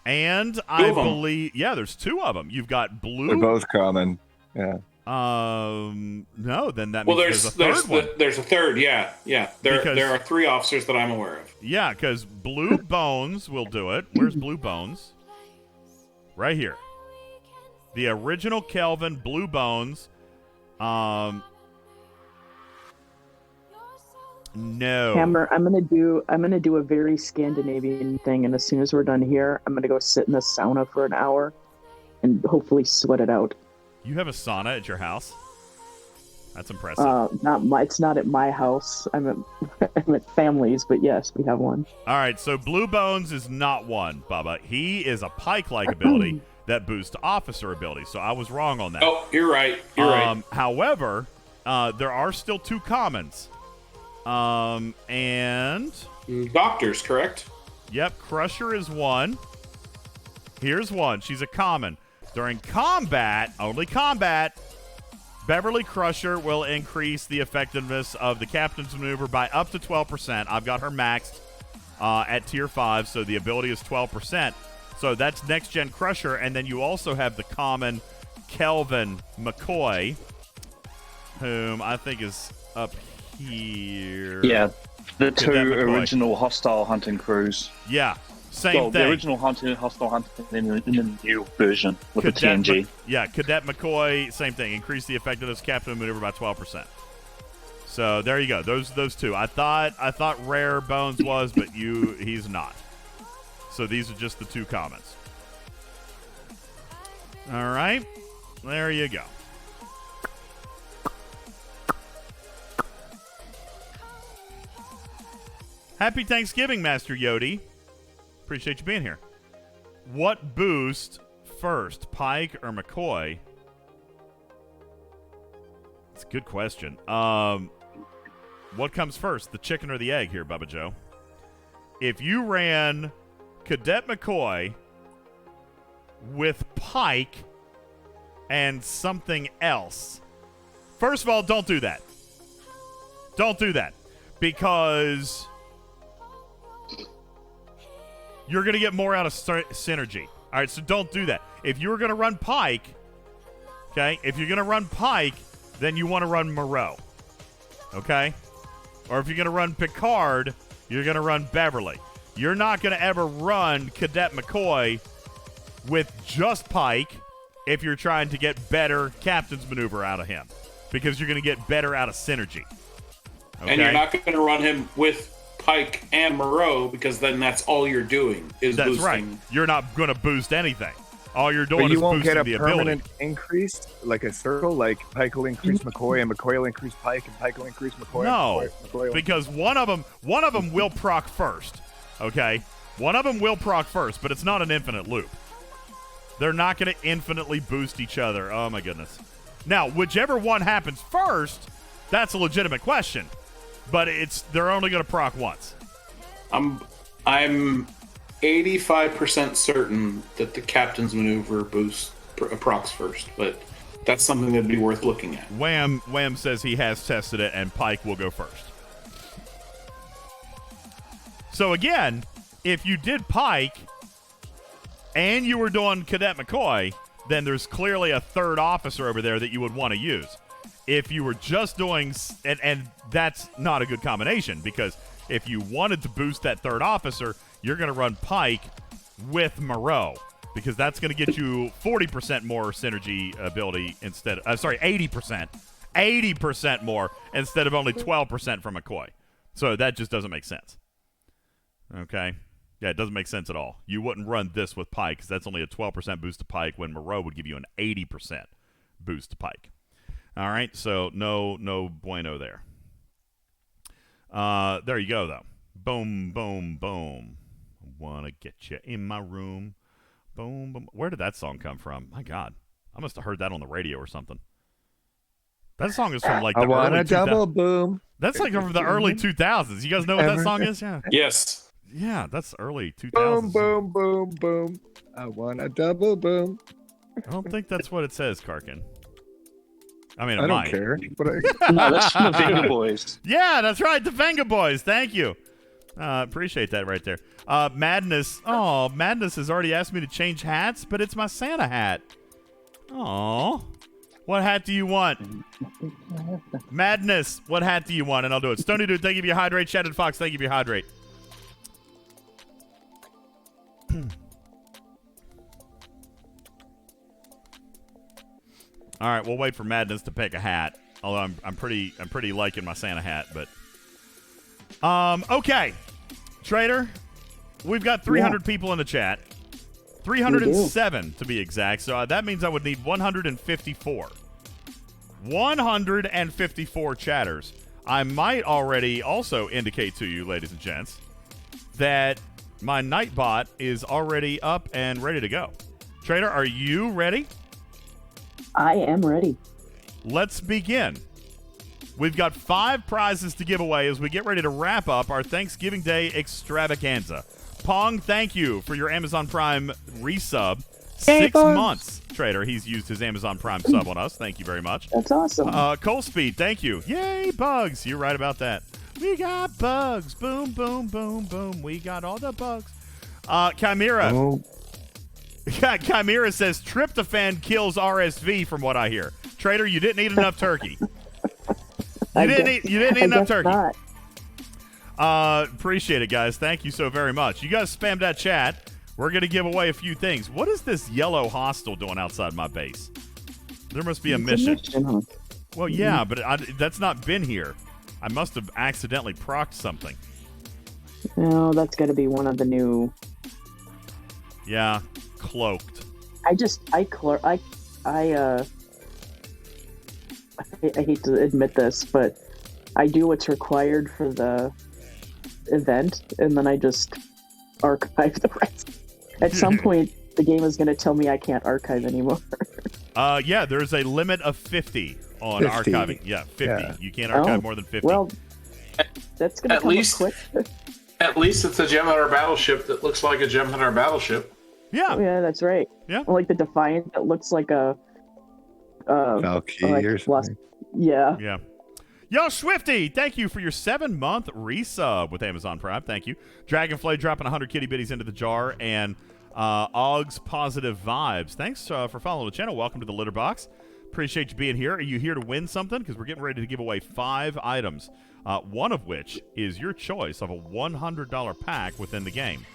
And I believe, there's two of them. You've got blue. They're both common. Yeah. No, then that means there's a third one. There's a third, yeah. There are 3 officers that I'm aware of. Yeah, because Blue Bones will do it. Where's Blue Bones? Right here. The original Kelvin, Blue Bones. No. Hammer, I'm gonna do a very Scandinavian thing, and as soon as we're done here, I'm gonna go sit in the sauna for an hour and hopefully sweat it out. You have a sauna at your house? That's impressive. It's not at my house. I'm at family's, but yes, we have one. All right, so Blue Bones is not one, Bubba. He is a pike-like ability that boosts officer ability, so I was wrong on that. Oh, you're right. You're right. However, there are still 2 commons. And Doctors, correct? Yep, Crusher is one. Here's one. She's a common. During combat, only combat, Beverly Crusher will increase the effectiveness of the captain's maneuver by up to 12%. I've got her maxed at tier 5, so the ability is 12%. So that's next-gen Crusher, and then you also have the common Kelvin McCoy, whom I think is up here. Yeah, the 2 original hostile hunting crews. Yeah, same thing. The original hostile hunting in the new version with the TNG. Cadet McCoy, same thing. Increase the effectiveness of captain maneuver by 12%. So there you go. Those 2. I thought Rare Bones was, but he's not. So these are just the 2 comments. All right, there you go. Happy Thanksgiving, Master Yodi. Appreciate you being here. What boost first, Pike or McCoy? It's a good question. What comes first, the chicken or the egg here, Bubba Joe? If you ran Cadet McCoy with Pike and something else, first of all, don't do that. Don't do that. Because you're going to get more out of synergy. All right, so don't do that. If you were going to run Pike, okay, if you're going to run Pike, then you want to run Moreau, okay? Or if you're going to run Picard, you're going to run Beverly. You're not going to ever run Cadet McCoy with just Pike if you're trying to get better captain's maneuver out of him, because you're going to get better out of synergy. Okay? And you're not going to run him with Pike and Moreau, because then that's all you're doing is that's boosting. Right. You're not going to boost anything. All you're doing but is you won't boosting get a the permanent ability. increase, like a circle, like Pike will increase McCoy and McCoy will increase Pike and Pike will increase McCoy. No, McCoy will... because one of them will proc first. Okay, one of them will proc first, but it's not an infinite loop. They're not going to infinitely boost each other. Oh my goodness. Now, whichever one happens first, that's a legitimate question, but they're only going to proc once. I'm 85% certain that the captain's maneuver boost procs first, but that's something that'd be worth looking at. Wham says he has tested it, and Pike will go first. So again, if you did Pike and you were doing Cadet McCoy, then there's clearly a third officer over there that you would want to use. If you were just doing, and that's not a good combination, because if you wanted to boost that third officer, you're going to run Pike with Moreau, because that's going to get you 40% more synergy ability instead of, 80%. 80% more instead of only 12% from McCoy. So that just doesn't make sense. Okay? Yeah, it doesn't make sense at all. You wouldn't run this with Pike, because that's only a 12% boost to Pike, when Moreau would give you an 80% boost to Pike. All right, so no bueno there. There you go, though. Boom, boom, boom. Wanna get you in my room. Boom, boom. Where did that song come from? My God. I must have heard that on the radio or something. That song is from like the I want early a double 2000s. boom. That's like from the early 2000s. You guys know what that song is? Yeah. Yes. Yeah, that's early 2000s. Boom, boom, boom, boom. I want a double boom. I don't think that's what it says, Karkin. I mean, it I don't might. care. But No, that's from the Venga Boys. Yeah, that's right. The Venga Boys. Thank you. Appreciate that right there. Madness. Oh, Madness has already asked me to change hats, but it's my Santa hat. Oh. What hat do you want? Madness. What hat do you want? And I'll do it. Stony Dude, thank you for your hydrate. Shattered Fox, thank you for your hydrate. All right, we'll wait for Madness to pick a hat. Although I'm pretty liking my Santa hat, but okay. Trader, we've got 300 people in the chat. 307 to be exact. So that means I would need 154. 154 chatters. I might already also indicate to you, ladies and gents, that my Nightbot is already up and ready to go. Trader, are you ready? I am ready. Let's begin. We've got 5 prizes to give away as we get ready to wrap up our Thanksgiving Day extravaganza. Pong, thank you for your Amazon Prime resub. 6 months, Trader. He's used his Amazon Prime sub on us. Thank you very much. That's awesome. Coal Speed, thank you. Yay, bugs. You're right about that. We got bugs. Boom, boom, boom, boom. We got all the bugs. Chimera. oh, Chimera says tryptophan kills RSV from what I hear. Trader, you didn't eat enough turkey. You didn't eat enough turkey. Not. Appreciate it, guys. Thank you so very much. You guys spam that chat. We're going to give away a few things. What is this yellow hostile doing outside my base? There must be a mission. Huh? Well, yeah, but that's not been here. I must have accidentally procced something. No, that's got to be one of the new. Yeah, cloaked. I hate to admit this, but I do what's required for the event, and then I just archive the rest. At some point, the game is going to tell me I can't archive anymore. Yeah, there's a limit of 50 on 50. archiving. Yeah, 50. Yeah. You can't archive more than 50. Well, that's going to At come least- up quick. At least it's a Gem Hunter battleship that looks like a Gem Hunter battleship. yeah. Yeah, that's right. Yeah. Like the Defiant that looks like a. Valkyrie like or something. Yeah. Yeah. Yo, Swifty, thank you for your 7-month resub with Amazon Prime. Thank you. Dragonflay dropping 100 kitty bitties into the jar. And Og's Positive Vibes. Thanks for following the channel. Welcome to the Litter Box. Appreciate you being here. Are you here to win something? Because we're getting ready to give away 5 items. One of which is your choice of a $100 pack within the game.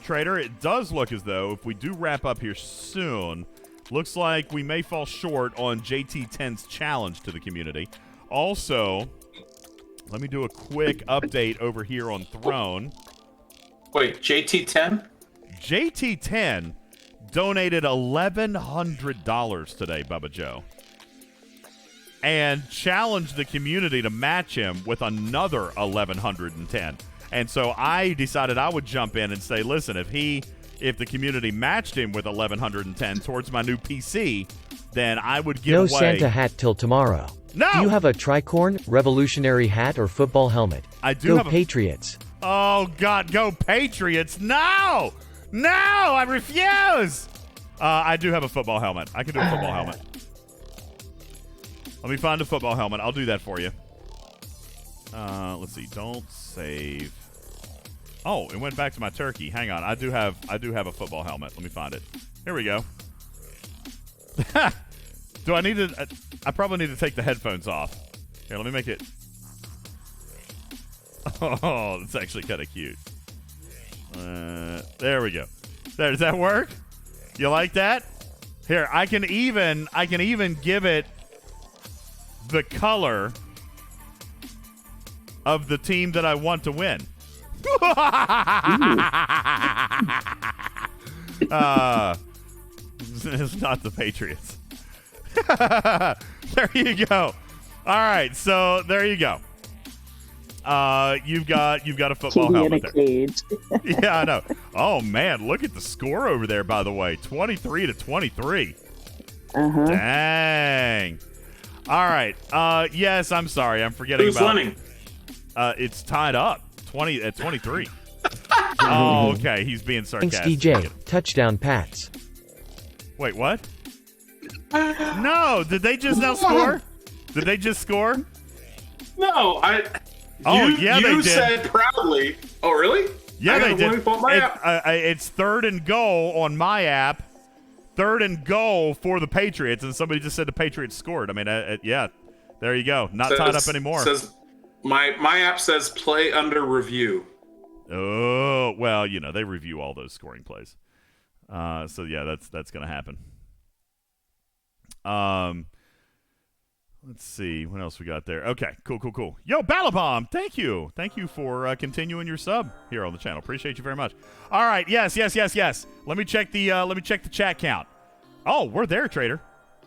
Trader, it does look as though if we do wrap up here soon, looks like we may fall short on JT10's challenge to the community. Also, let me do a quick update over here on Throne. Wait, JT10? JT10 donated $1,100 today, Bubba Joe, and challenged the community to match him with another $1,110. And so I decided I would jump in and say, listen, if the community matched him with $1,110 towards my new PC, then I would give No away. Santa hat till tomorrow. No! Do you have a tricorn, revolutionary hat, or football helmet? I do Go have a- Patriots. Oh, God, go Patriots. No! No, I refuse. I do have a football helmet. I can do a football helmet. Let me find a football helmet. I'll do that for you. Let's see. Don't save. Oh, it went back to my turkey. Hang on. I do have a football helmet. Let me find it. Here we go. Do I need to? I probably need to take the headphones off. Here, let me make it. Oh, that's actually kind of cute. There we go. There, does that work? You like that? Here, I can even give it the color of the team that I want to win. It's not the Patriots. There you go. All right, so there you go. You've got a football helmet there. Cage. Yeah, I know. Oh man, look at the score over there. By the way, 23-23. Dang. All right. Yes, I'm sorry. I'm forgetting Who's about. winning? It's tied up 23. Oh, okay. He's being sarcastic. Thanks, DJ. Touchdown, Pats. Wait, what? No, did they just now score? Did they just score? No, Oh, yeah, they You did. said proudly. Oh, really? Yeah, they did. Let me pull up my app. It's 3rd and goal on my app. 3rd and goal for the Patriots, and somebody just said the Patriots scored. I mean, yeah, there you go. Not tied up anymore. Says my app says play under review. Oh, well, you know, they review all those scoring plays. So yeah, that's going to happen. Let's see what else we got there. Okay, cool. Yo, Ballabomb, thank you for continuing your sub here on the channel. Appreciate you very much. All right, yes. Let me check the chat count. Oh, we're there, Trader.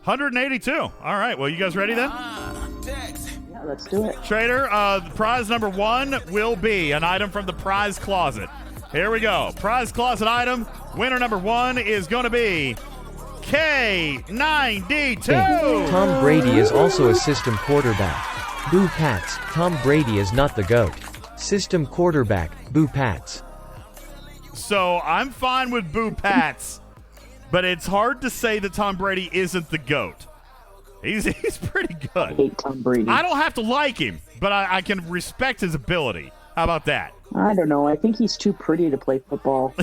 182. All right, well, you guys ready then? Yeah, let's do it. Trader, the prize number 1 will be an item from the prize closet. Here we go. Prize closet item. Winner number 1 is going to be K92. Tom Brady is also a system quarterback. Boo Pats. Tom Brady is not the GOAT. System quarterback. Boo Pats. So I'm fine with Boo Pats, but it's hard to say that Tom Brady isn't the GOAT. He's pretty I good. hate Tom Brady. I don't have to like him, but I can respect his ability. How about that? I don't know. I think he's too pretty to play football.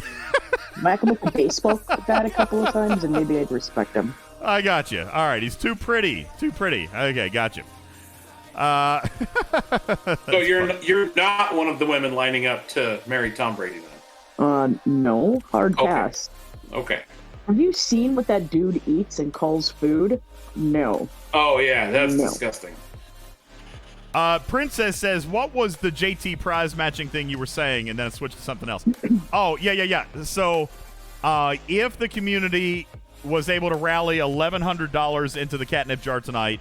Whack him with the baseball bat a couple of times, and maybe I'd respect him. I got you. All right, he's too pretty. Okay, got you. So you're not one of the women lining up to marry Tom Brady then? No. Hard Okay. pass. Okay. Have you seen what that dude eats and calls food? No. Oh yeah, that's No. disgusting. Princess says, what was the JT prize matching thing you were saying? And then it switched to something else. Oh, yeah. So if the community was able to rally $1,100 into the catnip jar tonight,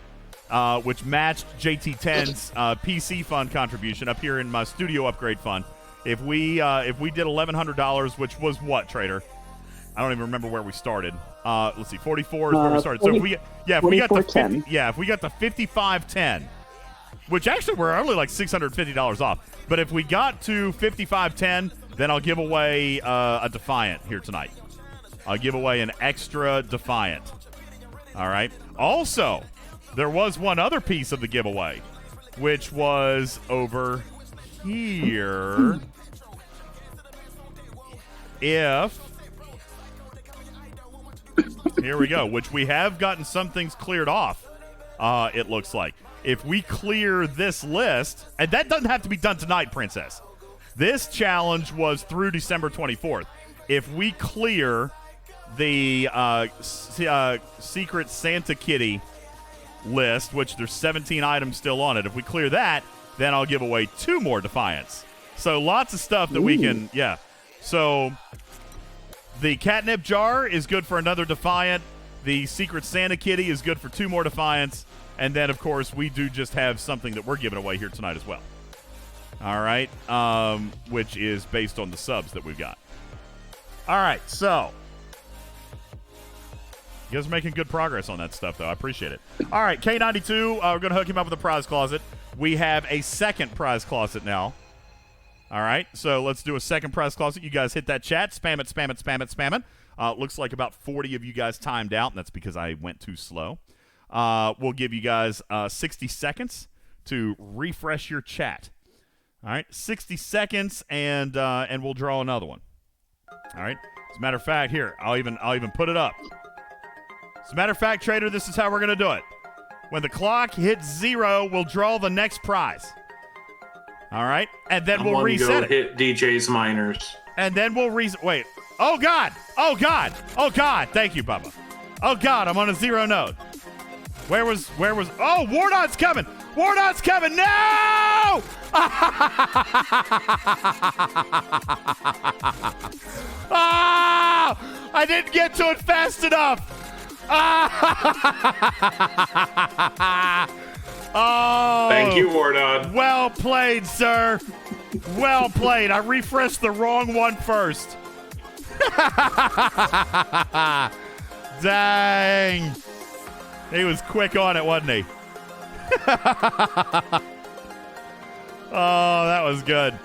which matched JT10's PC fund contribution up here in my studio upgrade fund, if we did $1,100, which was what, Trader? I don't even remember where we started. Let's see, 44 is where we started. So if we got the 50, if we got the 5510, which actually we're only like $650 off. But if we got to 5510, then I'll give away a Defiant here tonight. I'll give away an extra Defiant. All right. Also, there was one other piece of the giveaway, which was over here. Here we go, which we have gotten some things cleared off, it looks like. If we clear this list, and that doesn't have to be done tonight, Princess. This challenge was through December 24th. If we clear the Secret Santa Kitty list, which there's 17 items still on it, if we clear that, then I'll give away 2 more Defiants. So lots of stuff that we can, So the catnip jar is good for another Defiant. The Secret Santa Kitty is good for 2 more Defiants. And then, of course, we do just have something that we're giving away here tonight as well. All right, which is based on the subs that we've got. All right, so you guys are making good progress on that stuff, though. I appreciate it. All right, K92, we're going to hook him up with a prize closet. We have a second prize closet now. All right, so let's do a second prize closet. You guys hit that chat. Spam it. Looks like about 40 of you guys timed out, and that's because I went too slow. We'll give you guys 60 seconds to refresh your chat. All right, 60 seconds, and we'll draw another one. All right. As a matter of fact, here I'll even put it up. As a matter of fact, Trader, this is how we're gonna do it. When the clock hits 0, we'll draw the next prize. All right, and then we'll reset it. Hit DJ's minors. And then we'll reset. Wait. Oh God. Thank you, Bubba. Oh God, I'm on a 0 node. Where was? Oh, wardod's coming! No! I didn't get to it fast enough. Oh. Thank you, wardod. Well played, sir. Well played. I refreshed the wrong one first. Dang. He was quick on it, wasn't he? Oh, that was good.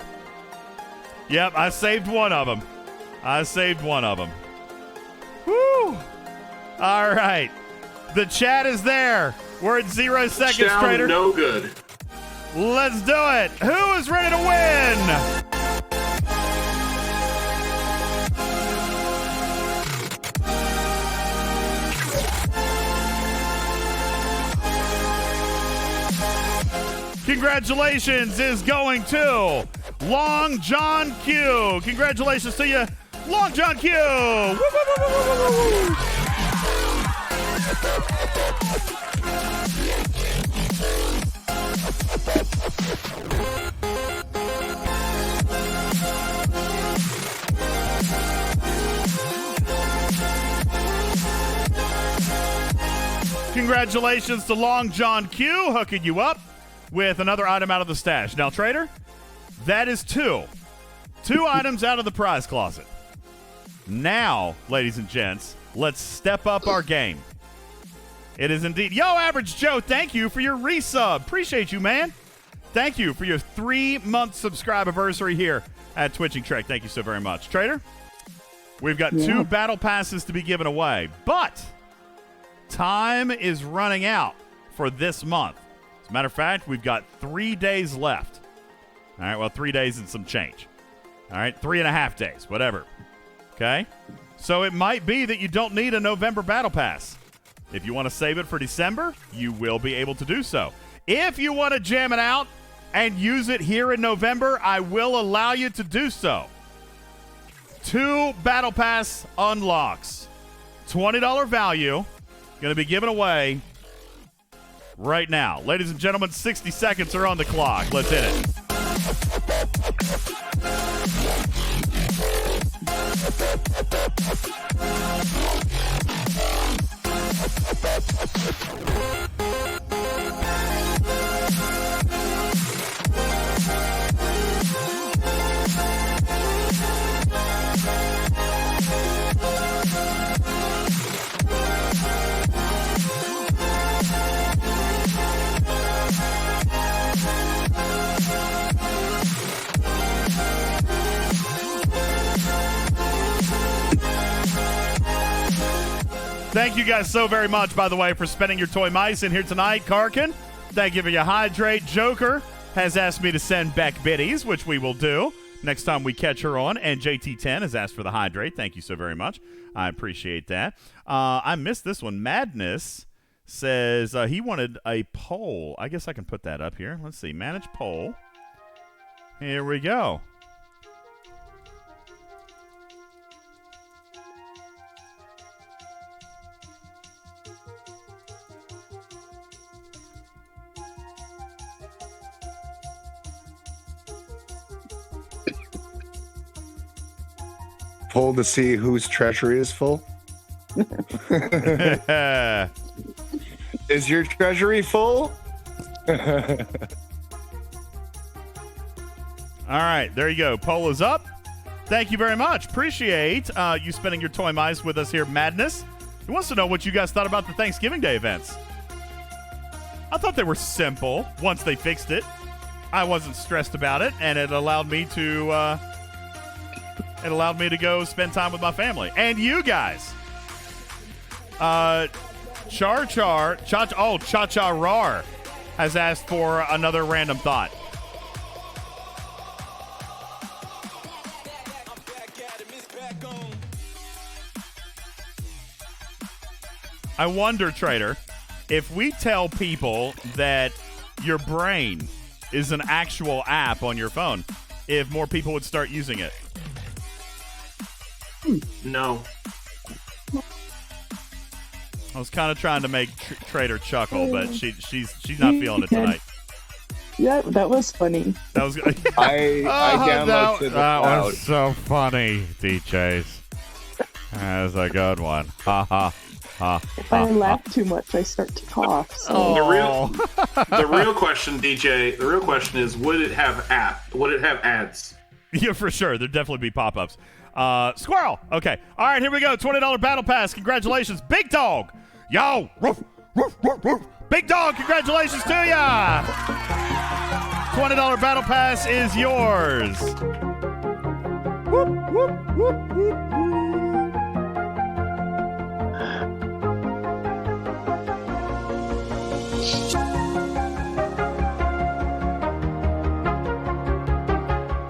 Yep, I saved one of them. Woo! All right. The chat is there. We're at 0 seconds, Down, Trader. no good. Let's do it. Who is ready to win? Congratulations is going to Long John Q. Congratulations to you, Long John Q. Woo, woo, woo, woo, woo, woo. Congratulations to Long John Q hooking you up with another item out of the stash. Now, Trader, that is two items out of the prize closet. Now, ladies and gents, let's step up our game. It is indeed. Yo, Average Joe, thank you for your resub. Appreciate you, man. Thank you for your 3-month subscribe anniversary here at Twitching Trek. Thank you so very much. Trader, we've got 2 battle passes to be given away, but time is running out for this month. As a matter of fact, we've got 3 days left. All right, well, 3 days and some change. All right, 3.5 days, whatever. Okay? So it might be that you don't need a November battle pass. If you want to save it for December, you will be able to do so. If you want to jam it out and use it here in November, I will allow you to do so. 2 battle pass unlocks. $20 value. Going to be given away right now. Ladies and gentlemen, 60 seconds are on the clock. Let's hit it. Thank you guys so very much, by the way, for spending your toy mice in here tonight. Karkin, thank you for your hydrate. Joker has asked me to send Beck biddies, which we will do next time we catch her on. And JT10 has asked for the hydrate. Thank you so very much. I appreciate that. I missed this one. Madness says he wanted a poll. I guess I can put that up here. Let's see. Manage poll. Here we go. Poll to see whose treasury is full. Is your treasury full? All right, there you go. Poll is up. Thank you very much. Appreciate you spending your toy mice with us here, Madness. He wants to know what you guys thought about the Thanksgiving Day events. I thought they were simple once they fixed it. I wasn't stressed about it, and it allowed me to go spend time with my family and you guys. Cha Rar has asked for another random thought. I wonder, Trader, if we tell people that your brain is an actual app on your phone, if more people would start using it. No. I was kind of trying to make Trader chuckle, but she's not feeling it tonight. Yeah, that was funny. That was good. I downloaded that was so funny, DJs. That was a good one. Ha ha If I laugh too much, I start to cough. So. The real question, DJ. The real question is: Would it have ads? Yeah, for sure. There'd definitely be pop-ups. Squirrel. Okay. All right, here we go. $20 battle pass. Congratulations, Big Dog. Yo. Roof, roof, roof, roof. Big Dog, congratulations to ya. $20 battle pass is yours. Whoop, whoop, whoop, whoop, whoop.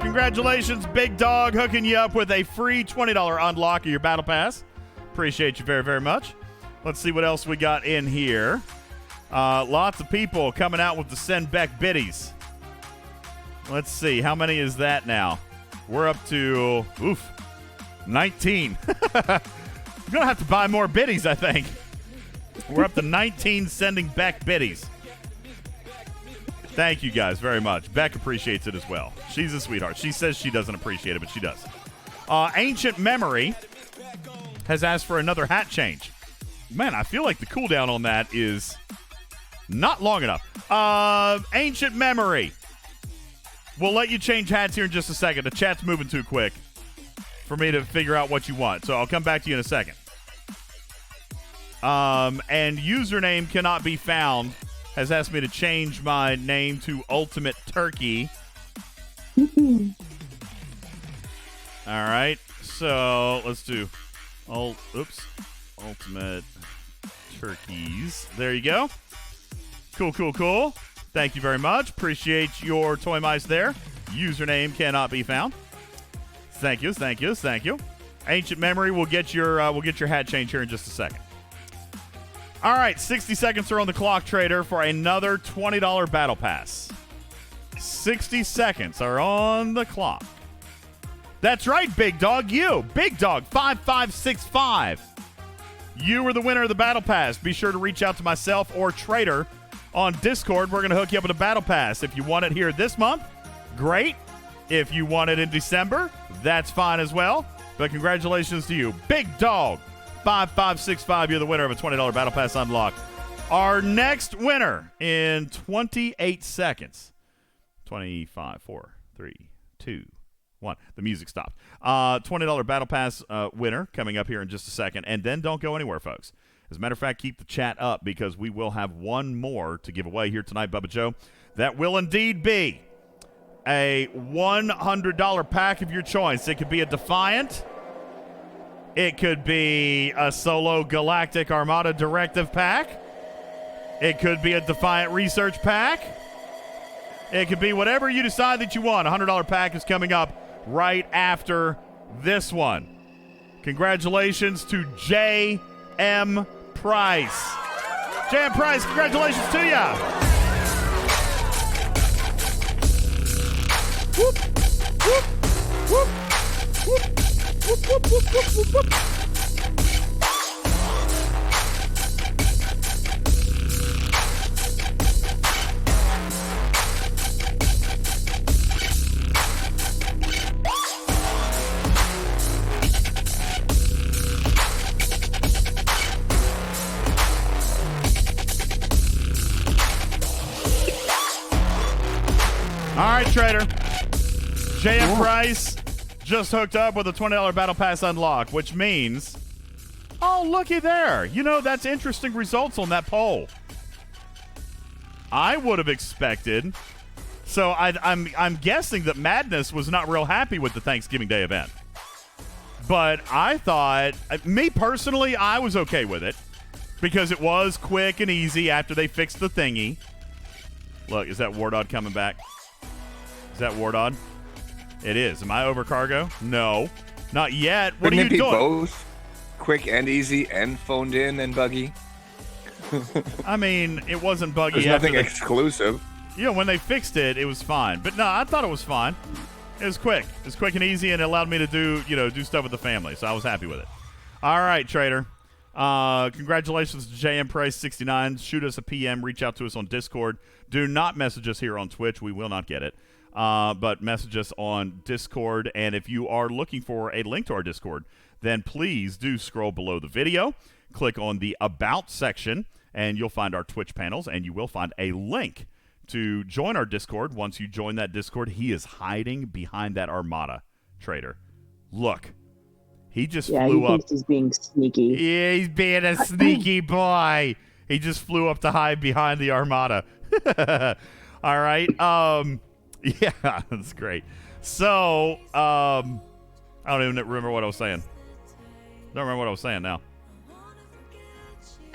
Congratulations, Big Dog, hooking you up with a free $20 unlock of your battle pass. Appreciate you very, very much. Let's see what else we got in here. Lots of people coming out with the send back biddies. Let's see. How many is that now? We're up to, 19. I'm going to have to buy more biddies, I think. We're up to 19 sending back biddies. Thank you guys very much. Beck appreciates it as well. She's a sweetheart. She says she doesn't appreciate it, but she does. Ancient Memory has asked for another hat change. Man, I feel like the cooldown on that is not long enough. Ancient Memory. We'll let you change hats here in just a second. The chat's moving too quick for me to figure out what you want, so I'll come back to you in a second. And username cannot be found has asked me to change my name to Ultimate Turkey. All right, so let's do Ultimate Turkeys. There you go. Cool. Thank you very much. Appreciate your toy mice there. Username cannot be found. Thank you. Ancient Memory will get your hat change here in just a second. All right, 60 seconds are on the clock, Trader, for another $20 battle pass. 60 seconds are on the clock. That's right, Big Dog. You, Big Dog 5565. You were the winner of the battle pass. Be sure to reach out to myself or Trader on Discord. We're going to hook you up with a battle pass. If you want it here this month, great. If you want it in December, that's fine as well. But congratulations to you, Big Dog 5565. You're the winner of a $20 battle pass unlock. Our next winner in 28 seconds. 25, 4, 3, 2, 1. The music stopped. $20 battle pass winner coming up here in just a second. And then don't go anywhere, folks. As a matter of fact, keep the chat up because we will have one more to give away here tonight, Bubba Joe. That will indeed be a $100 pack of your choice. It could be a Defiant. It could be a Solo Galactic Armada Directive pack. It could be a Defiant Research pack. It could be whatever you decide that you want. A $100 pack is coming up right after this one. Congratulations to J.M. Price. J.M. Price, congratulations to ya. Whoop, whoop, whoop, whoop. Whoop, whoop, whoop, whoop, whoop, whoop. All right, Trader. JM Price just hooked up with a $20 battle pass unlock, which means, oh, looky there. You know, that's interesting results on that poll. I would have expected. So I'm guessing that Madness was not real happy with the Thanksgiving Day event. But I thought, me personally, I was okay with it because it was quick and easy after they fixed the thingy. Look, is that wardod coming back? Is that wardod? It is. Am I over cargo? No. Not yet. What are you doing? Both quick and easy and phoned in and buggy? I mean, it wasn't buggy. There's nothing exclusive. You know, when they fixed it, it was fine. But no, I thought it was fine. It was quick. It was quick and easy, and it allowed me to do stuff with the family. So I was happy with it. All right, Trader. Congratulations to JM Price 69. Shoot us a PM. Reach out to us on Discord. Do not message us here on Twitch. We will not get it. But message us on Discord. And if you are looking for a link to our Discord, then please do scroll below the video. click on the About section, and you'll find our Twitch panels, and you will find a link to join our Discord. Once you join that Discord, he is hiding behind that Armada, Trader. Look. He just flew he up. thinks he's being sneaky. Yeah, he's being a sneaky boy. He just flew up to hide behind the Armada. All right. Yeah, that's great. So, I don't even remember what I was saying. Don't remember what I was saying now.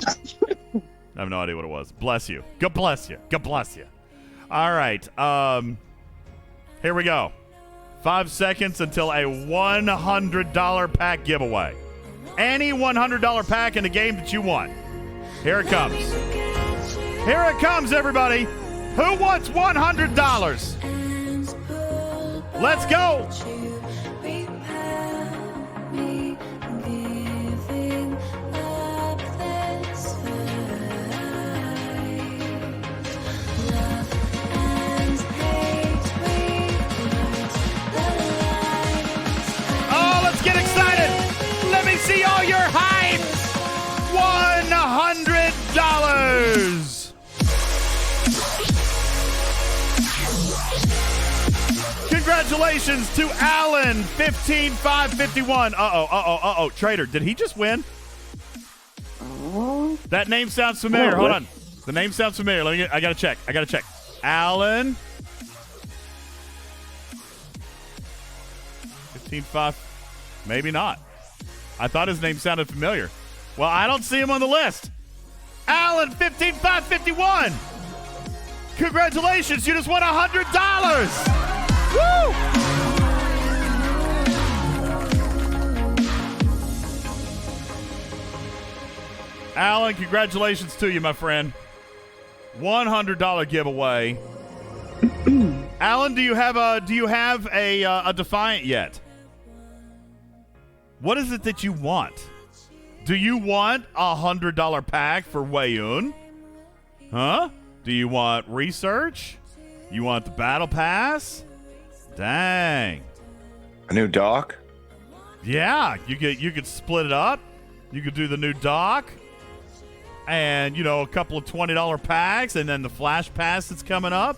I have no idea what it was. Bless you. God bless you. God bless you. All right. Here we go. 5 seconds until a $100 pack giveaway. Any $100 pack in the game that you want. Here it comes. Here it comes, everybody. Who wants $100? Let's go. Get excited! Let me see all your hype! $100! Congratulations to Alan, 15551. Uh-oh. Trader, did he just win? That name sounds familiar. Hold on. The name sounds familiar. I gotta check. Alan. 155. Maybe not. I thought his name sounded familiar. Well, I don't see him on the list. Alan, 15551. Congratulations, you just won $100. Woo! Alan, congratulations to you, my friend. $100 giveaway. Alan, do you have a Defiant yet? What is it that you want? Do you want a $100 pack for Wayun? Huh? Do you want research? You want the battle pass? Dang. A new dock? Yeah, you could split it up. You could do the new dock. And, a couple of $20 packs, and then the flash pass that's coming up.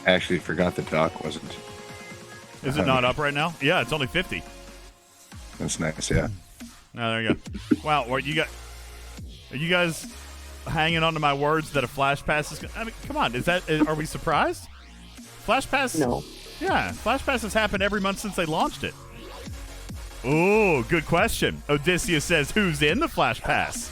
I actually forgot the dock wasn't. Is it not up right now? Yeah, it's only 50. That's nice, yeah. Oh, there you go. Wow, are you guys hanging on to my words that a flash pass is? I mean, come on, are we surprised? Flash pass? No. Yeah, flash pass has happened every month since they launched it. Ooh, good question. Odysseus says, "Who's in the flash pass?"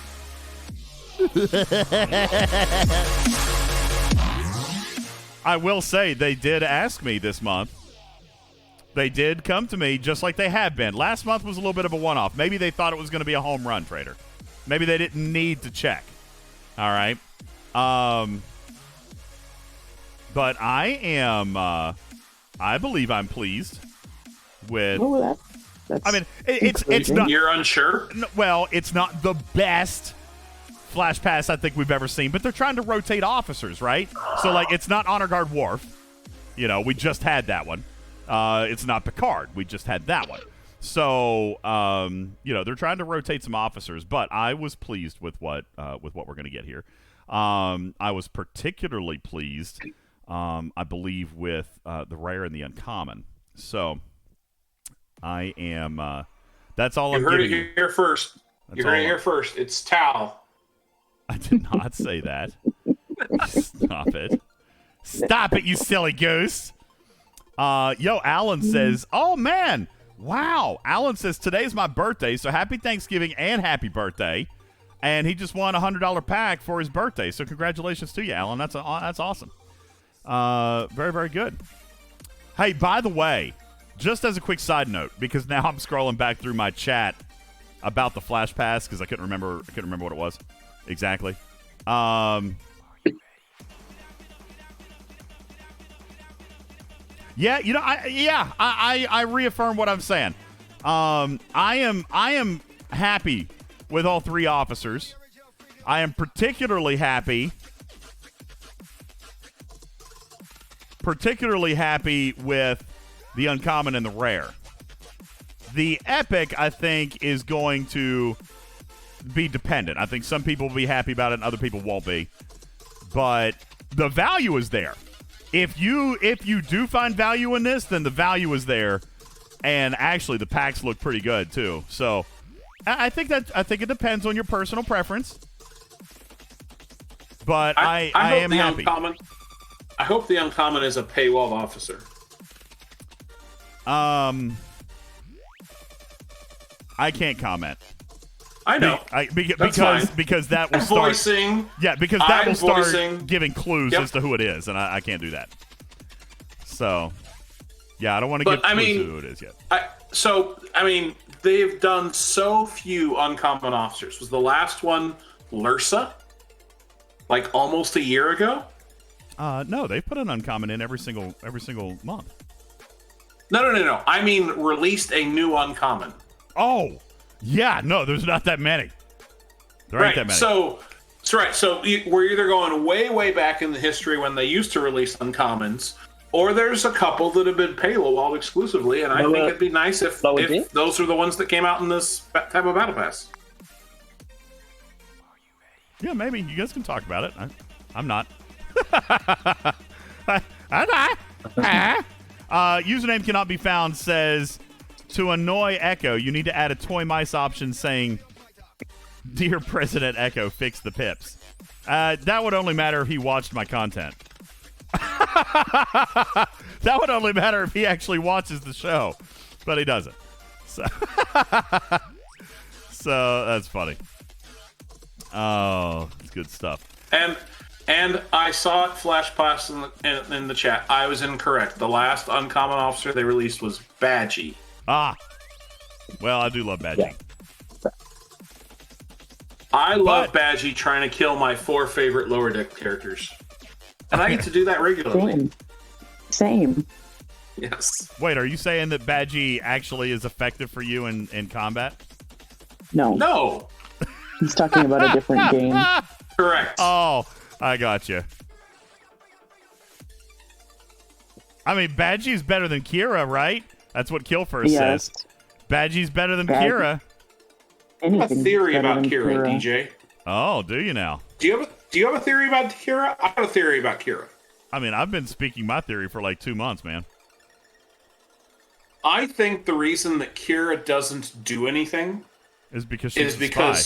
I will say they did ask me this month. They did come to me just like they have been. Last month was a little bit of a one-off. Maybe they thought it was going to be a home run, Trader. Maybe they didn't need to check. All right. But I am, I believe I'm pleased with. Oh, that's I mean, it's not. You're unsure? Well, it's not the best flash pass I think we've ever seen, but they're trying to rotate officers, right? So, like, it's not Honor Guard Worf. We just had that one. It's not Picard. We just had that one. So, they're trying to rotate some officers, but I was pleased with what we're going to get here. I was particularly pleased, I believe, with the rare and the uncommon. So, I am. That's all I'm giving you. You heard it here first. You heard it here first. It's Tal. I did not say that. Stop it. Stop it, you silly goose. Alan says, oh, man. Wow. Alan says, today's my birthday, so happy Thanksgiving and happy birthday. And he just won a $100 pack for his birthday. So congratulations to you, Alan. That's awesome. Very, very good. Hey, by the way, just as a quick side note, because now I'm scrolling back through my chat about the Flash Pass because I couldn't remember what it was exactly. I reaffirm what I'm saying. I am happy with all three officers. I am particularly happy with the uncommon and the rare. The epic, I think, is going to be dependent. I think some people will be happy about it and other people won't be. But the value is there. If you do find value in this, then the value is there. And actually the packs look pretty good too. So I think it depends on your personal preference. But I am happy. I hope the uncommon is a paywall officer. I can't comment. I know. Because that will start voicing. Yeah, because that will start voicing, giving clues as to who it is, and I can't do that. So, yeah, I don't want to give clues to who it is yet. They've done so few uncommon officers. Was the last one Lursa? Like almost a year ago? No, they put an uncommon in every single month. No. I mean, released a new uncommon. Oh, yeah. No, there's not that many. There ain't that many. So we're either going way, way back in the history when they used to release uncommons, or there's a couple that have been paywall exclusively, and I think it'd be nice if those are the ones that came out in this type of battle pass. Yeah, maybe you guys can talk about it. I'm not. I'm not. Username cannot be found says, to annoy Echo, you need to add a toy mice option saying, "Dear President Echo, fix the pips." That would only matter if he watched my content. That would only matter if he actually watches the show, but he doesn't. So that's funny. Oh, it's good stuff. And I saw it flash past in the chat. I was incorrect. The last uncommon officer they released was Badgie. Well, I do love Badgie. Yeah. I love Badgie trying to kill my 4 favorite lower deck characters. And I get to do that regularly. Same. Yes. Wait, are you saying that Badgie actually is effective for you in combat? No. He's talking about a different game. Correct. Oh, I got you. I mean, Badgie's better than Kira, right? That's what Killfirst says. Badgie's better than Kira. I have a theory about Kira, DJ. Oh, do you now? Do you have a theory about Kira? I have a theory about Kira. I mean, I've been speaking my theory for like 2 months, man. I think the reason that Kira doesn't do anything is because she's a spy.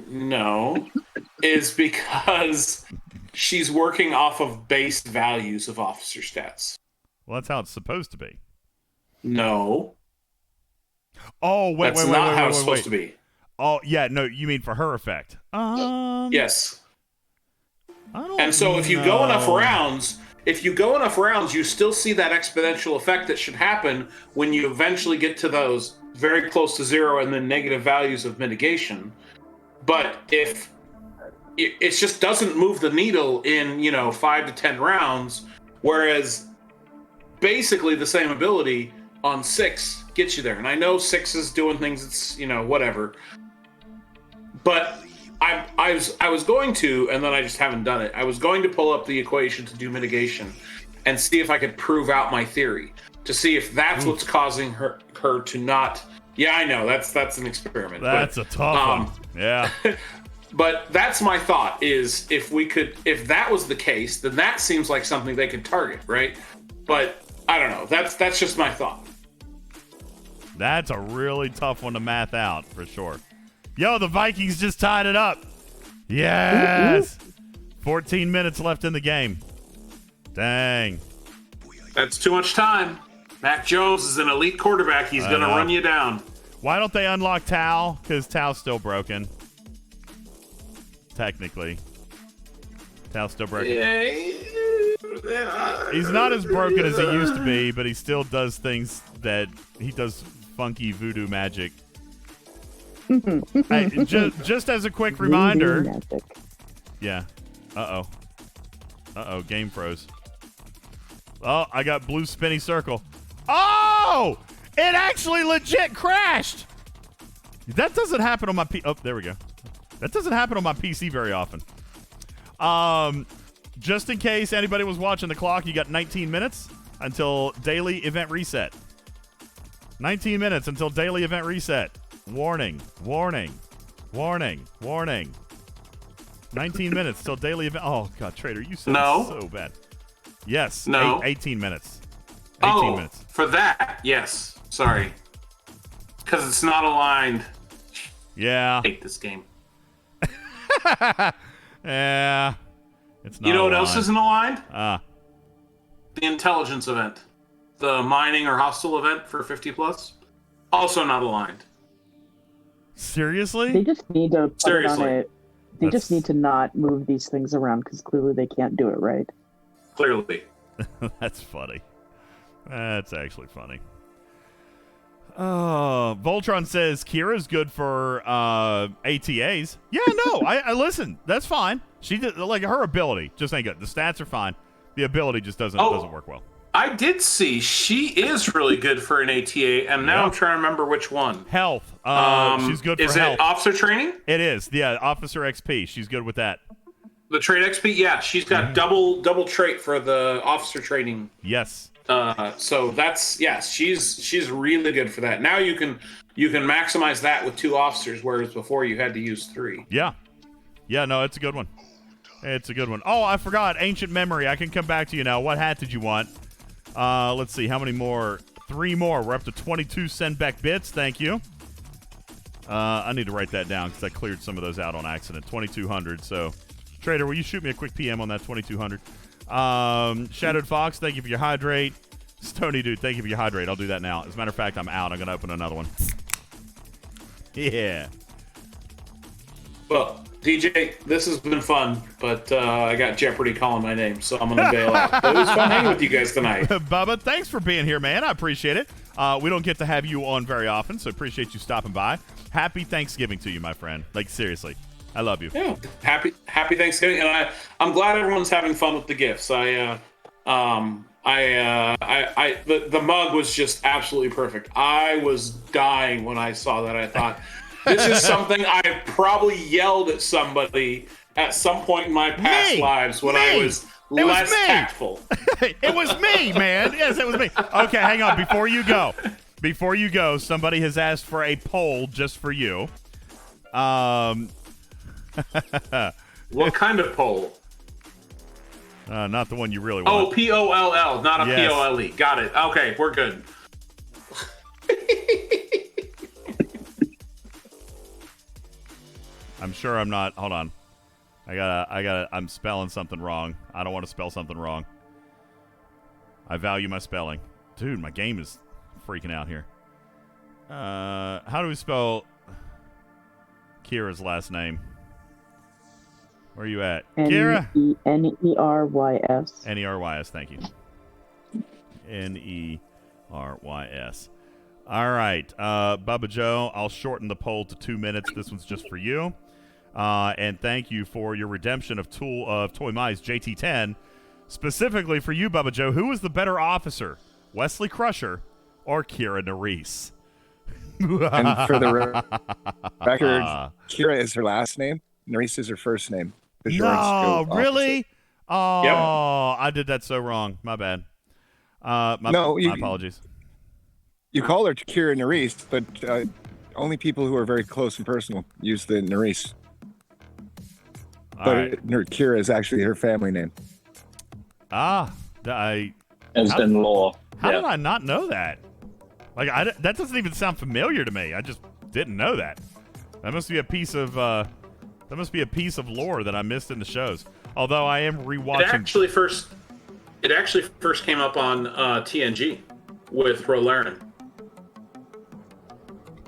No, is because she's working off of base values of officer stats. Well, that's how it's supposed to be. No. Oh, wait, that's not how it's supposed to be. Oh, yeah, no, you mean for her effect? Yes. And so if you go enough rounds, you still see that exponential effect that should happen when you eventually get to those very close to 0 and then negative values of mitigation. But if it just doesn't move the needle in, 5 to 10 rounds, whereas basically the same ability on 6 gets you there. And I know 6 is doing things that's, whatever. But I was going to, and then I just haven't done it. I was going to pull up the equation to do mitigation and see if I could prove out my theory to see if that's what's causing her to not. Yeah, I know that's an experiment. That's a tough one. Yeah. But that's my thought is if that was the case, then that seems like something they could target, right? But I don't know. That's just my thought. That's a really tough one to math out for sure. Yo, the Vikings just tied it up. Yes. 14 minutes left in the game. Dang. That's too much time. Mac Jones is an elite quarterback. He's going to run you down. Why don't they unlock Tau? Because Tau's still broken. Technically. Tau's still broken. He's not as broken as he used to be, but he still does things that he does funky voodoo magic. Hey, just as a quick reminder. Yeah. Uh-oh. Game froze. Oh, I got blue spinny circle. Oh! It actually legit crashed. That doesn't happen on my Oh, there we go. That doesn't happen on my PC very often. Just in case anybody was watching the clock, you got 19 minutes until daily event reset. 19 minutes until daily event reset. Warning, warning, warning, warning. 19 minutes till daily event. Oh, God, Trader, you said so bad. Yes. No. 18 minutes. 18 minutes. For that, yes. Sorry. Because it's not aligned. Yeah. I hate this game. Yeah. It's not You know what aligned. else isn't aligned? The intelligence event. The mining or hostile event for 50 plus. Also not aligned. Seriously? They just need to put Seriously. it on it. They just need to not move these things around because clearly they can't do it right. Clearly. That's funny. That's actually funny. Voltron says Kira's good for ATAs. Yeah, no, I listen. That's fine. She did, like, her ability just ain't good. The stats are fine. The ability just doesn't work well. I did see she is really good for an ATA, and now I'm trying to remember which one. Health. She's good for health. Is it officer training? It is. Yeah, officer XP. She's good with that. The trait XP, yeah, she's got double trait for the officer training. Yes. So that's she's really good for that. Now you can maximize that with 2 officers, whereas before you had to use 3. Yeah. Yeah, no, it's a good one. It's a good one. Oh, I forgot. Ancient memory. I can come back to you now. What hat did you want? Let's see. How many more? 3 more. We're up to 22 send back bits. Thank you. I need to write that down because I cleared some of those out on accident. 2,200. So, Trader, will you shoot me a quick PM on that 2,200? Shadowed Fox, thank you for your hydrate. Stony Dude, thank you for your hydrate. I'll do that now. As a matter of fact, I'm out. I'm going to open another one. Yeah. Well, DJ, this has been fun, but I got Jeopardy calling my name, so I'm going to bail out. It was fun hanging with you guys tonight. Bubba, thanks for being here, man. I appreciate it. We don't get to have you on very often, so appreciate you stopping by. Happy Thanksgiving to you, my friend. Like, seriously. I love you. Yeah, happy Thanksgiving, and I'm glad everyone's having fun with the gifts. The mug was just absolutely perfect. I was dying when I saw that. I thought, this is something I probably yelled at somebody at some point in my past lives when I was less tactful. It was me, man. Yes, it was me. Okay, hang on. Before you go, somebody has asked for a poll just for you. What kind of poll? Not the one you really want. Oh, POLL, not a POLE. Got it. Okay, we're good. I'm sure I'm not. Hold on. I'm spelling something wrong. I don't want to spell something wrong. I value my spelling. Dude, my game is freaking out here. How do we spell Kira's last name? Where are you at? Kira? Nerys. Nerys, thank you. Nerys. All right. Bubba Joe, I'll shorten the poll to 2 minutes. This one's just for you. And thank you for your redemption of Toy Mice JT10. Specifically for you, Bubba Joe, who was the better officer? Wesley Crusher or Kira Nerys? And for the record, Kira is her last name. Nerys is her first name. No, really? Oh, yep. I did that so wrong. My bad. My apologies. You call her Kira Nerys, but only people who are very close and personal use the Nerys. But Kira is actually her family name. As in law. How did I not know that? Like, that doesn't even sound familiar to me. I just didn't know that. That must be a piece of lore that I missed in the shows. Although I am rewatching. It actually first came up on TNG with Rolaren.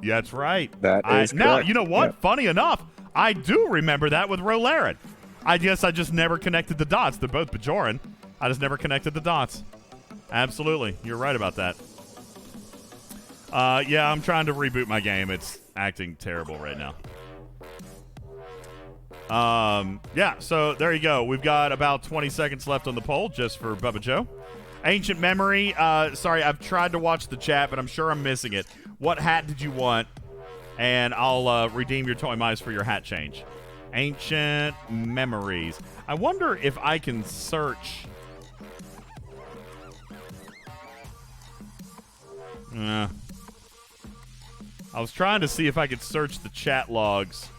Yeah, that's right. That is now, correct. you know what? Yeah. Funny enough, I do remember that with Rolaren. I guess I just never connected the dots. They're both Bajoran. I just never connected the dots. Absolutely. You're right about that. Yeah, I'm trying to reboot my game. It's acting terrible right now. Yeah, so there you go. We've got about 20 seconds left on the poll just for Bubba Joe. Ancient Memory. Sorry, I've tried to watch the chat, but I'm sure I'm missing it. What hat did you want? And I'll redeem your toy mice for your hat change. Ancient Memories. I wonder if I can search. I was trying to see if I could search the chat logs.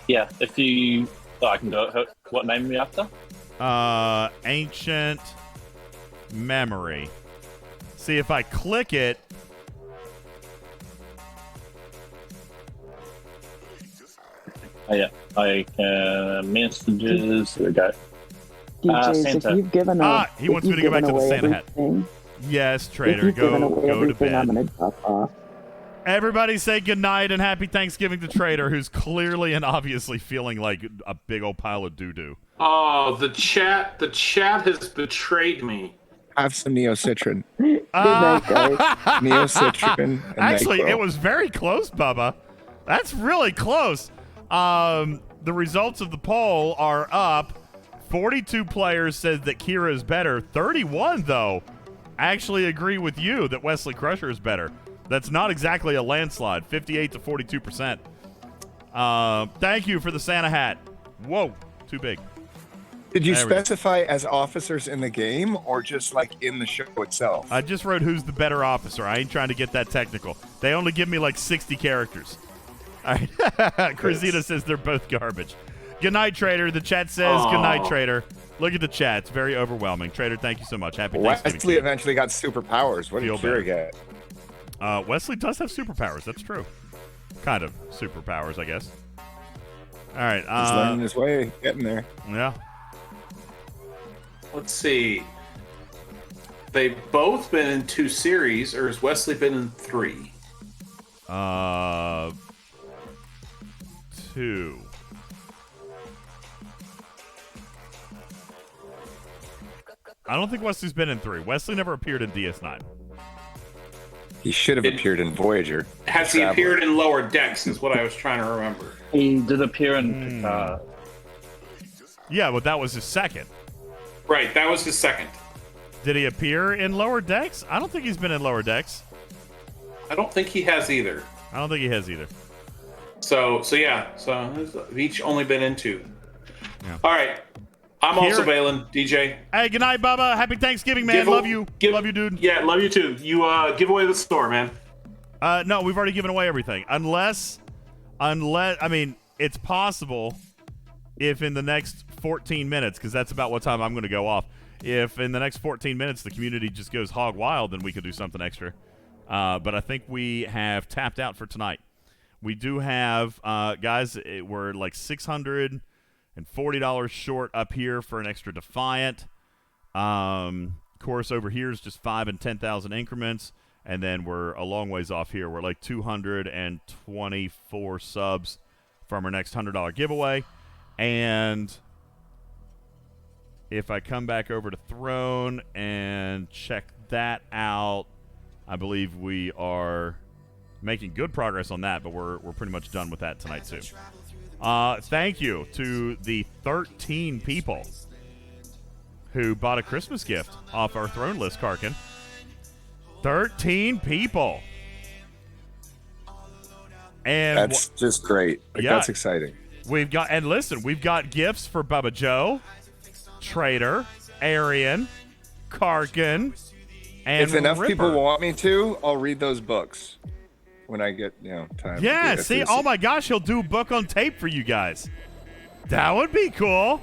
Yeah, if you... Oh, I can do it. What name are you after? Ancient Memory. See, if I click it... Oh, yeah. Messages. Here we go. DJs, Santa. if you've given a, he wants me to go back to the Santa hat. Yes, Trader. If you've given away Go to everything, I'm bed. gonna drop off. Everybody say goodnight and happy Thanksgiving to Trader, who's clearly and obviously feeling like a big old pile of doo-doo. Oh, the chat has betrayed me. Have some Neocitrin. Good night, guys. Neocitrin. And Actually, NyQuil. it was very close, Bubba. That's really close. The results of the poll are up. 42 players said that Kira is better. 31, though, actually agree with you that Wesley Crusher is better. That's not exactly a landslide. 58 to 42%. Thank you for the Santa hat. Whoa, too big. Did you There we go. specify as officers in the game or just like in the show itself? I just wrote who's the better officer. I ain't trying to get that technical. They only give me like 60 characters. All right. Cruzita says they're both garbage. Good night, Trader. The chat says good night, Trader. Look at the chat. It's very overwhelming. Trader, thank you so much. Happy Thanksgiving. Wesley eventually got superpowers. What did Feel Kira better. get? Wesley does have superpowers. That's true. Kind of superpowers, I guess. All right. He's learning his way, getting there. Yeah. Let's see. They've both been in 2 series, or has Wesley been in 3? 2. I don't think Wesley's been in 3. Wesley never appeared in DS9. He should have appeared in Voyager. Has he appeared in Lower Decks, is what I was trying to remember. He did appear in Picard. Yeah, but that was his second. Right, that was his second. Did he appear in Lower Decks? I don't think he's been in Lower Decks. I don't think he has either. I don't think he has either. So we've each only been in 2. Yeah. All right. I'm also bailing, DJ. Hey, good night, Bubba. Happy Thanksgiving, man. Love you. Love you, dude. Yeah, love you too. You give away the store, man. No, we've already given away everything. Unless, I mean, it's possible if in the next 14 minutes, because that's about what time I'm going to go off, if in the next 14 minutes the community just goes hog wild, then we could do something extra. But I think we have tapped out for tonight. We do have, guys, we're like $640 short up here for an extra Defiant. Of course, over here is just 5 and 10,000 increments. And then we're a long ways off here. We're like 224 subs from our next $100 giveaway. And if I come back over to Throne and check that out, I believe we are making good progress on that, but we're pretty much done with that tonight too. Thank you to the 13 people who bought a Christmas gift off our Throne list, Karkin. 13 people. And that's just great. Like, yeah, that's exciting. We've got gifts for Bubba Joe, Trader, Arian, Karkin, and if enough Ripper. people want me to, I'll read those books when I get time. Yeah, see, oh my gosh, he'll do a book on tape for you guys. That would be cool.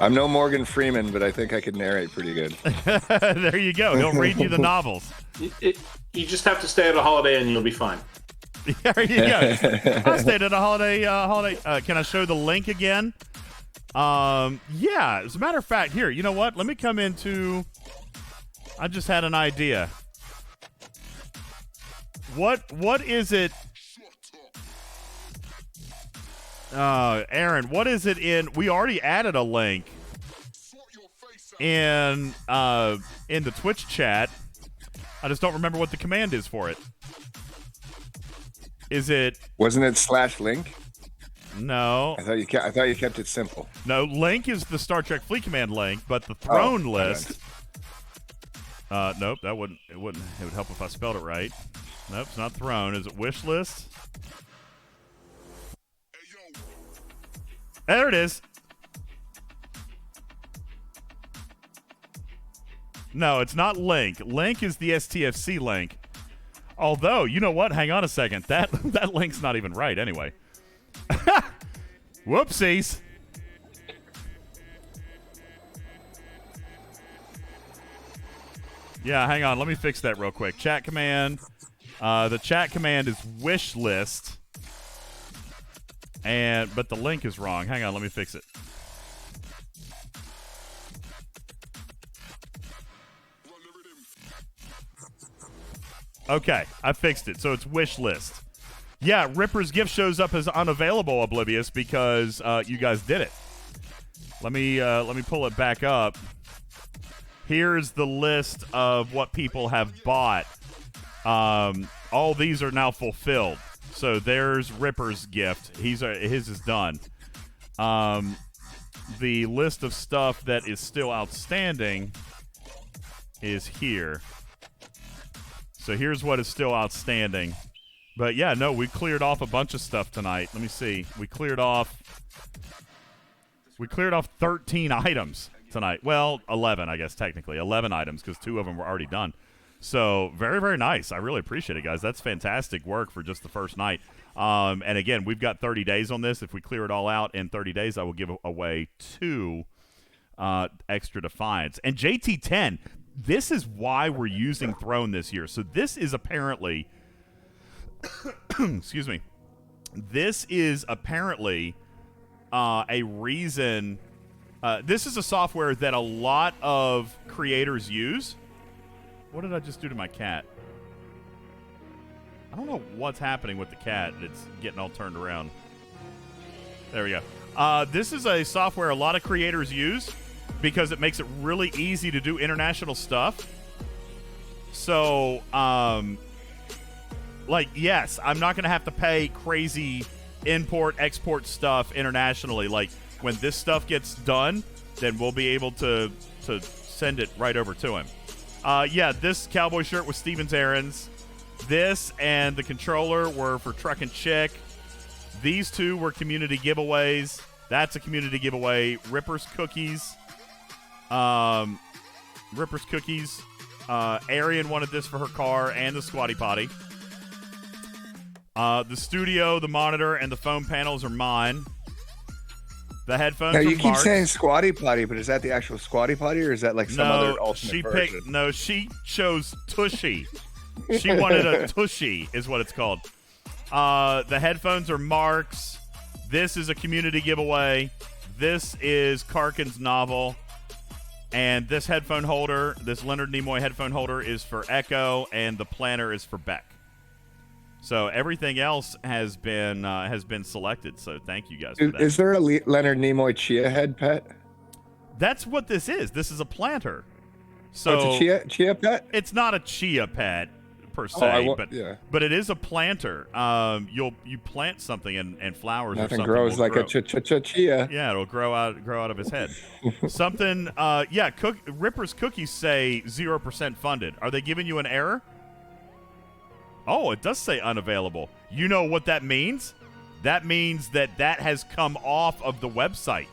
I'm no Morgan Freeman, but I think I could narrate pretty good. There you go. He'll read you the novels. You just have to stay at a Holiday Inn, you'll be fine. There you go. I stayed at a holiday. Can I show the link again? Yeah. As a matter of fact, here. You know what? Let me come into. I just had an idea. What is it? Aaron, what is it in? We already added a link in the Twitch chat. I just don't remember what the command is for it. Is it? Wasn't it /link? No. I thought you kept it simple. No, Link is the Star Trek Fleet Command link, but the Throne list. Nope, that wouldn't. It wouldn't. It would help if I spelled it right. Nope, it's not Throne. Is it Wish List? There it is. No, it's not Link. Link is the STFC link. Although, you know what? Hang on a second. That link's not even right anyway. Whoopsies. Yeah, hang on. Let me fix that real quick. Chat command. The chat command is wish list. But the link is wrong. Hang on. Let me fix it. Okay, I fixed it. So it's wish list. Yeah, Ripper's gift shows up as unavailable, Oblivious, because you guys did it. Let me pull it back up. Here's the list of what people have bought. All these are now fulfilled. So there's Ripper's gift. His is done. The list of stuff that is still outstanding is here. So here's what is still outstanding. But yeah, no, we cleared off a bunch of stuff tonight. Let me see. We cleared off 13 items tonight. Well, 11, I guess, technically. 11 items, because 2 of them were already done. So very, very nice. I really appreciate it, guys. That's fantastic work for just the first night. And again, we've got 30 days on this. If we clear it all out in 30 days, I will give away 2 extra Defiance. And JT10, this is why we're using Throne this year. So this is apparently... excuse me. This is apparently a reason... this is a software that a lot of creators use. What did I just do to my cat? I don't know what's happening with the cat. It's getting all turned around. There we go. This is a software a lot of creators use because it makes it really easy to do international stuff. So, yes, I'm not going to have to pay crazy import-export stuff internationally. Like, when this stuff gets done, then we'll be able to send it right over to him. Yeah, this cowboy shirt was Steven's Errands. This and the controller were for Truck and Chick. These 2 were community giveaways. That's a community giveaway. Ripper's Cookies. Ripper's Cookies. Arian wanted this for her car and the Squatty Potty. The studio, the monitor, and the phone panels are mine. The headphones now, are you keep Mark's. saying Squatty Potty, but is that the actual Squatty Potty, or is that like some other ultimate version? No, she chose Tushy. She wanted a Tushy, is what it's called. The headphones are Mark's. This is a community giveaway. This is Karkin's novel. And this headphone holder, this Leonard Nimoy headphone holder, is for Echo, and the planner is for Beck. So everything else has been selected. So thank you guys for that. Is there a Leonard Nimoy chia head pet? That's what this is. This is a planter. So it's a chia pet? It's not a chia pet per se, but it is a planter. You plant something and flowers. Nothing or something grows like a chia. Yeah, it'll grow out of his head. Something. Ripper's Cookies say 0% funded. Are they giving you an error? Oh, it does say unavailable. You know what that means? That means that has come off of the website.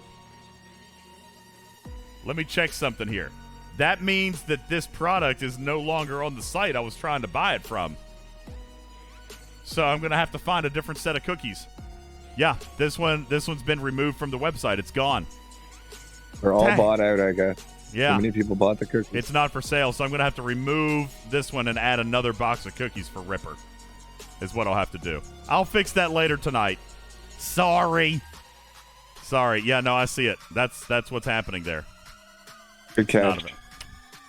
Let me check something here. That means that this product is no longer on the site I was trying to buy it from. So I'm going to have to find a different set of cookies. Yeah, this one's been removed from the website. It's gone. They're all bought out, I guess. Yeah. So many people bought the cookies. It's not for sale, so I'm going to have to remove this one and add another box of cookies for Ripper, is what I'll have to do. I'll fix that later tonight. Sorry. Yeah, no, I see it. That's what's happening there. Good catch.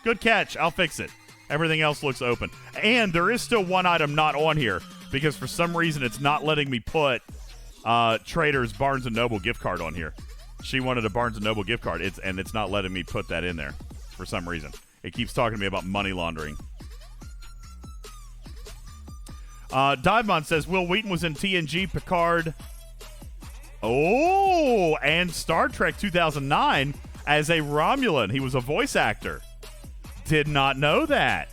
Good catch. I'll fix it. Everything else looks open. And there is still one item not on here because for some reason it's not letting me put Trader's Barnes & Noble gift card on here. She wanted a Barnes & Noble gift card, and it's not letting me put that in there for some reason. It keeps talking to me about money laundering. Divemon says, Will Wheaton was in TNG, Picard, Oh, and Star Trek 2009 as a Romulan. He was a voice actor. Did not know that.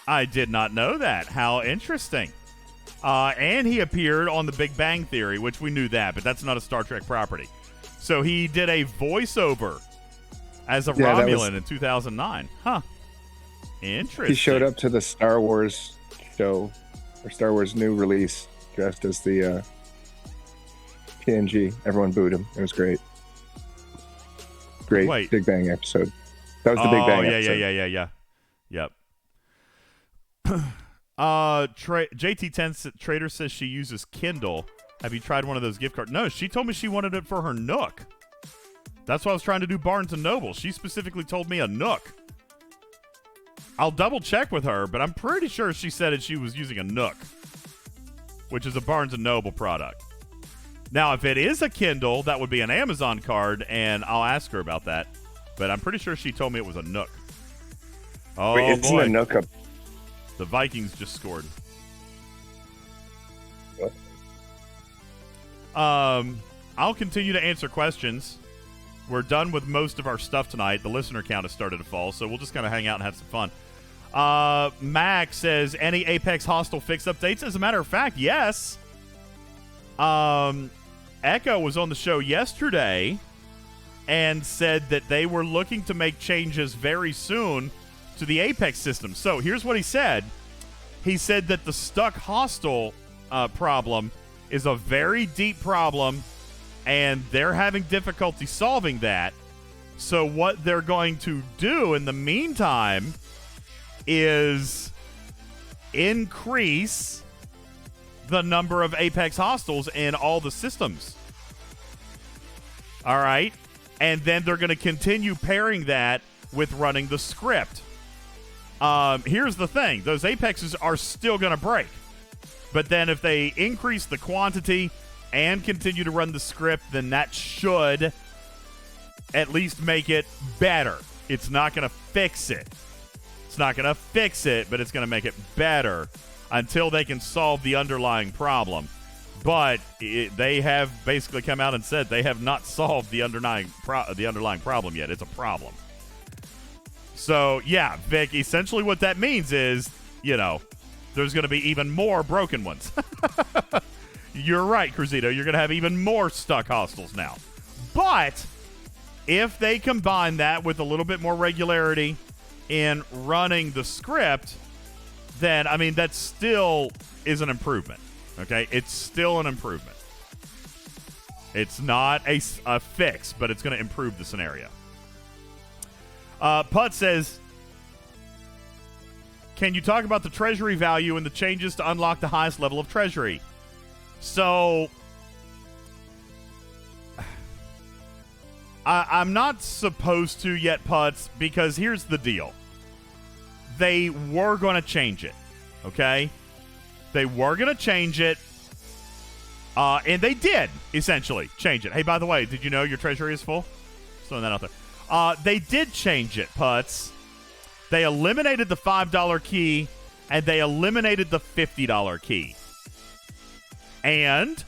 I did not know that. How interesting. And he appeared on The Big Bang Theory, which we knew that, but that's not a Star Trek property. So he did a voiceover as a Romulan in 2009. Huh. Interesting. He showed up to the Star Wars show, or Star Wars new release, dressed as the TNG. Everyone booed him. It was great. Great Big Bang episode. That was the Big Bang episode. Yeah. Yep. JT10 Trader says she uses Kindle. Have you tried one of those gift cards? No, she told me she wanted it for her Nook. That's why I was trying to do Barnes & Noble. She specifically told me a Nook. I'll double check with her, but I'm pretty sure she said that she was using a Nook, which is a Barnes & Noble product. Now, if it is a Kindle, that would be an Amazon card, and I'll ask her about that. But I'm pretty sure she told me it was a Nook. Oh, wait, isn't boy. a Nook up? The Vikings just scored. What? I'll continue to answer questions. We're done with most of our stuff tonight. The listener count has started to fall, so we'll just kind of hang out and have some fun. Max says, any Apex Hostile fix updates? As a matter of fact, yes. Echo was on the show yesterday and said that they were looking to make changes very soon to the Apex system. So here's what he said. He said that the stuck hostile problem is a very deep problem, and they're having difficulty solving that. So what they're going to do in the meantime is increase the number of Apex hostiles in all the systems. All right? And then they're going to continue pairing that with running the script. Here's the thing. Those Apexes are still going to break. But then if they increase the quantity and continue to run the script, then that should at least make it better. It's not going to fix it. It's not going to fix it, but it's going to make it better until they can solve the underlying problem. But they have basically come out and said they have not solved the underlying problem yet. It's a problem. So, yeah, Vic, essentially what that means is, there's going to be even more broken ones. You're right, Cruzito. You're going to have even more stuck hostiles now. But if they combine that with a little bit more regularity in running the script, then, that still is an improvement. Okay? It's still an improvement. It's not a fix, but it's going to improve the scenario. Putt says, can you talk about the treasury value and the changes to unlock the highest level of treasury? So, I'm not supposed to yet, Putz, because here's the deal. They were going to change it, okay? They were going to change it, and they did, essentially, change it. Hey, by the way, did you know your treasury is full? Just throwing that out there. They did change it, Putz. They eliminated the $5 key, and they eliminated the $50 key. And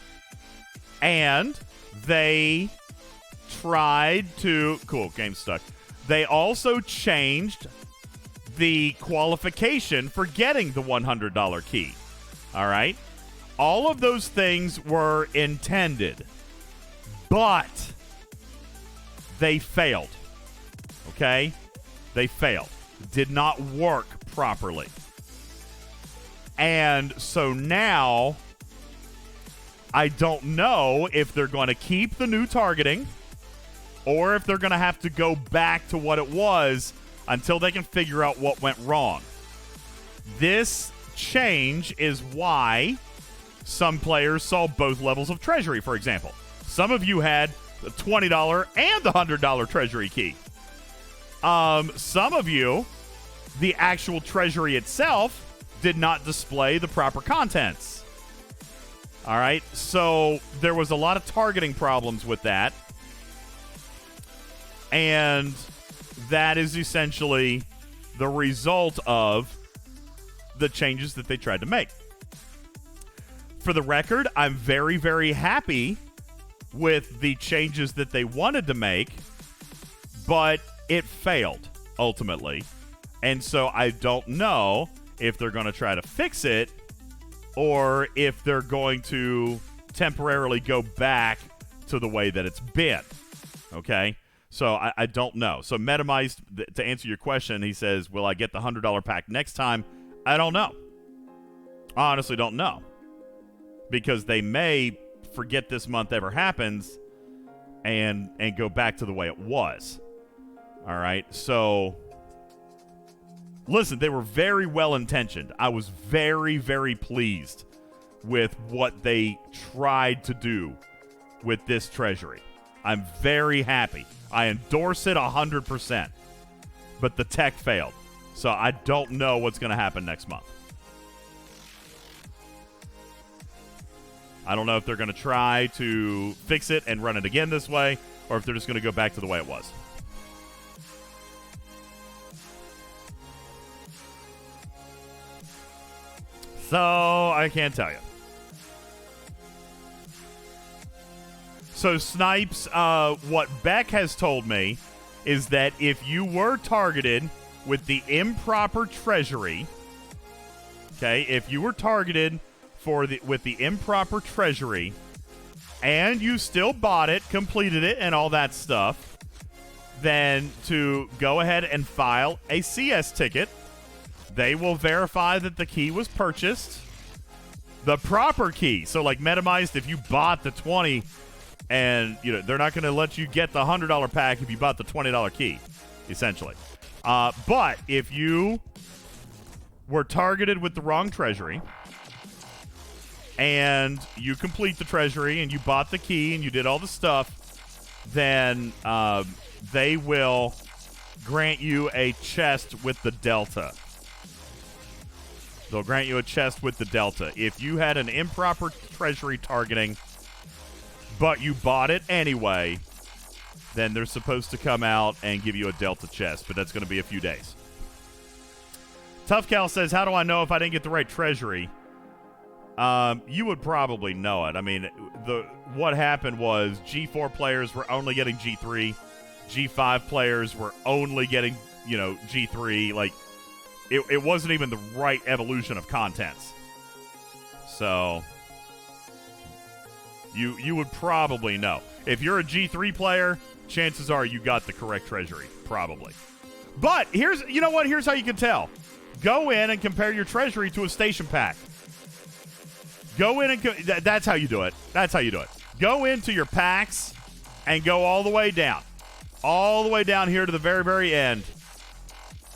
they tried to... Cool, game's stuck. They also changed the qualification for getting the $100 key. All right? All of those things were intended, but they failed. Okay? They failed. Did not work properly. And so now, I don't know if they're going to keep the new targeting or if they're going to have to go back to what it was until they can figure out what went wrong. This change is why some players saw both levels of treasury, for example. Some of you had the $20 and the $100 treasury key. Some of you, the actual treasury itself did not display the proper contents. All right, so there was a lot of targeting problems with that. And that is essentially the result of the changes that they tried to make. for the record, I'm very, very happy with the changes that they wanted to make, but it failed ultimately. And so I don't know if they're going to try to fix it or if they're going to temporarily go back to the way that it's been. Okay? So I don't know. So Metamice, to answer your question, he says, will I get the $100 pack next time? I don't know. I honestly don't know. Because they may forget this month ever happens and go back to the way it was. All right? So, listen, they were very well-intentioned. I was very, very pleased with what they tried to do with this treasury. I'm very happy. I endorse it 100%. But the tech failed. So I don't know what's going to happen next month. I don't know if they're going to try to fix it and run it again this way, or if they're just going to go back to the way it was. So, I can't tell you. So, Snipes, what Beck has told me is that if you were targeted with the improper treasury, okay, if you were targeted with the improper treasury and you still bought it, completed it, and all that stuff, then to go ahead and file a CS ticket. They will verify that the key was purchased. The proper key. So like Metamized, if you bought the 20 and they're not going to let you get the $100 pack if you bought the $20 key, essentially. But if you were targeted with the wrong treasury and you complete the treasury and you bought the key and you did all the stuff, then they will grant you a chest with the Delta. They'll grant you a chest with the Delta. If you had an improper treasury targeting, but you bought it anyway, then they're supposed to come out and give you a Delta chest, but that's going to be a few days. Tough Cal says, how do I know if I didn't get the right treasury? You would probably know it. I mean, what happened was G4 players were only getting G3. G5 players were only getting, G3. Like, it wasn't even the right evolution of contents. So, you would probably know. If you're a G3 player, chances are you got the correct treasury. Probably. But, here's how you can tell. Go in and compare your treasury to a station pack. Go in and that's how you do it. That's how you do it. Go into your packs and go all the way down. All the way down here to the very, very end.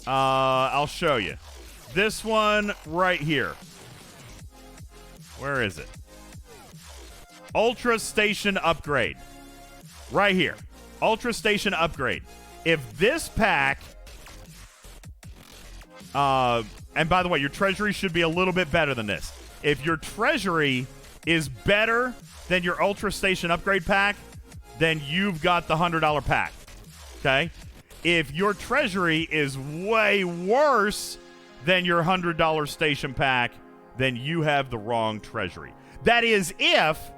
I'll show you. This one right here. Where is it? Ultra Station Upgrade. Right here. Ultra Station Upgrade. If this pack... and by the way, your treasury should be a little bit better than this. If your treasury is better than your Ultra Station Upgrade pack, then you've got the $100 pack. Okay? If your treasury is way worse than your $100 station pack, then you have the wrong treasury. That is if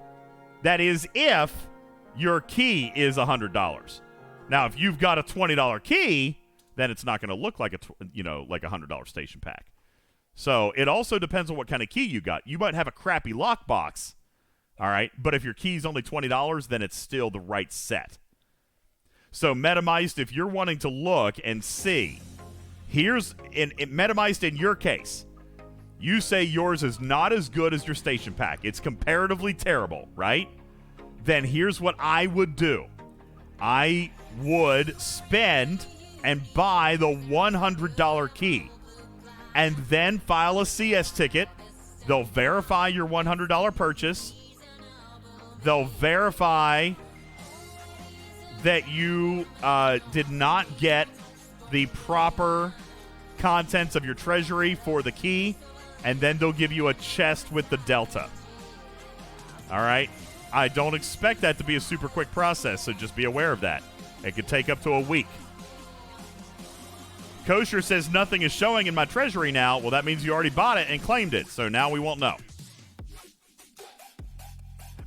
your key is $100. Now, if you've got a $20 key, then it's not going to look like a $100 station pack. So it also depends on what kind of key you got. You might have a crappy lockbox, all right? But if your key is only $20, then it's still the right set. So Metamized, if you're wanting to look and see, here's Metamized in your case. You say yours is not as good as your station pack. It's comparatively terrible, right? Then here's what I would do. I would spend and buy the $100 key and then file a CS ticket. They'll verify your $100 purchase. They'll verify that you did not get the proper contents of your treasury for the key, and then they'll give you a chest with the Delta. All right? I don't expect that to be a super quick process, so just be aware of that. It could take up to a week. Kosher says nothing is showing in my treasury now. Well, that means you already bought it and claimed it, so now we won't know.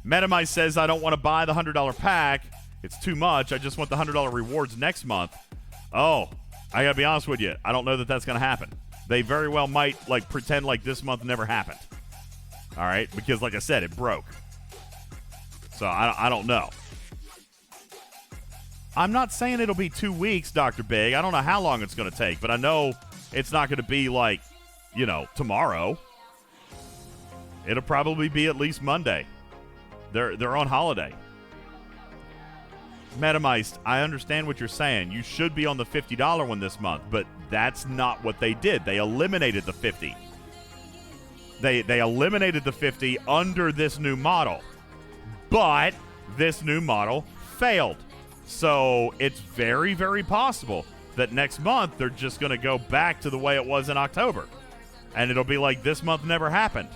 Metamice says, I don't want to buy the $100 pack. It's too much. I just want the $100 rewards next month. Oh, I got to be honest with you. I don't know that that's going to happen. They very well might pretend like this month never happened. All right? Because like I said, it broke. So I don't know. I'm not saying it'll be 2 weeks, Dr. Big. I don't know how long it's going to take, but I know it's not going to be tomorrow. It'll probably be at least Monday. They're on holiday. Metamice, I understand what you're saying. You should be on the $50 one this month, but that's not what they did. They eliminated the 50. They eliminated the 50 under this new model. But this new model failed. So it's very, very possible that next month they're just going to go back to the way it was in October. And it'll be like this month never happened.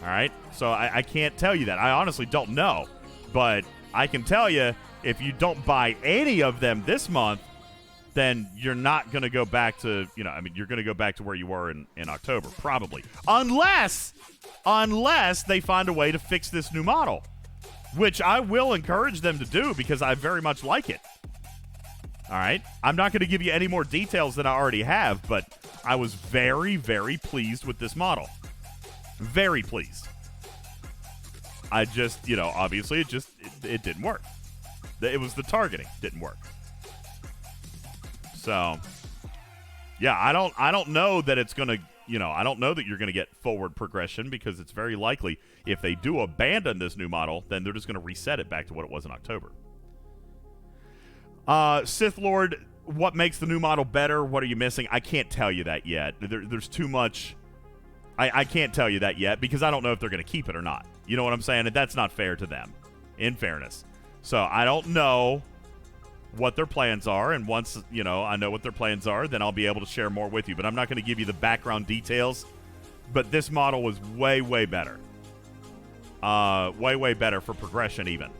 All right? So I can't tell you that. I honestly don't know. But I can tell you, if you don't buy any of them this month, then you're not going to go back to, you're going to go back to where you were in October, probably. Unless they find a way to fix this new model, which I will encourage them to do because I very much like it. All right? I'm not going to give you any more details than I already have, but I was very, very pleased with this model. Very pleased. I just, obviously it didn't work. It was the targeting didn't work. So, yeah, I don't know that it's going to, I don't know that you're going to get forward progression because it's very likely if they do abandon this new model, then they're just going to reset it back to what it was in October. Sith Lord, what makes the new model better? What are you missing? I can't tell you that yet. There's too much. I can't tell you that yet because I don't know if they're going to keep it or not. You know what I'm saying? And that's not fair to them, in fairness. So I don't know what their plans are, and once I know what their plans are, then I'll be able to share more with you. But I'm not going to give you the background details. But this model was way, way better. Way better for progression even.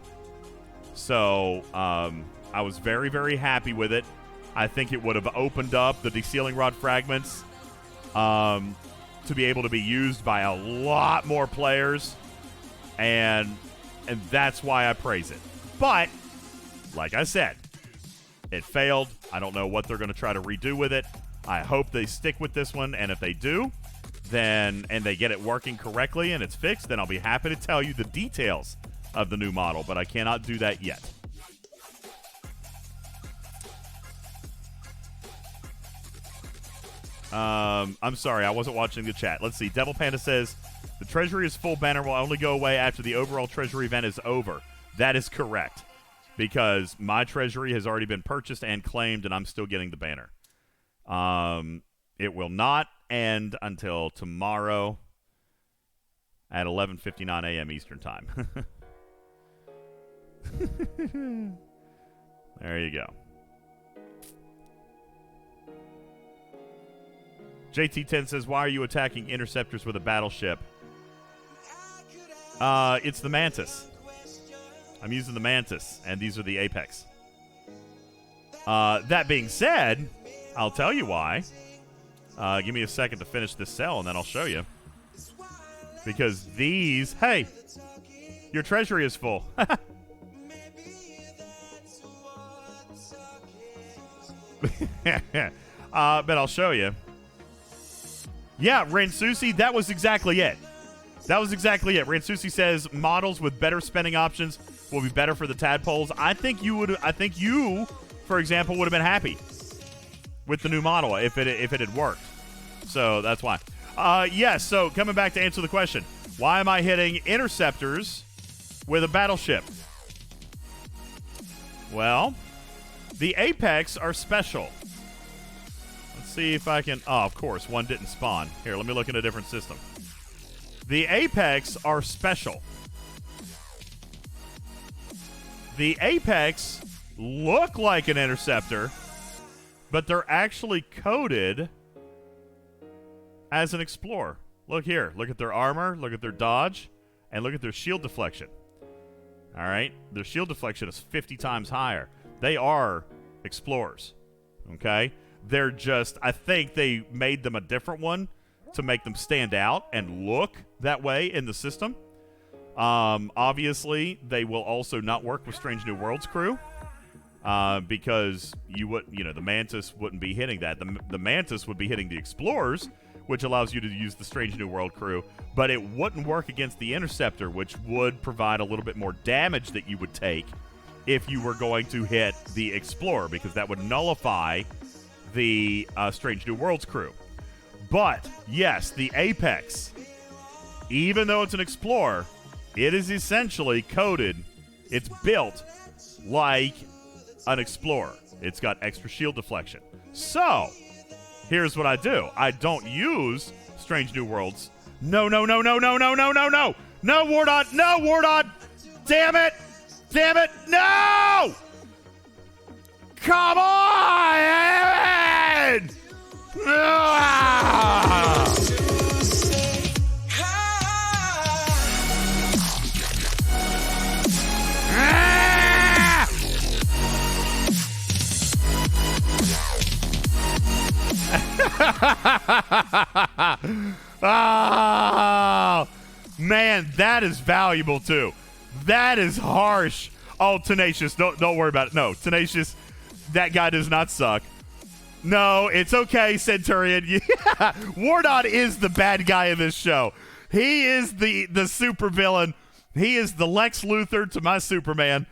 So I was very, very happy with it. I think it would have opened up the desealing rod fragments to be able to be used by a lot more players, and that's why I praise it. But like I said, it failed. I don't know what they're going to try to redo with it. I hope they stick with this one, and if they do, and they get it working correctly and it's fixed, then I'll be happy to tell you the details of the new model, but I cannot do that yet. I'm sorry, I wasn't watching the chat. Let's see. Devil Panda says, the treasury is full banner will only go away after the overall treasury event is over. That is correct, because my treasury has already been purchased and claimed, and I'm still getting the banner. It will not end until tomorrow at 11:59 a.m. Eastern Time. There you go. JT10 says, why are you attacking interceptors with a battleship? It's the Mantis. I'm using the Mantis, and these are the Apex. That being said, I'll tell you why. Give me a second to finish this cell, and then I'll show you. Because these... Hey! Your treasury is full. But I'll show you. Yeah, Ransusi, that was exactly it. That was exactly it. Ransusi says models with better spending options will be better for the tadpoles. I think you, for example, would have been happy with the new model if it had worked. So that's why. Yes, so coming back to answer the question. Why am I hitting interceptors with a battleship? Well, the Apex are special. Let's see if I can... Oh, of course, one didn't spawn. Here, let me look in a different system. The Apex are special. The Apex look like an interceptor, but they're actually coded as an explorer. Look here. Look at their armor, look at their dodge, and look at their shield deflection. All right? Their shield deflection is 50 times higher. They are explorers. Okay? They're just... I think they made them a different one to make them stand out and look that way in the system. Obviously, they will also not work with Strange New Worlds crew because the Mantis wouldn't be hitting that. The Mantis would be hitting the Explorers, which allows you to use the Strange New World crew, but it wouldn't work against the Interceptor, which would provide a little bit more damage that you would take if you were going to hit the Explorer, because that would nullify the Strange New Worlds crew. But, yes, the Apex, even though it's an Explorer, it is essentially coded, it's built like an Explorer. It's got extra shield deflection. So, here's what I do. I don't use Strange New Worlds. No, wardod! No, wardod! Damn it! No! Come on! Ah! Oh, man, that is valuable too. That is harsh. Oh, Tenacious, don't worry about it. No, Tenacious, that guy does not suck. No, it's okay, Centurion. wardod is the bad guy in this show. He is the super villain. He is the Lex Luthor to my Superman.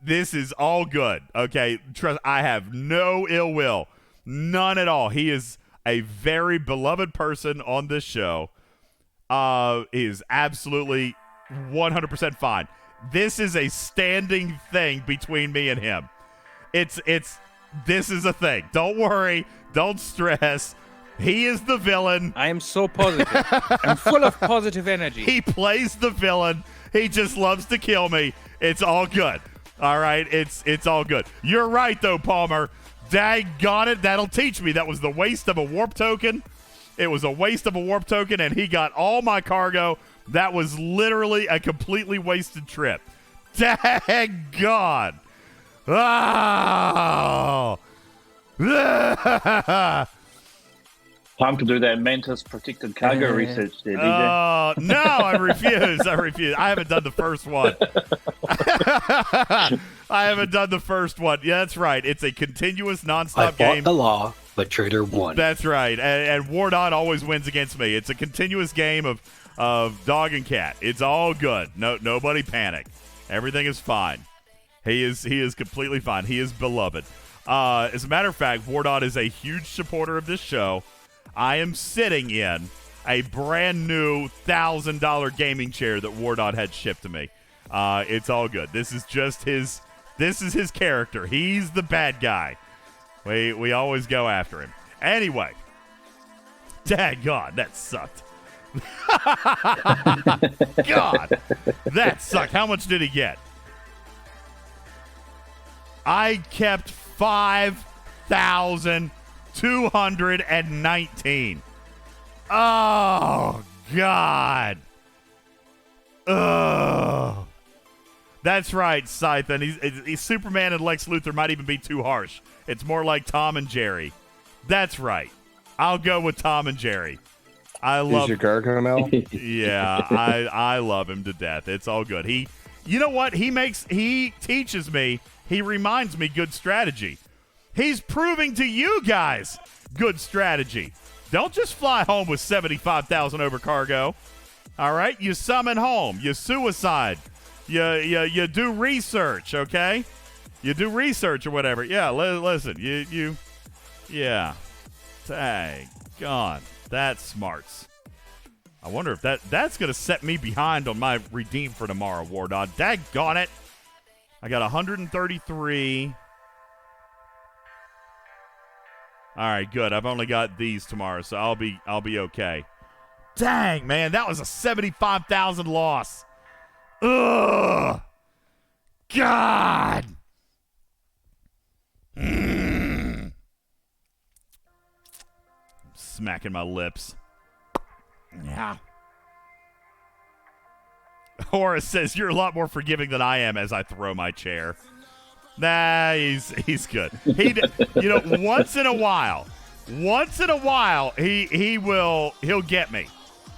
This is all good. Okay, trust. I have no ill will, none at all. He is a very beloved person on this show. Is absolutely 100% fine. This is a standing thing between me and him. This is a thing. Don't worry. Don't stress. He is the villain. I am so positive. I'm full of positive energy. He plays the villain. He just loves to kill me. It's all good. All right? It's all good. You're right, though, Palmer. Daggone it. That'll teach me. That was the waste of a warp token. It was a waste of a warp token, and he got all my cargo. That was literally a completely wasted trip. Daggone. Oh. Time to do that Mantis protected cargo research there, DJ. No, I refuse. I haven't done the first one. Yeah, that's right. It's a continuous, nonstop game. I fought the law, but Trader won. That's right. And wardod always wins against me. It's a continuous game of dog and cat. It's all good. Nobody panic. Everything is fine. He is completely fine. He is beloved. As a matter of fact, wardod is a huge supporter of this show. I am sitting in a brand new $1,000 gaming chair that wardod had shipped to me. It's all good. This is just his character. He's the bad guy. We always go after him. Anyway, daggone, that sucked. God, that sucked. How much did he get? I kept 5,219. Oh, God. Ugh. That's right, Scythen. He's Superman and Lex Luthor might even be too harsh. It's more like Tom and Jerry. That's right. I'll go with Tom and Jerry. I love your Gargamel. Yeah, I love him to death. It's all good. You know what? He teaches me. He reminds me good strategy. He's proving to you guys good strategy. Don't just fly home with 75,000 over cargo. All right, you summon home. You suicide. You do research. Okay, you do research or whatever. Yeah, listen. Yeah. Dang God, that's smarts. I wonder if that's going to set me behind on my redeem for tomorrow, wardod. Daggone it. I got 133. All right, good. I've only got these tomorrow, so I'll be okay. Dang, man, that was a 75,000 loss. Ugh. God. Smacking my lips. Yeah. Horace says, you're a lot more forgiving than I am as I throw my chair. Nah, he's good. Once in a while, he'll get me.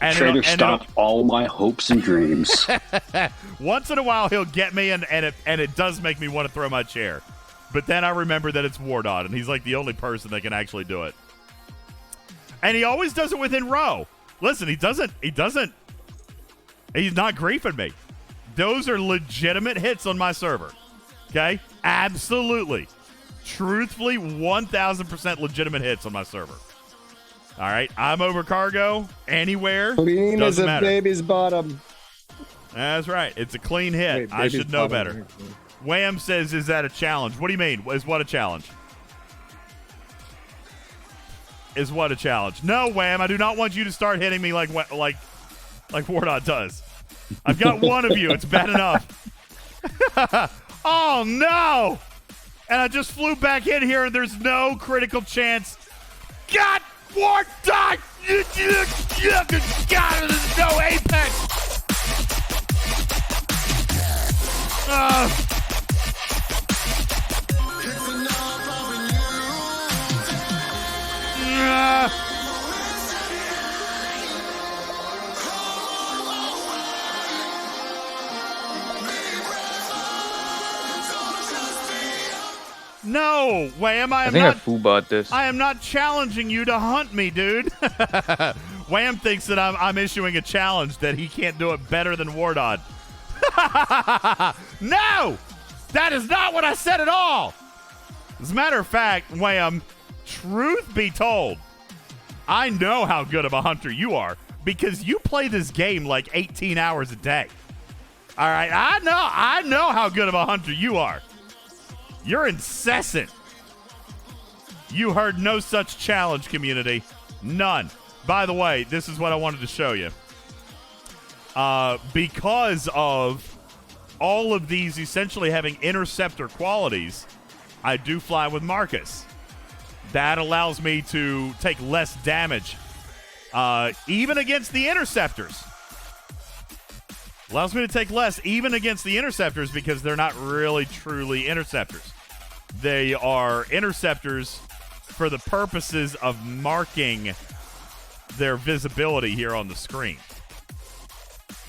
Trader stopped all my hopes and dreams. Once in a while, he'll get me, and it does make me want to throw my chair. But then I remember that it's Wardod, and he's like the only person that can actually do it. And he always does it within row. Listen, he's not griefing me. Those are legitimate hits on my server. Okay? Absolutely. Truthfully, 1,000% legitimate hits on my server. All right? I'm over cargo anywhere. Clean as doesn't a matter. baby's bottom. That's right. It's a clean hit. Wait, I should know bottom. better. Wham says, is that a challenge? What do you mean? Is what a challenge? Is what a challenge? No, Wham, I do not want you to start hitting me like Wardod does. I've got one of you. It's bad enough. Oh, no! And I just flew back in here, and there's no critical chance. God, Wardod! God, there's no apex! No, Wham, I think I foobot this. I am not challenging you to hunt me, dude. Wham thinks that I'm issuing a challenge that he can't do it better than Wardod. No! That is not what I said at all! As a matter of fact, Wham, truth be told, I know how good of a hunter you are because you play this game like 18 hours a day. All right? I know how good of a hunter you are. You're incessant. You heard no such challenge, community. None. By the way, this is what I wanted to show you. Because of all of these essentially having interceptor qualities, I do fly with Marcus. That allows me to take less damage, even against the interceptors. Allows me to take less even against the interceptors because they're not really truly interceptors. They are interceptors for the purposes of marking their visibility here on the screen.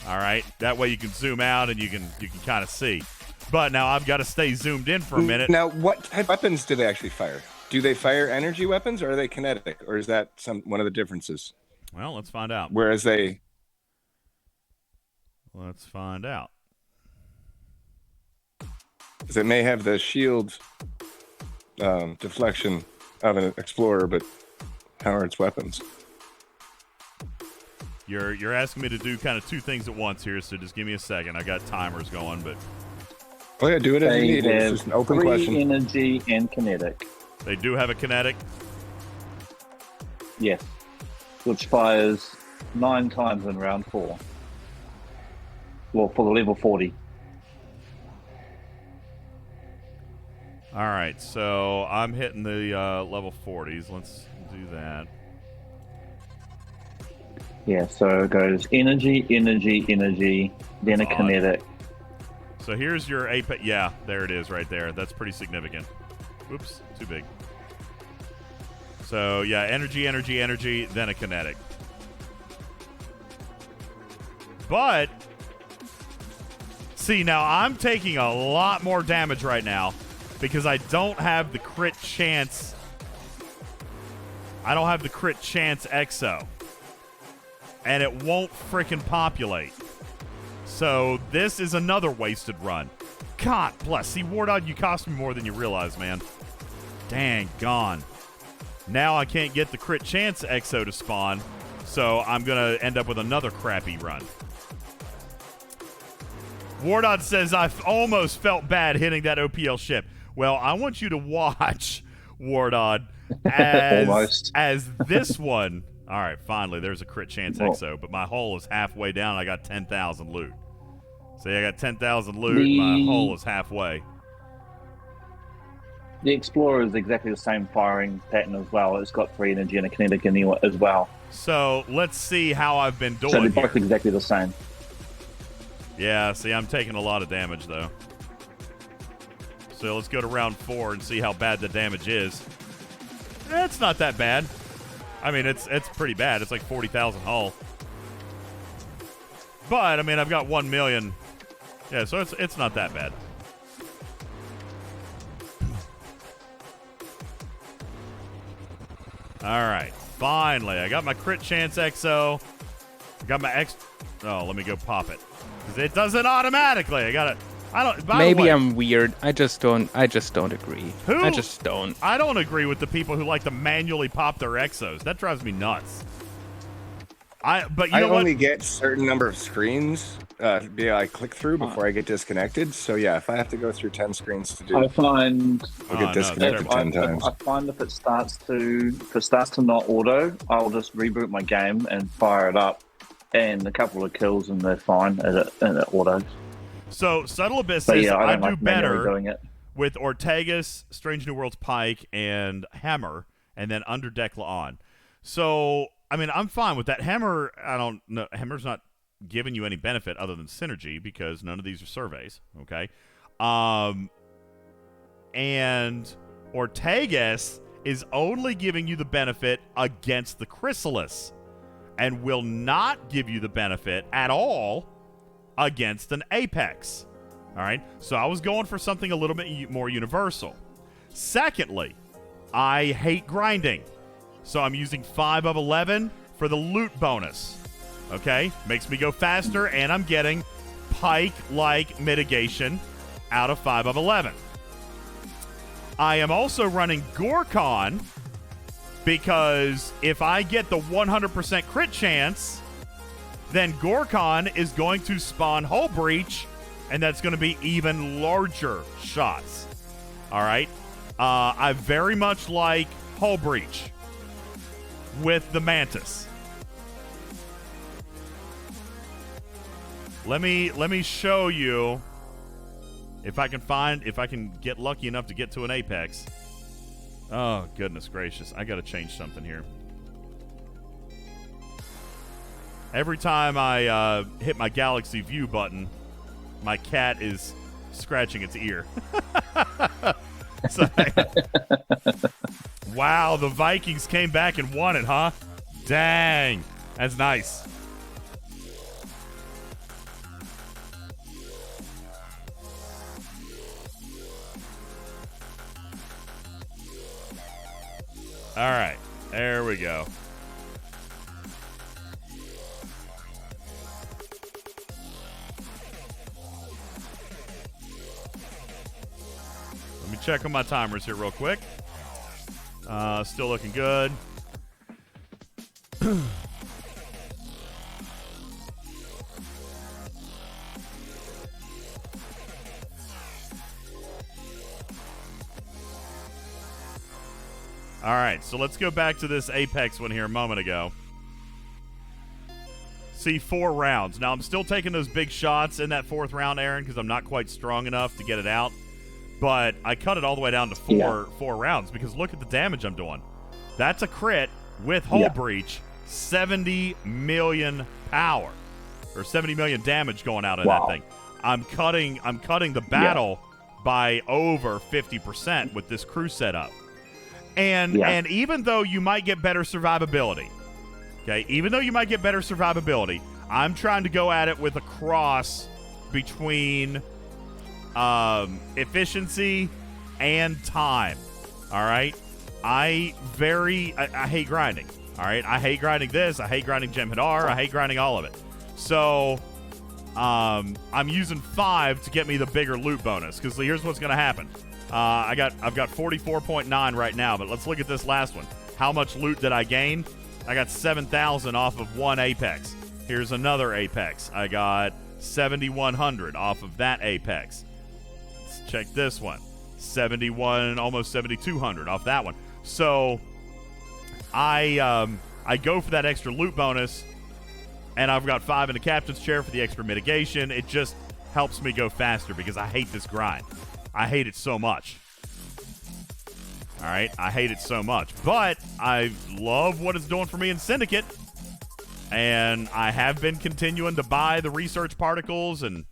All right, that way you can zoom out and you can kind of see. But now I've got to stay zoomed in for a minute. Now, what type of weapons do they actually fire? Do they fire energy weapons or are they kinetic? Or is that one of the differences? Well, let's find out. Let's find out. Because it may have the shield deflection of an explorer, but how are its weapons? You're asking me to do kind of two things at once here, so just give me a second. I got timers going, but Oh yeah, do it as you need. It's just an open question. Energy and kinetic. They do have a kinetic. Yes, which fires 9 times in round 4. Well, for the level 40. All right, so I'm hitting the level 40s. Let's do that. Yeah, so it goes energy, energy, energy, then a kinetic. So here's your apex. Yeah, there it is right there. That's pretty significant. Oops, too big. So, yeah, energy, energy, energy, then a kinetic. But, see, now I'm taking a lot more damage right now because I don't have the crit chance. I don't have the crit chance exo. And it won't frickin' populate. So this is another wasted run. God bless. See, Wardod, you cost me more than you realize, man. Dang, gone. Now I can't get the crit chance exo to spawn, so I'm going to end up with another crappy run. Wardod says, I've almost felt bad hitting that OPL ship. Well, I want you to watch, Wardod, as this one. All right, finally, there's a crit chance exo, but my hull is halfway down. I got 10,000 loot. See, I got 10,000 loot. My hull is halfway. The Explorer is exactly the same firing pattern as well. It's got 3 energy and a kinetic in there as well. So let's see how I've been doing. So they're both exactly the same. Yeah, see, I'm taking a lot of damage, though. So let's go to round 4 and see how bad the damage is. It's not that bad. I mean, it's pretty bad. It's like 40,000 hull. But I mean, I've got 1 million. Yeah, so it's not that bad. All right, finally, I got my crit chance XO. I got my X. Oh, let me go pop it because it doesn't automatically. I got it. I don't. Maybe I'm weird. I just don't agree. Who? I just don't. I don't agree with the people who like to manually pop their exos. That drives me nuts. But you know what? only get certain number of screens I click through before I get disconnected. So yeah, if I have to go through 10 screens to do I find I'll get disconnected 10 times. I find if it starts to not auto, I'll just reboot my game and fire it up, and a couple of kills and they're fine, and it autos. So Subtle Abyss says I do like better doing it with Ortegas, Strange New Worlds Pike, and Hammer, and then Underdeck La'an. So I mean, I'm fine with that. Hammer, I don't know. Hammer's not giving you any benefit other than synergy because none of these are surveys, okay? And Ortegas is only giving you the benefit against the Chrysalis and will not give you the benefit at all against an Apex, all right? So I was going for something a little bit more universal. Secondly, I hate grinding. So I'm using 5 of 11 for the loot bonus. Okay? Makes me go faster, and I'm getting Pike-like mitigation out of 5 of 11. I am also running Gorkon because if I get the 100% crit chance, then Gorkon is going to spawn Hull Breach, and that's going to be even larger shots. All right? I very much like Hull Breach with the Mantis. Let me show if I can get lucky enough to get to an Apex. Oh, goodness gracious. I got to change something here. Every time I hit my Galaxy View button, my cat is scratching its ear. So, wow, the Vikings came back and won it, huh? Dang. That's nice. All right. There we go. Let me check on my timers here real quick. Still looking good. All right, so let's go back to this Apex one here a moment ago. See, 4 rounds. Now, I'm still taking those big shots in that 4th round, Aaron, because I'm not quite strong enough to get it out. But I cut it all the way down to four rounds because look at the damage I'm doing. That's a crit with Hull Breach, 70 million power, or 70 million damage going out of that thing. I'm cutting the battle by over 50% with this crew setup. And even though you might get better survivability, I'm trying to go at it with a cross between efficiency and time. All right, I hate grinding. All right, I hate grinding this. I hate grinding Jem'Hadar. I hate grinding all of it. So I'm using 5 to get me the bigger loot bonus because here's what's going to happen. I've got 44.9 right now, but let's look at this last one. How much loot did I gain? I got 7,000 off of one Apex. Here's another Apex. I got 7,100 off of that Apex. Let's check this one. 71, almost 7,200 off that one. So I go for that extra loot bonus, and I've got 5 in the captain's chair for the extra mitigation. It just helps me go faster because I hate this grind. I hate it so much. All right, I hate it so much. But I love what it's doing for me in Syndicate. And I have been continuing to buy the research particles and,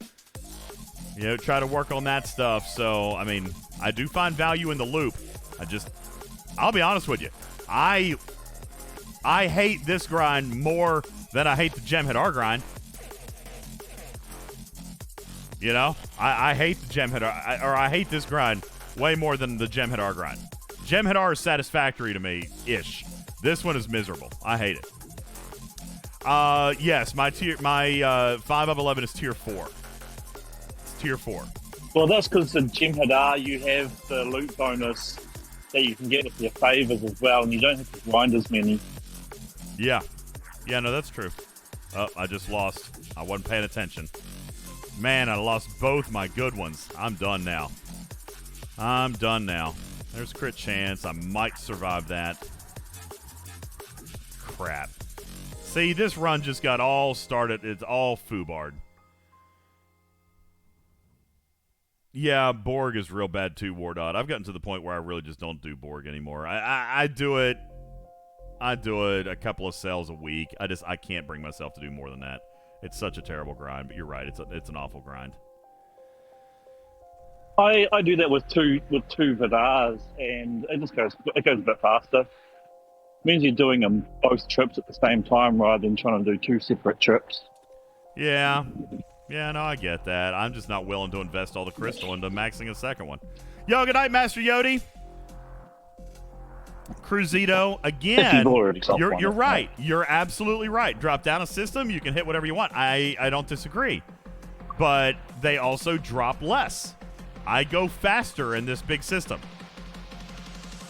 try to work on that stuff. So, I mean, I do find value in the loop. I'll be honest with you. I hate this grind more than I hate the Jem'Hadar grind. You know, I hate the Jem'Hadar, or I hate this grind way more than the Jem'Hadar grind. Jem'Hadar is satisfactory to me, ish. This one is miserable. I hate it. Yes, my 5 of 11 is tier 4. It's tier 4. Well, that's because in Jem'Hadar you have the loot bonus that you can get with your favors as well, and you don't have to grind as many. Yeah. Yeah, no, that's true. Oh, I just lost. I wasn't paying attention. Man, I lost both my good ones. I'm done now. There's crit chance. I might survive that. Crap. See, this run just got all started. It's all foobarred. Yeah, Borg is real bad too, wardod. I've gotten to the point where I really just don't do Borg anymore. I do it. I do it a couple of sales a week. I can't bring myself to do more than that. It's such a terrible grind, but you're right. It's an awful grind. I do that with two Vidars, and it goes a bit faster. It means you're doing them both trips at the same time rather than trying to do two separate trips. Yeah. Yeah, no, I get that. I'm just not willing to invest all the crystal into maxing a second one. Yo, good night, Master Yodi. Cruzito, again, you're right. You're absolutely right. Drop down a system, you can hit whatever you want. I don't disagree. But they also drop less. I go faster in this big system.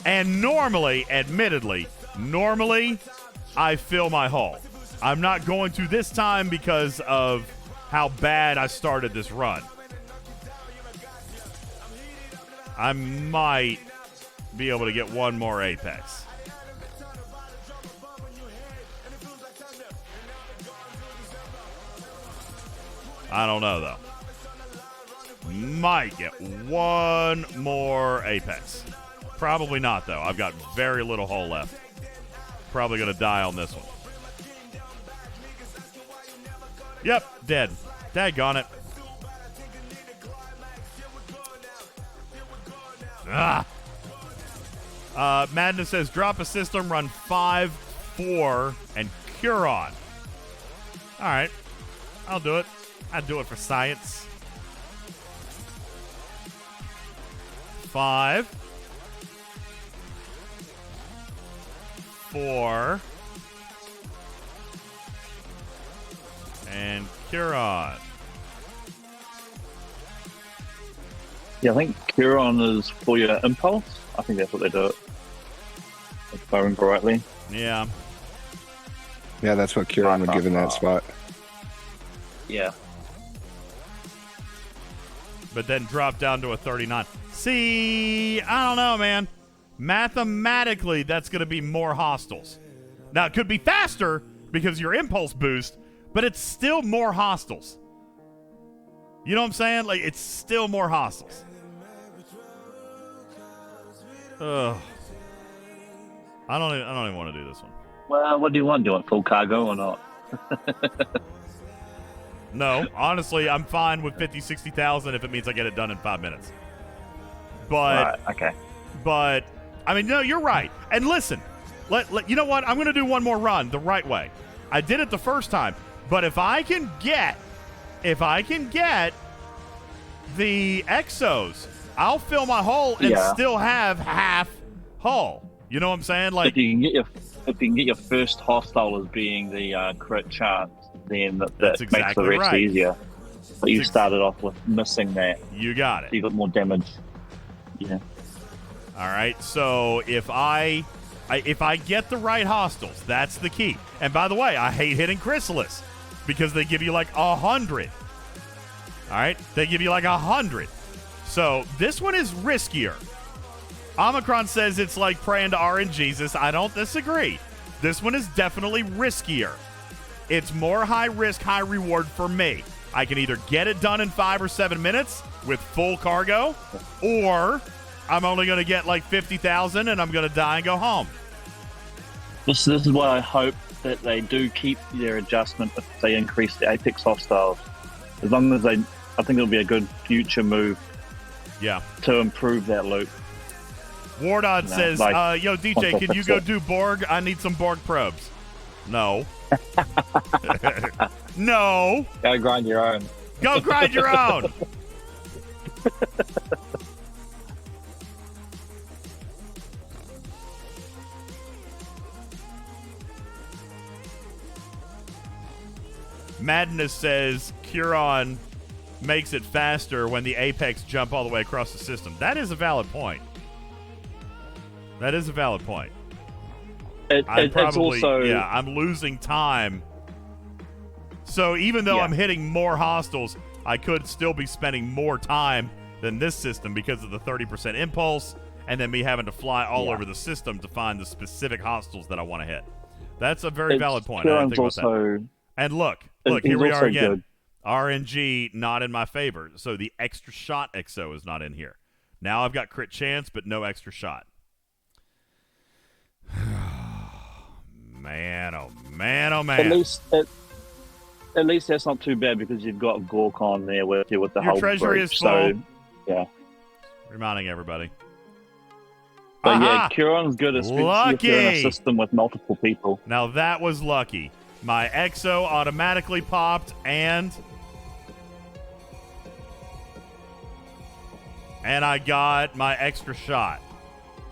And normally, admittedly, I fill my hull. I'm not going to this time because of how bad I started this run. I might be able to get one more Apex. I don't know, though. Might get one more Apex. Probably not, though. I've got very little hull left. Probably going to die on this one. Yep, dead. Daggone it. Madness says, drop a system, run 5-4, and cure on. All right. I'll do it. I'd do it for science. 5, 4, and cure on. Yeah, I think Curon is for your impulse. I think that's what they do it. If I remember rightly. Yeah. Yeah, that's what Curon would give in that spot. Yeah. But then drop down to a 39. See, I don't know, man. Mathematically, that's going to be more hostiles. Now, it could be faster because your impulse boost, but it's still more hostiles. You know what I'm saying? Like, it's still more hostiles. Ugh. I don't even want to do this one. Well, what do you want? Do you want full cargo or not? No, honestly, I'm fine with 50, 60,000 if it means I get it done in 5 minutes. But, right, okay. But, I mean, no, you're right. And listen, you know what? I'm going to do one more run the right way. I did it the first time. But if I can get the exos, I'll fill my hull and still have half hull. You know what I'm saying? Like, if you can get your first hostile as being the crit chance, then that exactly makes the rest right. easier. But you started off with missing that. You got it. So you got more damage. Yeah. All right. So if I get the right hostiles, that's the key. And by the way, I hate hitting Chrysalis because they give you like 100. All right, they give you like 100. So this one is riskier. Omicron says it's like praying to RNGesus. I don't disagree. This one is definitely riskier. It's more high risk, high reward for me. I can either get it done in 5 or 7 minutes with full cargo, or I'm only going to get like 50,000 and I'm going to die and go home. This is why I hope that they do keep their adjustment if they increase the Apex hostiles. As long as I think it'll be a good future move. Yeah. To improve that loop. Wardod says, like, yo, DJ, can you go do Borg? I need some Borg probes. No. No. Gotta grind your own. Go grind your own. Madness says Curon makes it faster when the Apex jump all the way across the system. That is a valid point. That is a valid point. It's also... Yeah, I'm losing time. So even though I'm hitting more hostiles, I could still be spending more time than this system because of the 30% impulse and then me having to fly all over the system to find the specific hostiles that I want to hit. That's a very valid point. I didn't think about that. And look, here we are again. Good. RNG not in my favor. So the extra shot XO is not in here. Now I've got crit chance, but no extra shot. Man, oh man, oh man. At least that's not too bad because you've got Gorkon there with you with the Your whole treasury group, is full. so, yeah. Reminding everybody. But yeah, Curon's good, especially if you're in a system with multiple people. Now that was lucky. My XO automatically popped and I got my extra shot.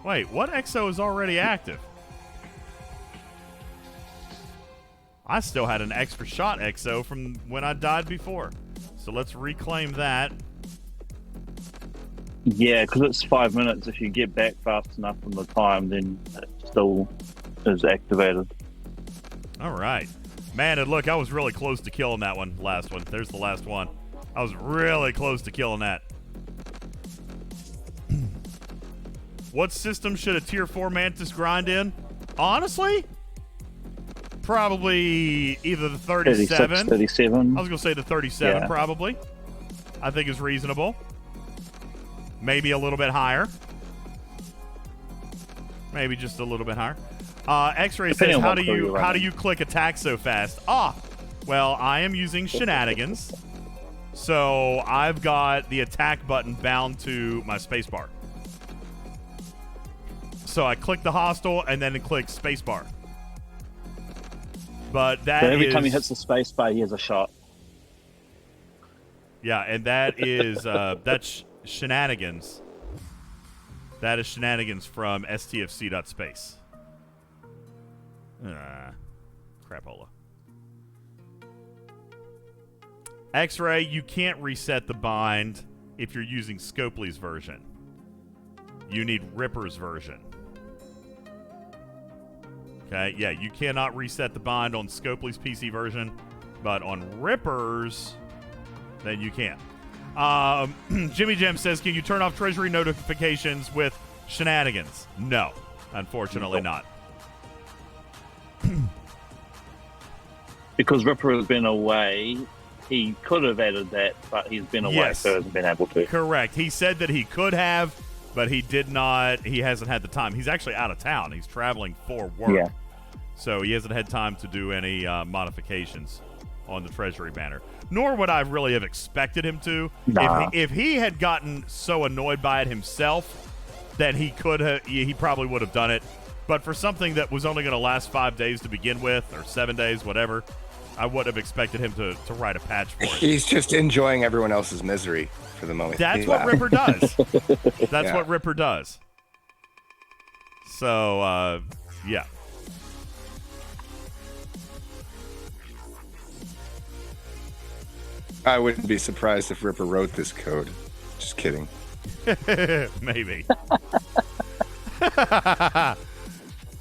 Wait, what XO is already active? I still had an extra shot XO from when I died before. So let's reclaim that. Yeah, because it's 5 minutes. If you get back fast enough from the time, then it still is activated. All right. Man, and look, I was really close to killing that one. Last one. There's the last one. I was really close to killing that. What system should a tier 4 Mantis grind in? Honestly? Probably either the 37. 37. I was going to say the 37, probably. I think is reasonable. Maybe a little bit higher. Maybe just a little bit higher. X-Ray says, how do you click attack so fast? Well, I am using shenanigans. So I've got the attack button bound to my spacebar. So I click the hostile and then click spacebar. But that every time he hits the spacebar, he has a shot. Yeah, and that is that's shenanigans. That is shenanigans from stfc.space. Crapola. X-Ray, you can't reset the bind if you're using Scopely's version. You need Ripper's version. Okay, yeah, you cannot reset the bind on Scopely's PC version, but on Ripper's, then you can. Jimmy Jim says, can you turn off treasury notifications with shenanigans? No, unfortunately not. Because Ripper has been away, he could have added that, but he's been away, so hasn't been able to. Correct. He said that he could have, but he did not. He hasn't had the time. He's actually out of town. He's traveling for work. Yeah. So he hasn't had time to do any modifications on the treasury banner. Nor would I really have expected him to. Nah. If he had gotten so annoyed by it himself, then he could have. He probably would have done it. But for something that was only going to last 5 days to begin with, or 7 days, whatever, I would have expected him to write a patch for it. He's just enjoying everyone else's misery for the moment. That's what Ripper does. That's what Ripper does. So, yeah. I wouldn't be surprised if Ripper wrote this code. Just kidding. Maybe.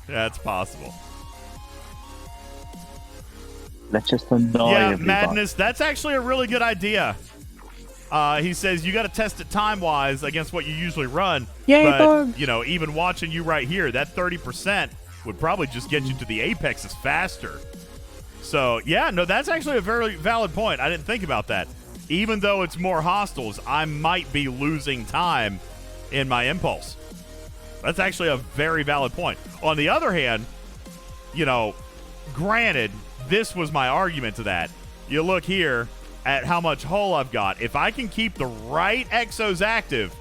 That's possible. Let's just annoy everybody. Madness. That's actually a really good idea. He says you got to test it time-wise against what you usually run. Yay, but, bug. you know, even watching you right here, that 30% would probably just get you to the apexes faster. So, yeah, no, that's actually a very valid point. I didn't think about that. Even though it's more hostiles, I might be losing time in my impulse. That's actually a very valid point. On the other hand, you know, granted, this was my argument to that. You look here at how much hull I've got. If I can keep the right exos active,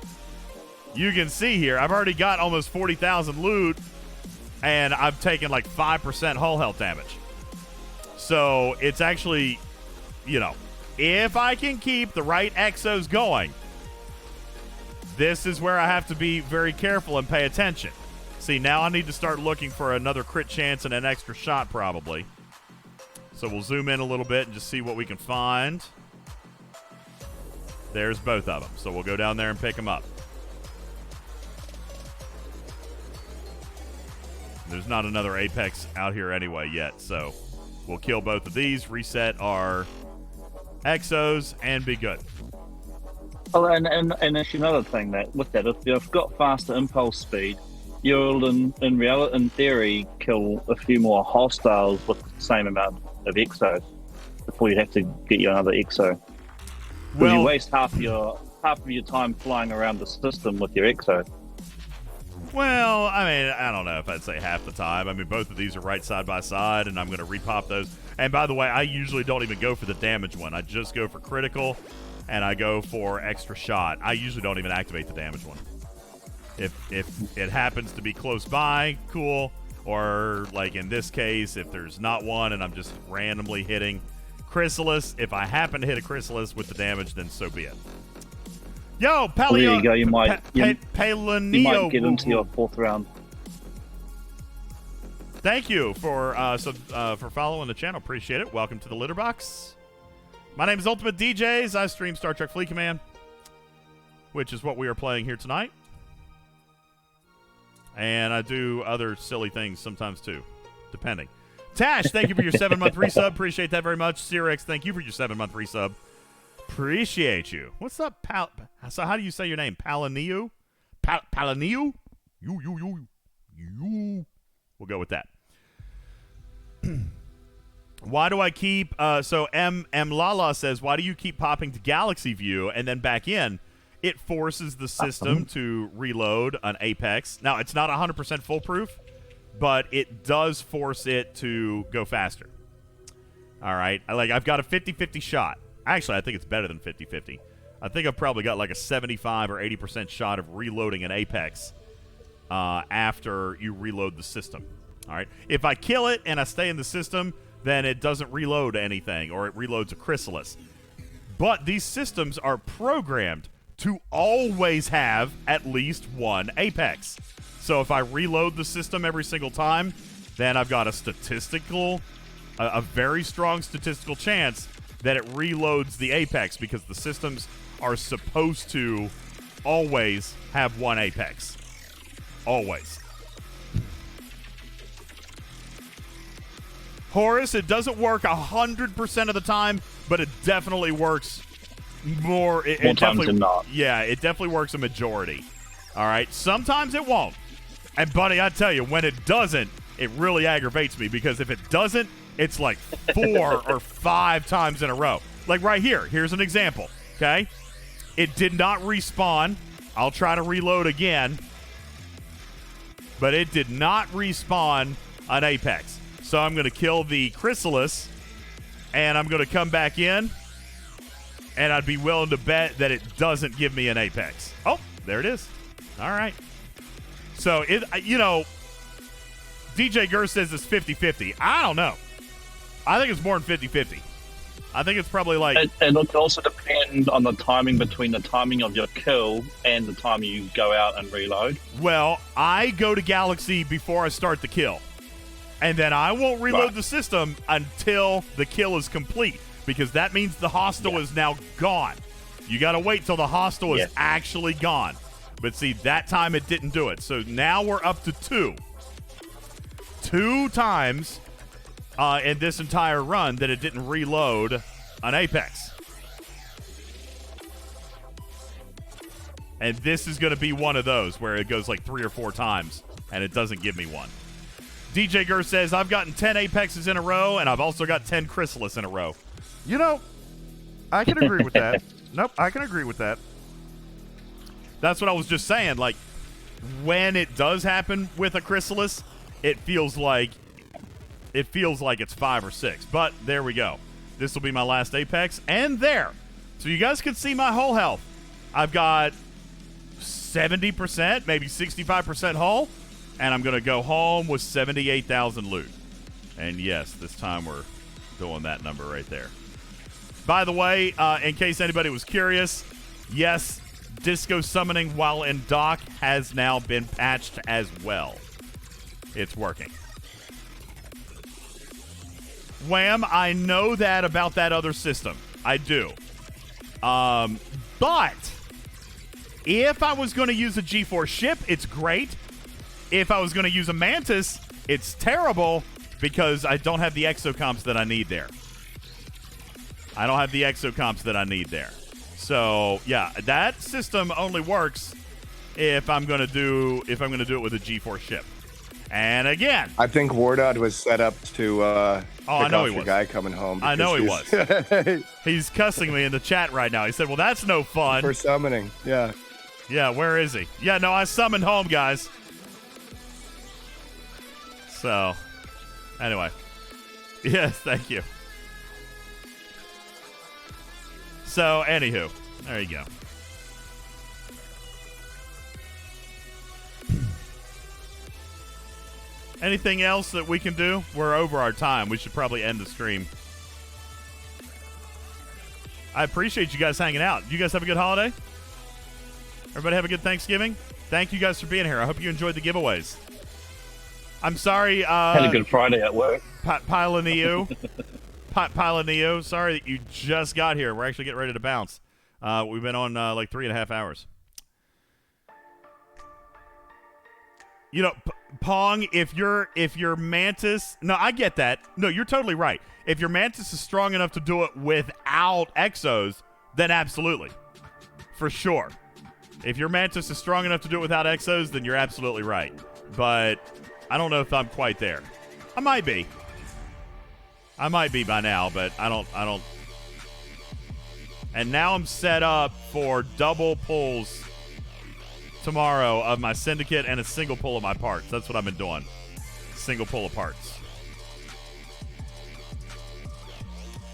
you can see here, I've already got almost 40,000 loot, and I've taken like 5% hull health damage. So it's actually, you know, if I can keep the right exos going, this is where I have to be very careful and pay attention. See, now I need to start looking for another crit chance and an extra shot probably. So we'll zoom in a little bit and just see what we can find. There's both of them. So we'll go down there and pick them up. There's not another Apex out here anyway yet, so we'll kill both of these, reset our exos, and be good. Oh, and actually another thing that with that, if you've got faster impulse speed, you'll in reality, in theory, kill a few more hostiles with the same amount of exo before you have to get you another exo. Because you waste half of your time flying around the system with your exo. Well, I mean, I don't know if I'd say half the time. I mean, both of these are right side by side, and I'm going to repop those. And by the way, I usually don't even go for the damage one. I just go for critical, and I go for extra shot. I usually don't even activate the damage one. If it happens to be close by, cool. Or, like in this case, if there's not one and I'm just randomly hitting Chrysalis, if I happen to hit a Chrysalis with the damage, then so be it. Yo, Paleo. Well, there you go. You might get into your fourth round. Thank you for following the channel. Appreciate it. Welcome to the Litter Box. My name is UltimatDJz. I stream Star Trek Fleet Command, which is what we are playing here tonight. And I do other silly things sometimes too, depending. Tash, thank you for your 7-month resub. Appreciate that very much. Cyrix, thank you for your 7-month resub. Appreciate you. What's up, So how do you say your name? Palaniu? Palaniu? You. We'll go with that. Why do I keep... so M. Lala says, why do you keep popping to Galaxy View and then back in? It forces the system to reload an Apex. Now, it's not 100% foolproof, but it does force it to go faster. All right? I've got a 50-50 shot. Actually, I think it's better than 50-50. I think I've probably got like a 75 or 80% shot of reloading an Apex after you reload the system. All right? If I kill it and I stay in the system, then it doesn't reload anything, or it reloads a Chrysalis. But these systems are programmed to always have at least one Apex. So if I reload the system every single time, then I've got a very strong statistical chance that it reloads the Apex, because the systems are supposed to always have one Apex. Always. Horace, it doesn't work 100% of the time, but it definitely works more times than not. Yeah, it definitely works a majority. All right? Sometimes it won't. And, buddy, I tell you, when it doesn't, it really aggravates me, because if it doesn't, it's like 4 or 5 times in a row. Like right here. Here's an example, okay? It did not respawn. I'll try to reload again. But it did not respawn an Apex. So I'm going to kill the Chrysalis, and I'm going to come back in, and I'd be willing to bet that it doesn't give me an Apex. Oh, there it is. All right. So, DJ Gur says it's 50-50. I don't know. I think it's more than 50-50. I think it's probably like... And it also depends on the timing between the timing of your kill and the time you go out and reload. Well, I go to Galaxy before I start the kill. And then I won't reload the system until the kill is complete, because that means the hostile is now gone. You got to wait till the hostile is actually gone. But see, that time it didn't do it. So now we're up to 2. 2 times in this entire run that it didn't reload an Apex. And this is going to be one of those where it goes like 3 or 4 times and it doesn't give me one. DJ Gur says, I've gotten 10 Apexes in a row, and I've also got 10 Chrysalis in a row. You know, I can agree with that. Nope, I can agree with that. That's what I was just saying. Like, when it does happen with a Chrysalis, it feels like it's 5 or 6. But there we go. This will be my last Apex, and there. So you guys can see my whole health. I've got 70%, maybe 65% hull. And I'm going to go home with 78,000 loot. And yes, this time we're doing that number right there. By the way, in case anybody was curious, yes, disco summoning while in dock has now been patched as well. It's working. Wham, I know that about that other system. I do. But if I was going to use a G4 ship, it's great. If I was going to use a Mantis, it's terrible because I don't have the exocomps that I need there. So, yeah, that system only works if I'm going to do it with a G4 ship. And again, I think wardod was set up to I know he was. guy coming home. I know he was. He's cussing me in the chat right now. He said, "Well, that's no fun." For summoning, yeah. Yeah, where is he? Yeah, no, I summoned home, guys. So, anyway. Yes, thank you. So, anywho, there you go. Anything else that we can do? We're over our time. We should probably end the stream. I appreciate you guys hanging out. You guys have a good holiday? Everybody have a good Thanksgiving? Thank you guys for being here. I hope you enjoyed the giveaways. I'm sorry. Had a good Friday at work. Pilaneo. Pilaneo, sorry that you just got here. We're actually getting ready to bounce. We've been on like 3.5 hours. You know, Pong, if your Mantis... No, I get that. No, you're totally right. If your Mantis is strong enough to do it without Exos, then absolutely. For sure. If your Mantis is strong enough to do it without Exos, then you're absolutely right. But I don't know if I'm quite there. I might be. I might be by now, but I don't. And now I'm set up for double pulls tomorrow of my syndicate and a single pull of my parts. That's what I've been doing. Single pull of parts.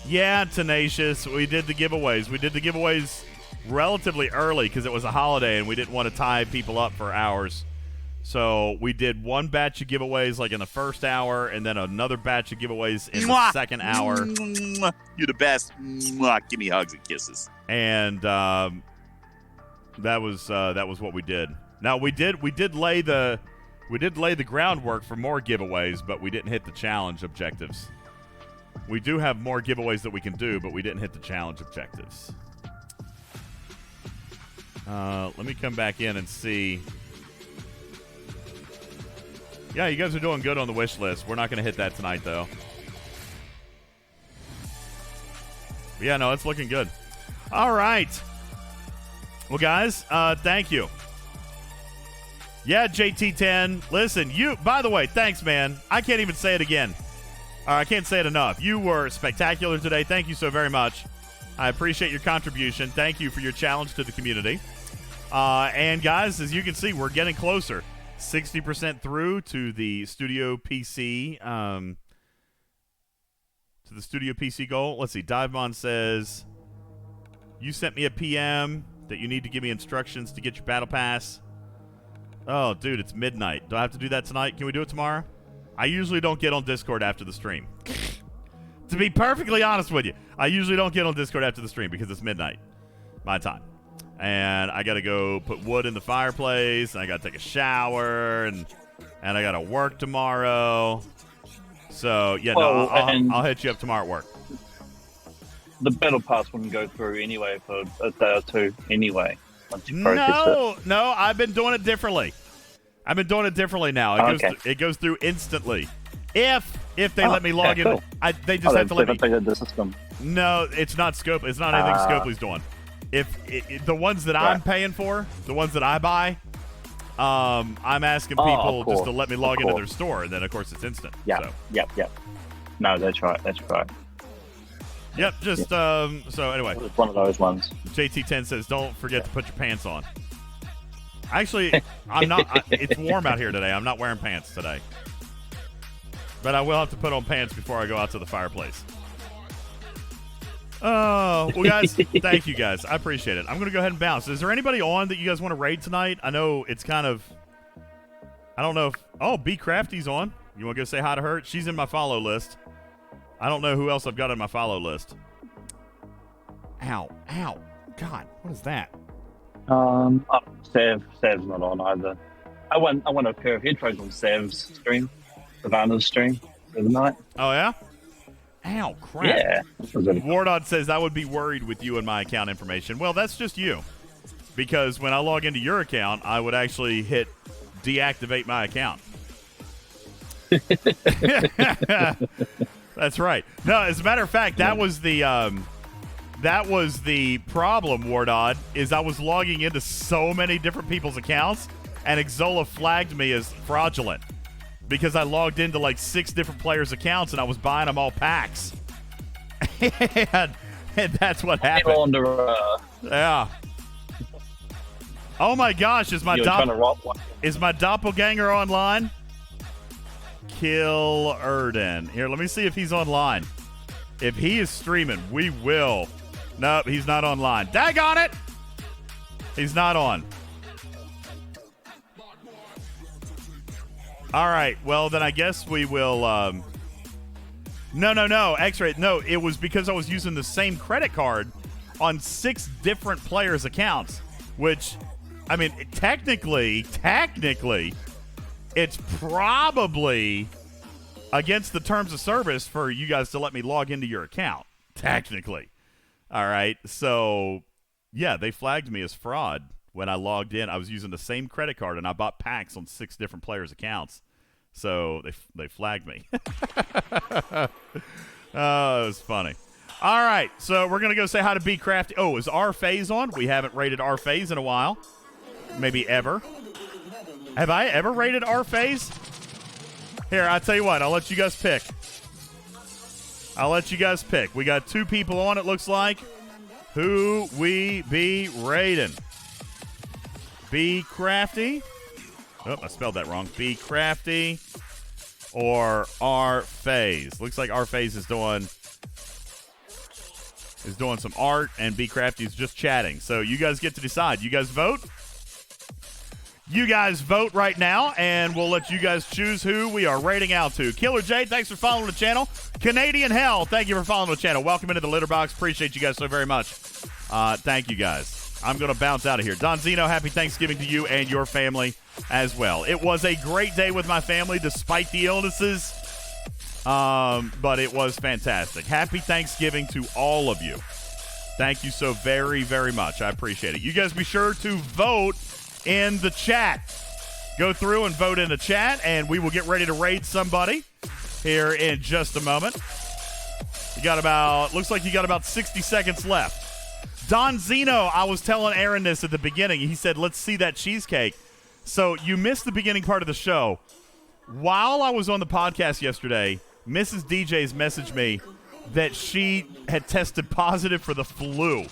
Yeah, Tenacious. We did the giveaways. We did the giveaways relatively early because it was a holiday and we didn't want to tie people up for hours. So we did one batch of giveaways like in the first hour and then another batch of giveaways in the second hour. You're the best. Give me hugs and kisses. And that was what we did. Now we did lay the groundwork for more giveaways, but we didn't hit the challenge objectives. We do have more giveaways that we can do, but we didn't hit the challenge objectives. Let me come back in and see. Yeah, you guys are doing good on the wish list. We're not going to hit that tonight, though. But yeah, no, it's looking good. All right. Well, guys, thank you. Yeah, JT10. Listen, by the way, thanks, man. I can't even say it again. I can't say it enough. You were spectacular today. Thank you so very much. I appreciate your contribution. Thank you for your challenge to the community. And, guys, as you can see, we're getting closer. 60% through to the Studio PC goal. Let's see. Divemon says, you sent me a PM that you need to give me instructions to get your battle pass. Oh, dude, it's midnight. Do I have to do that tonight? Can we do it tomorrow? I usually don't get on Discord after the stream. To be perfectly honest with you, I usually don't get on Discord after the stream because it's midnight my time. And I got to go put wood in the fireplace, and I got to take a shower, and I got to work tomorrow. So, yeah, I'll hit you up tomorrow at work. The battle pass wouldn't go through anyway for a day or two anyway. Once you process it. No, I've been doing it differently. I've been doing it differently now. It goes through instantly. If they let me log in. They just have to let me. The system. No, it's not Scope. It's not anything Scopely's doing. If the ones that I'm paying for, the ones that I buy, I'm asking people just to let me log into their store, and then of course it's instant. Yeah. So. Yep. No, that's right. Yep. Just so anyway. It's one of those ones. JT10 says, "Don't forget to put your pants on." Actually, I'm not. It's warm out here today. I'm not wearing pants today, but I will have to put on pants before I go out to the fireplace. Oh, well, guys, thank you, guys. I appreciate it. I'm going to go ahead and bounce. Is there anybody on that you guys want to raid tonight? I know it's kind of... I don't know if... Oh, B Crafty's on. You want to go say hi to her? She's in my follow list. I don't know who else I've got on my follow list. Ow. God, what is that? Sav's not on either. I won a pair of headphones on Sav's stream, Savannah's stream the other night. Oh, yeah? Ow, crap. Yeah. Wardod says, I would be worried with you and my account information. Well, that's just you. Because when I log into your account, I would actually hit deactivate my account. That's right. No, as a matter of fact, that was the problem, Wardod, is I was logging into so many different people's accounts, and Exola flagged me as fraudulent because I logged into like 6 different players' accounts, and I was buying them all packs. and that's what happened. Yeah. Oh my gosh, is my doppelganger online? Kill Erden. Here, let me see if he's online. If he is streaming, we will. Nope, he's not online. Daggone it! He's not on. All right, well, then I guess we will... No, X-Ray. No, it was because I was using the same credit card on 6 different players' accounts, which, I mean, technically, it's probably against the terms of service for you guys to let me log into your account, technically. All right, so, yeah, they flagged me as fraud when I logged in. I was using the same credit card, and I bought packs on 6 different players' accounts. So they flagged me. Oh, it was funny. All right, so we're going to go say hi to Be Crafty. Oh, is R Phase on? We haven't rated R Phase in a while. Maybe ever. Have I ever rated R Phase? Here, I'll tell you what. I'll let you guys pick. We got 2 people on, it looks like. Who we be rating? Be Crafty. Oh, I spelled that wrong. Be Crafty or R Phase. Looks like R Phase is doing some art, and Be Crafty is just chatting. So you guys get to decide. You guys vote. You guys vote right now, and we'll let you guys choose who we are rating out to. Killer J, thanks for following the channel. Canadian Hell, thank you for following the channel. Welcome into the litter box. Appreciate you guys so very much. Thank you guys. I'm going to bounce out of here. Don Zeno, happy Thanksgiving to you and your family as well. It was a great day with my family despite the illnesses, but it was fantastic. Happy Thanksgiving to all of you. Thank you so very, very much. I appreciate it. You guys be sure to vote in the chat. Go through and vote in the chat, and we will get ready to raid somebody here in just a moment. Looks like you got about 60 seconds left. Don Zeno, I was telling Aaron this at the beginning. He said, let's see that cheesecake. So you missed the beginning part of the show. While I was on the podcast yesterday, Mrs. DJz messaged me that she had tested positive for the flu.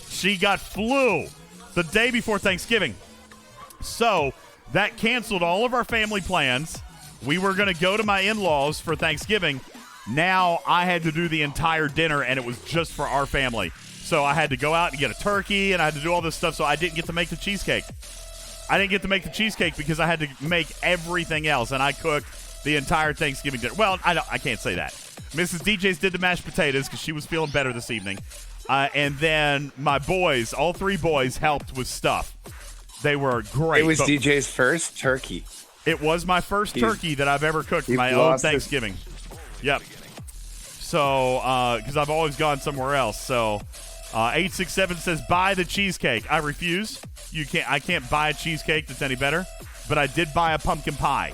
She got flu the day before Thanksgiving. So that canceled all of our family plans. We were going to go to my in-laws for Thanksgiving. Now I had to do the entire dinner, and it was just for our family. So I had to go out and get a turkey, and I had to do all this stuff, so I didn't get to make the cheesecake. I didn't get to make the cheesecake because I had to make everything else, and I cooked the entire Thanksgiving dinner. Well, I can't say that. Mrs. DJz did the mashed potatoes because she was feeling better this evening. And then my boys, all 3 boys, helped with stuff. They were great. It was DJ's first turkey. It was my first turkey that I've ever cooked for my own Thanksgiving. Yep. So, because I've always gone somewhere else. So, 867 says, buy the cheesecake. I refuse. I can't buy a cheesecake that's any better. But I did buy a pumpkin pie.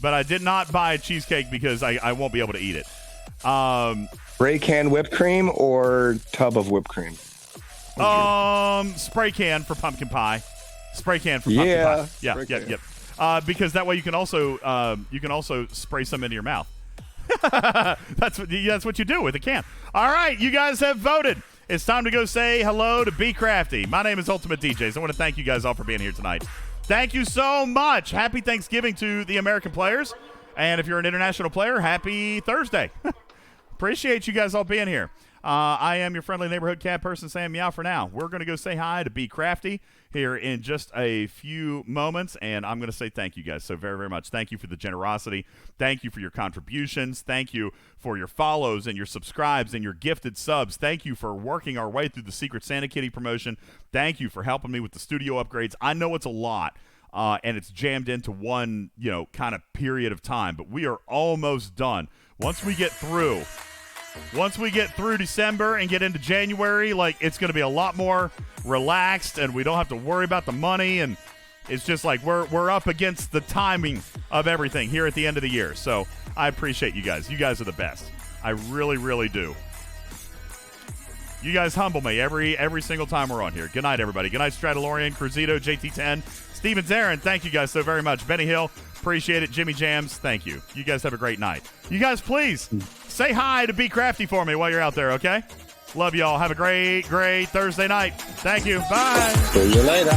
But I did not buy a cheesecake because I won't be able to eat it. Spray can whipped cream or tub of whipped cream? Spray can for pumpkin pie. Yeah. Because that way you can also spray some into your mouth. That's what you do with a can. All right, you guys have voted. It's time to go say hello to Be Crafty. My name is UltimatDJz. I want to thank you guys all for being here tonight. Thank you so much. Happy Thanksgiving to the American players. And if you're an international player, happy Thursday. Appreciate you guys all being here. I am your friendly neighborhood cat person saying meow for now. We're going to go say hi to Be Crafty here in just a few moments, and I'm going to say thank you guys so very, very much. Thank you for the generosity. Thank you for your contributions. Thank you for your follows and your subscribes and your gifted subs. Thank you for working our way through the Secret Santa Kitty promotion. Thank you for helping me with the studio upgrades. I know it's a lot. And it's jammed into one, kind of period of time. But we are almost done. Once we get through December and get into January, it's going to be a lot more relaxed, and we don't have to worry about the money. And it's just we're up against the timing of everything here at the end of the year. So I appreciate you guys. You guys are the best. I really, really do. You guys humble me every single time we're on here. Good night, everybody. Good night, Stradalorian, Cruzito, JT10. Steven Zarin, thank you guys so very much. Benny Hill, appreciate it. Jimmy Jams, thank you. You guys have a great night. You guys, please say hi to Be Crafty for me while you're out there, okay? Love y'all. Have a great, great Thursday night. Thank you. Bye. See you later.